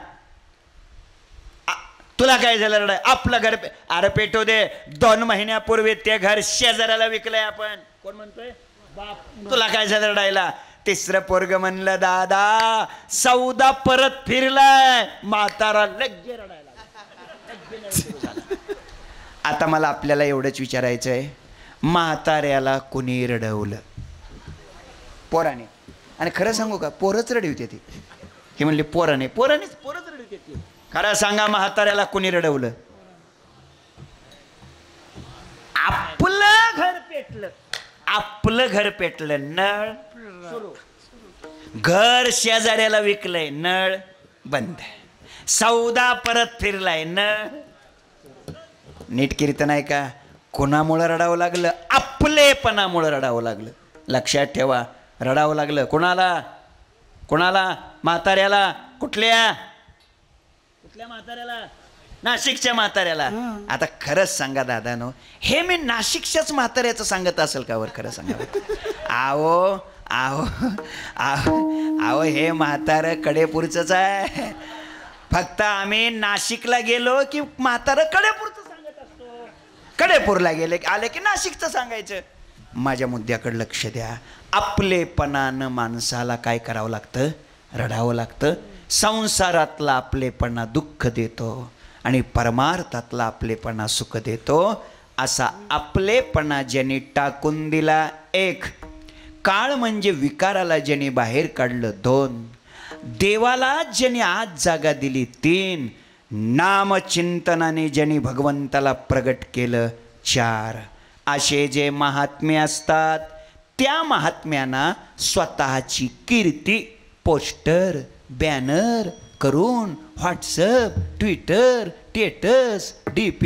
C: तुला काय झालं रडाय. आपलं घर अरे पेटू दे. 2 महिन्यापूर्वी ते घर शेजाऱ्याला विकलंय आपण. कोण म्हणतोय बाप. तुला काय झालं रडायला. 3रं पोरग म्हणलं दादा सौदा परत फिरलाय. म्हातारा लग्गे रडायला. आता मला आपल्याला एवढंच विचारायचं आहे म्हाताऱ्याला कुणी रडवलं. पोराने. आणि खरं सांगू का पोरच रडवते ती. हे म्हणले पोरच रडवते ती. खरं सांगा म्हाताऱ्याला कुणी रडवलं. आपलं घर पेटलं. आपलं घर पेटलं. नळ सुरू. घर शेजाऱ्याला विकलंय. नळ बंद. सौदा परत फिरलाय. नळ. नीट कीर्तन आहे का. कोणामुळं रडावं लागलं. आपलेपणामुळं रडावं लागलं. लक्षात ठेवा. रडावं लागलं कोणाला म्हाताऱ्याला. कुठल्या म्हाताऱ्याला. नाशिकच्या म्हाताऱ्याला. आता खरंच सांगा दादानो हे मी नाशिकच्याच म्हाताऱ्याचं सांगत असेल का वर. खरं सांगा. आहो हे म्हातारं कडेपूरचंच आहे. फक्त आम्ही नाशिकला गेलो की म्हातारं कडेपूरचं सांगत असतो. कडेपूरला गेले आले की नाशिकचं सांगायचं. माझ्या मुद्द्याकडे लक्ष द्या. आपलेपणानं माणसाला काय करावं लागतं. रडावं लागतं. संसारातला आपलेपणा दुःख देतो आणि परमार्थातला आपलेपणा सुख देतो. असा आपलेपणा ज्यांनी टाकून दिला 1. काळ म्हणजे विकाराला ज्यांनी बाहेर काढलं 2. देवाला ज्यांनी आज जागा दिली 3. नामचिंतनाने ज्यांनी भगवंताला प्रगट केलं 4. असे जे महात्मे असतात त्या महात्म्यांना स्वतःची कीर्ती पोस्टर बॅनर करून व्हॉट्सअप ट्विटर स्टेटस DP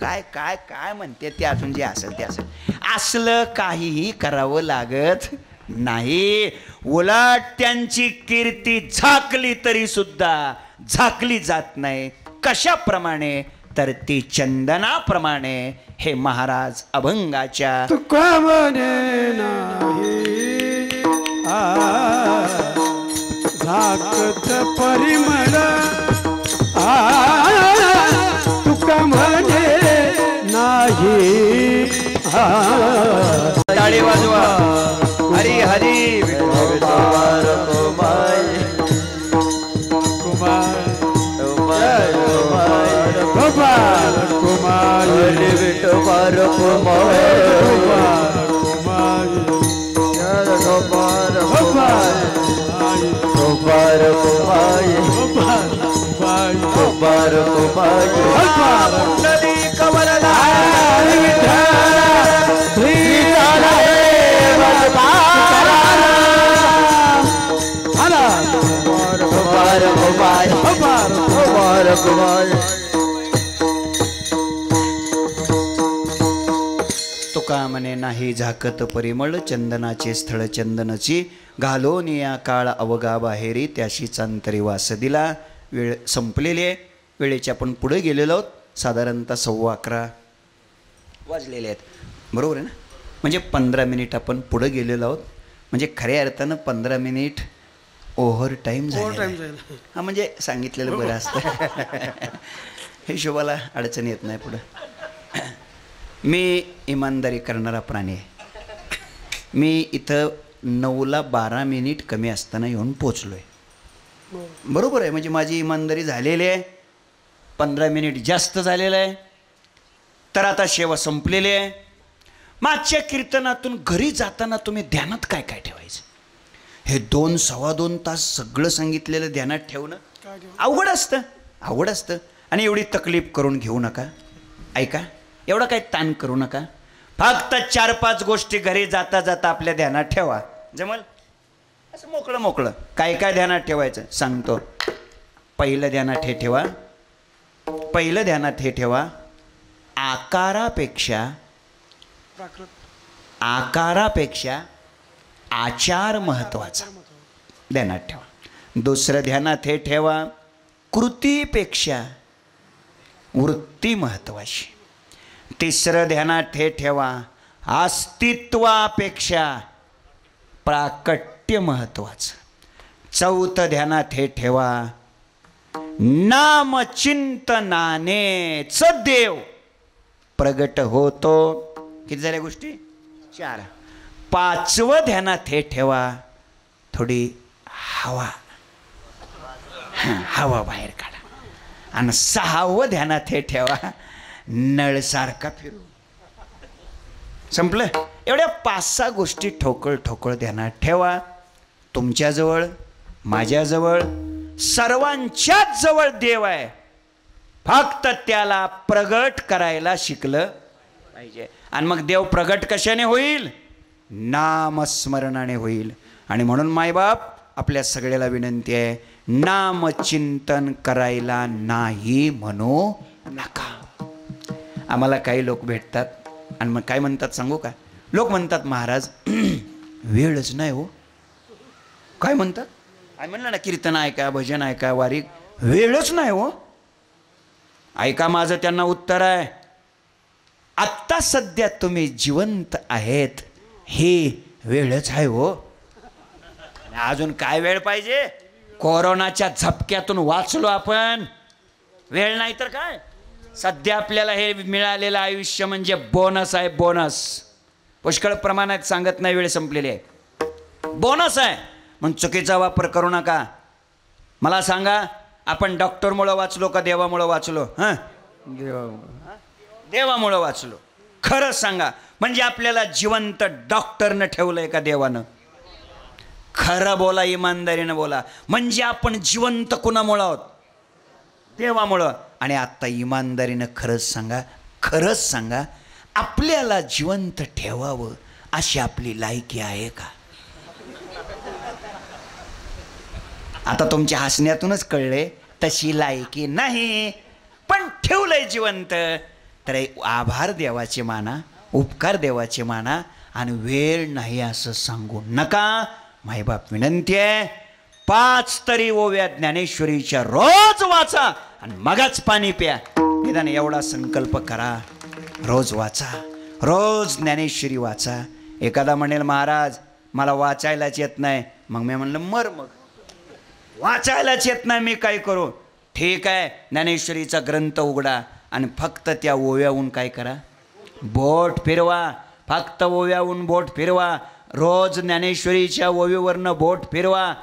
C: काय काय काय म्हणते ते अजून जे असेल ते असेल असलं काहीही करावं लागत नाही. उलट त्यांची कीर्ती झाकली तरी सुद्धा झाकली जात नाही. कशाप्रमाणे तर ती चंदनाप्रमाणे. हे महाराज अभंगाच्या
D: तुका म्हणे नाही झाकत परिमळ. तुका म्हणे नाही.
C: टाळी वाजवा. हरी हरी
D: कुमार गोपाल कुमार विठोबार कुमार कुमार गोपाल गोपाल कुमार गोपाल कुमार नदी कमलला
C: तुका म्हणे नाही झाकत परिमळ. चंदनाचे स्थळ चंदनची घालोन या काळ अवगा बाहेरी त्याशीच अंतरी वास दिला. वेळ संपलेली आहे. वेळेच्या आपण पुढे गेलेलो आहोत. साधारणतः 11:15 वाजलेले आहेत. बरोबर आहे ना. म्हणजे 15 मिनिट आपण पुढे गेलेलो आहोत. म्हणजे खऱ्या अर्थानं 15 मिनिट ओव्हर टाईम झाला. हा म्हणजे सांगितलेलं बरं असतं. हिशोबाला अडचण येत नाही पुढं. मी इमानदारी करणारा प्राणी आहे. मी इथं 9ला 12 मिनिट कमी असताना येऊन पोचलो आहे. बरोबर आहे. म्हणजे माझी इमानदारी झालेली आहे. 15 मिनिट जास्त झालेलं आहे. तर आता सेवा संपलेली आहे. मागच्या कीर्तनातून घरी जाताना तुम्ही ध्यानात काय काय ठेवायचं. हे 2-2.25 तास सगळं सांगितलेलं ध्यानात ठेवणं अवघड असतं. आणि एवढी तकलीफ करून घेऊ नका. ऐका एवढा काही ताण करू नका. फक्त 4-5 गोष्टी घरी जाता जाता आपल्या ध्यानात ठेवा. जमल असं मोकळं मोकळं काय काय ध्यानात ठेवायचं सांगतो. पहिलं ध्यानात हे ठेवा, पहिलं ध्यानात हे ठेवा, आकारापेक्षा आचार महत्वाचा ध्यानात ठेवा. दुसरं ध्यानात हे ठेवा, कृतीपेक्षा वृत्ती महत्वाची. तिसरं ध्यानात हे ठेवा, अस्तित्वापेक्षा प्राकट्य महत्वाचं. चौथं ध्यानात हे ठेवा, नामचिंतनानेच देव प्रगट होतो. किती झाल्या गोष्टी? 4. 5वं ध्यानात हे ठेवा, थोडी हवा बाहेर काढा. आणि 6वं ध्यानात हे ठेवा, नळ सारखा फिरू. संपलं. एवढ्या 5-6 गोष्टी ठोकळ ध्यानात ठेवा. तुमच्याजवळ, माझ्याजवळ, सर्वांच्याच जवळ देव आहे. फक्त त्याला प्रगट करायला शिकलं पाहिजे. आणि मग देव प्रगट कशाने होईल? नामस्मरणाने होईल. आणि म्हणून मायबाप आपल्या सगळ्याला विनंती आहे, नामचिंतन करायला नाही म्हणू नका. आम्हाला काही लोक भेटतात आणि मग काय म्हणतात सांगू का? लोक म्हणतात, महाराज वेळच नाही हो. काय म्हणतात? आम्ही म्हणलं ना, कीर्तन ऐका, भजन ऐका, वारी, वेळच नाही हो. ऐका, माझं त्यांना उत्तर आहे, आत्ता सध्या तुम्ही जिवंत आहेत ही वेळच आहे हो. अजून काय वेळ पाहिजे? कोरोनाच्या झपक्यातून वाचलो आपण, वेळ नाही तर काय. सध्या आपल्याला हे मिळालेलं आयुष्य म्हणजे बोनस आहे, बोनस. पुष्कळ प्रमाणात सांगत नाही, वेळ संपलेली आहे, बोनस आहे. म्हणून चुकीचा वापर करू नका. मला सांगा, आपण डॉक्टरमुळं वाचलो का देवामुळं वाचलो? हां, देवामुळं वाचलो. खरं सांगा, म्हणजे आपल्याला जिवंत डॉक्टरनं ठेवलंय का देवानं? खरं बोला, इमानदारीनं बोला. म्हणजे आपण जिवंत कुणामुळं आहोत? देवामुळं. आणि आत्ता इमानदारीनं खरंच सांगा, आपल्याला जिवंत ठेवावं अशी आपली लायकी आहे का? आता तुमच्या हसण्यातूनच कळले तशी लायकी नाही, पण ठेवलंय जिवंत. तर आभार देवाचे माना, उपकार देवाचे माना, आणि वेळ नाही असं सांगू नका. मायबाप विनंती आहे, 5 तरी ओव्या ज्ञानेश्वरीच्या रोज वाचा आणि मगच पाणी प्या. निदान एवढा संकल्प करा, रोज वाचा, रोज ज्ञानेश्वरी वाचा. एखादा म्हणेल, महाराज मला वाचायलाच येत नाही. मग मी म्हणलं, मग वाचायलाच येत नाही, मी काय करू? ठीक आहे, ज्ञानेश्वरीचा ग्रंथ उघडा आणि फक्त त्या ओव्याहून काय करा? बोट फिरवा. फक्त ओव्याहून बोट फिरवा. रोज ज्ञानेश्वरीच्या ओवीवरनं बोट फिरवा.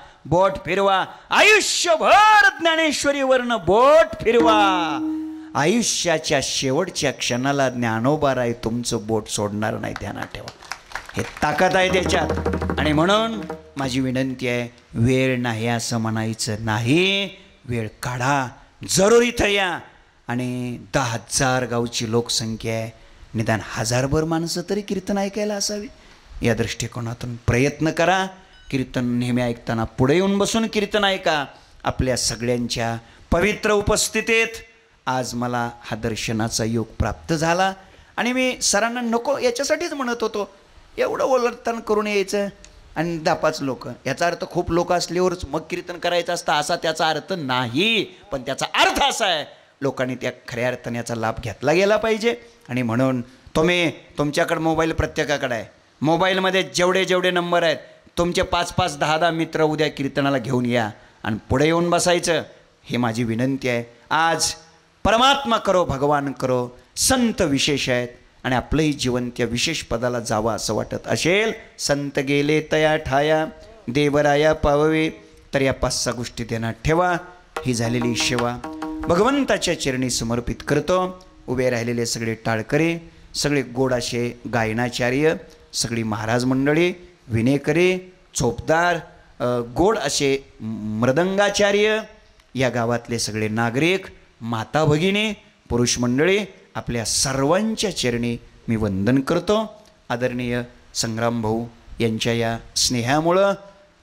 C: आयुष्यभर ज्ञानेश्वरीवरनं बोट फिरवा. आयुष्याच्या शेवटच्या क्षणाला ज्ञानोबाराय तुमचं बोट सोडणार नाही, ध्यानात ठेवा. हे ताकद आहे त्याच्यात. आणि म्हणून माझी विनंती आहे, वेळ नाही असं म्हणायचं नाही. वेळ काढा, जरूर इथं या. आणि 10,000 गावची लोकसंख्या आहे, निदान 1000भर माणसं तरी कीर्तन ऐकायला असावी. या दृष्टिकोनातून प्रयत्न करा. कीर्तन नेहमी ऐकताना पुढे येऊन बसून कीर्तन ऐका. आपल्या सगळ्यांच्या पवित्र उपस्थितीत आज मला हा दर्शनाचा योग प्राप्त झाला. आणि मी सरांना नको याच्यासाठीच म्हणत होतो, एवढं ओलटतान करून यायचं आणि 10-5 लोक, याचा अर्थ खूप लोक असल्यावरच मग कीर्तन करायचं असतं असा त्याचा अर्थ नाही. पण त्याचा अर्थ असा आहे, लोकांनी त्या खऱ्या अर्थाने याचा लाभ घेतला गेला पाहिजे. आणि म्हणून तुमच्याकडे मोबाईल प्रत्येकाकडे आहे. मोबाईलमध्ये जेवढे नंबर आहेत, तुमचे 5-5, 10-10 मित्र उद्या कीर्तनाला घेऊन या आणि पुढे येऊन बसायचं. ही माझी विनंती आहे. आज परमात्मा करो, भगवान करो, संत विशेष आहेत आणि आपलंही जीवन त्या विशेष पदाला जावं असं वाटत असेल. संत गेले तया ठाया, देवराया पाववे, तर या 5-6 गोष्टी ध्यानात ठेवा. ही झालेली सेवा भगवंताच्या चरणी समर्पित करतो. उभे राहिलेले सगळे टाळकरी, सगळे गोड असे गायनाचार्य, सगळी महाराज मंडळी, विनेकरी, चोपदार, गोड असे मृदंगाचार्य, या गावातले सगळे नागरिक, माता भगिनी, पुरुष मंडळी, आपल्या सर्वांच्या चरणी मी वंदन करतो. आदरणीय संग्राम भाऊ यांच्या या स्नेहामुळं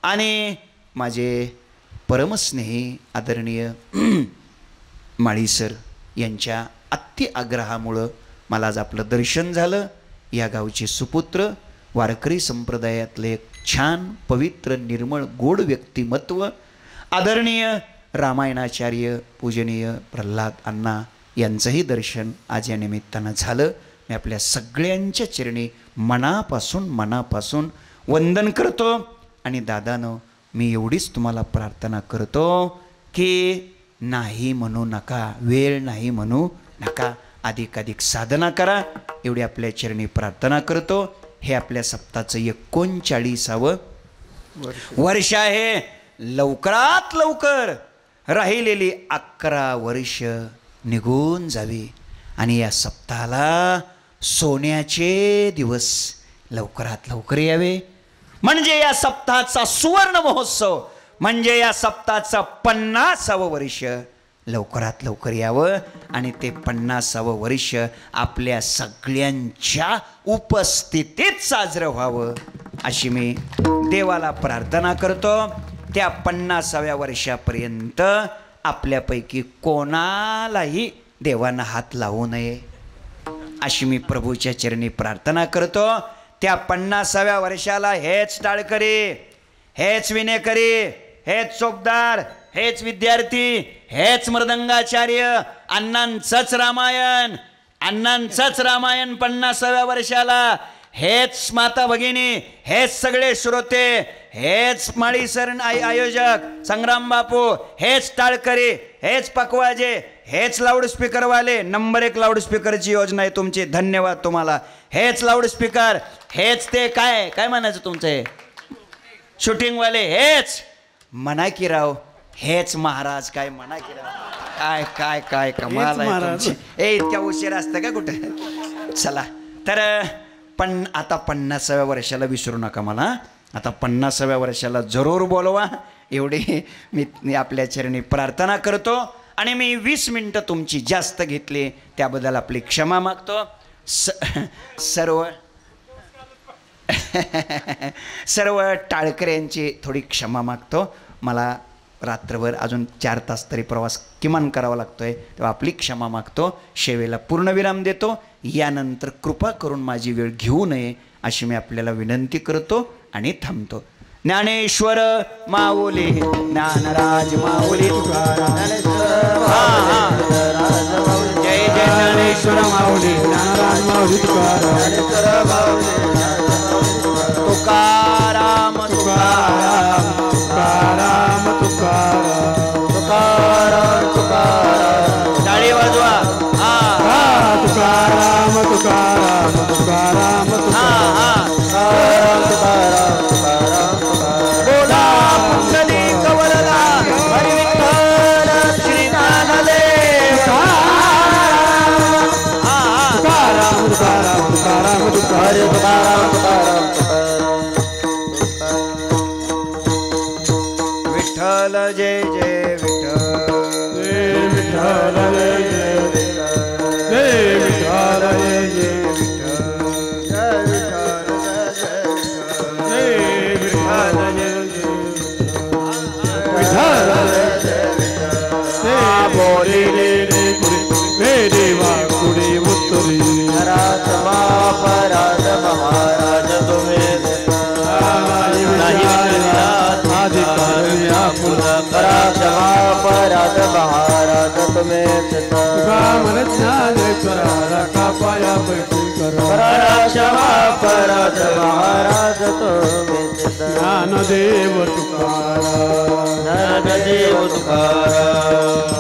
C: आणि माझे परमस्नेही आदरणीय माळी सर यांच्या अति आग्रहामुळं मला आज आपलं दर्शन झालं. या गावचे सुपुत्र, वारकरी संप्रदायातले एक छान पवित्र निर्मळ गोड व्यक्तिमत्व आदरणीय रामायणाचार्य पूजनीय प्रल्हाद अण्णा यांचंही दर्शन आज या निमित्तानं झालं. मी आपल्या सगळ्यांच्या चरणी मनापासून वंदन करतो. आणि दादानं मी एवढीच तुम्हाला प्रार्थना करतो की नाही म्हणू नका, वेळ नाही म्हणू नका, अधिकाधिक साधना करा, एवढी आपल्या चरणी प्रार्थना करतो. हे आपल्या सप्ताहाचं 39वे वर्ष आहे. लवकरात लवकर राहिलेली 11 वर्ष निघून जावी आणि या सप्ताहाला सोन्याचे दिवस लवकरात लवकर यावे. म्हणजे या सप्ताहाचा सुवर्ण महोत्सव, म्हणजे या सप्ताहाचं 50वे वर्ष लवकरात लवकर यावं आणि ते 50वे वर्ष आपल्या सगळ्यांच्या उपस्थितीत साजरं व्हावं अशी मी देवाला प्रार्थना करतो. त्या 50व्या वर्षापर्यंत आपल्यापैकी कोणालाही देवानं हात लावू नये अशी मी प्रभूच्या चरणी प्रार्थना करतो. त्या 50व्या वर्षाला हेच टाळकरी, हेच विनेकरी, हेच चोपदार, हेच विद्यार्थी, हेच मृदंगाचार्य, अण्णांचंच रामायण, 50व्या वर्षाला हेच माता भगिनी, हेच सगळे श्रोते, हेच माळी सर आयोजक संग्राम बापू, हेच टाळकरी, हेच पकवाजे, हेच लाऊडस्पीकरवाले. नंबर 1 लाऊडस्पीकरची योजना आहे तुमची, धन्यवाद तुम्हाला. हेच लाऊडस्पीकर, हेच ते काय म्हणायचं तुमचं शूटिंगवाले, हेच म्हणा की राव, हेच महाराज, काय म्हणा की राव, काय काय काय कमाल आहे तुमची. इतक्या उशीर असतं का कुठं. चला तर पण आता 50व्या वर्षाला विसरू नका मला. आता 50व्या वर्षाला जरूर बोलवा एवढी मी आपल्या चरणी प्रार्थना करतो. आणि मी 20 मिनटं तुमची जास्त घेतली त्याबद्दल आपली क्षमा मागतो. सर्व टाळकऱ्यांची थोडी क्षमा मागतो. मला रात्रभर अजून 4 तास तरी प्रवास किमान करावा लागतोय, तेव्हा आपली क्षमा मागतो. शेवेला पूर्णविराम देतो. यानंतर कृपा करून माझी वेळ घेऊ नये अशी मी आपल्याला विनंती करतो आणि थांबतो. ज्ञानेश्वर माऊली, ज्ञानराज माऊली तुकाराम, जय जय ज्ञानेश्वर माऊली, ज्ञानराज माऊली तुकाराम, तुकाराम तुकाराम तुकाराम तुकाराम तुकाराम. टाळी वाजवा. तुकाराम तुकाराम तुकाराम तुकाराम तुकाराम. बोला पुंडलिक वरदा हरी विठ्ठल श्री ज्ञानदेव. तुकाराम तुकाराम तुकाराम तुकाराम तुकाराम. विठ्ठल जय जय विठ्ठल, विठ्ठल जय जय विठ्ठल, जय जय पराध महाराज तुम्हें पराध महाराज तुम्हें पराध महाराज तुम्हें ज्ञानदेव तुकाराम, ज्ञानदेव तुकाराम.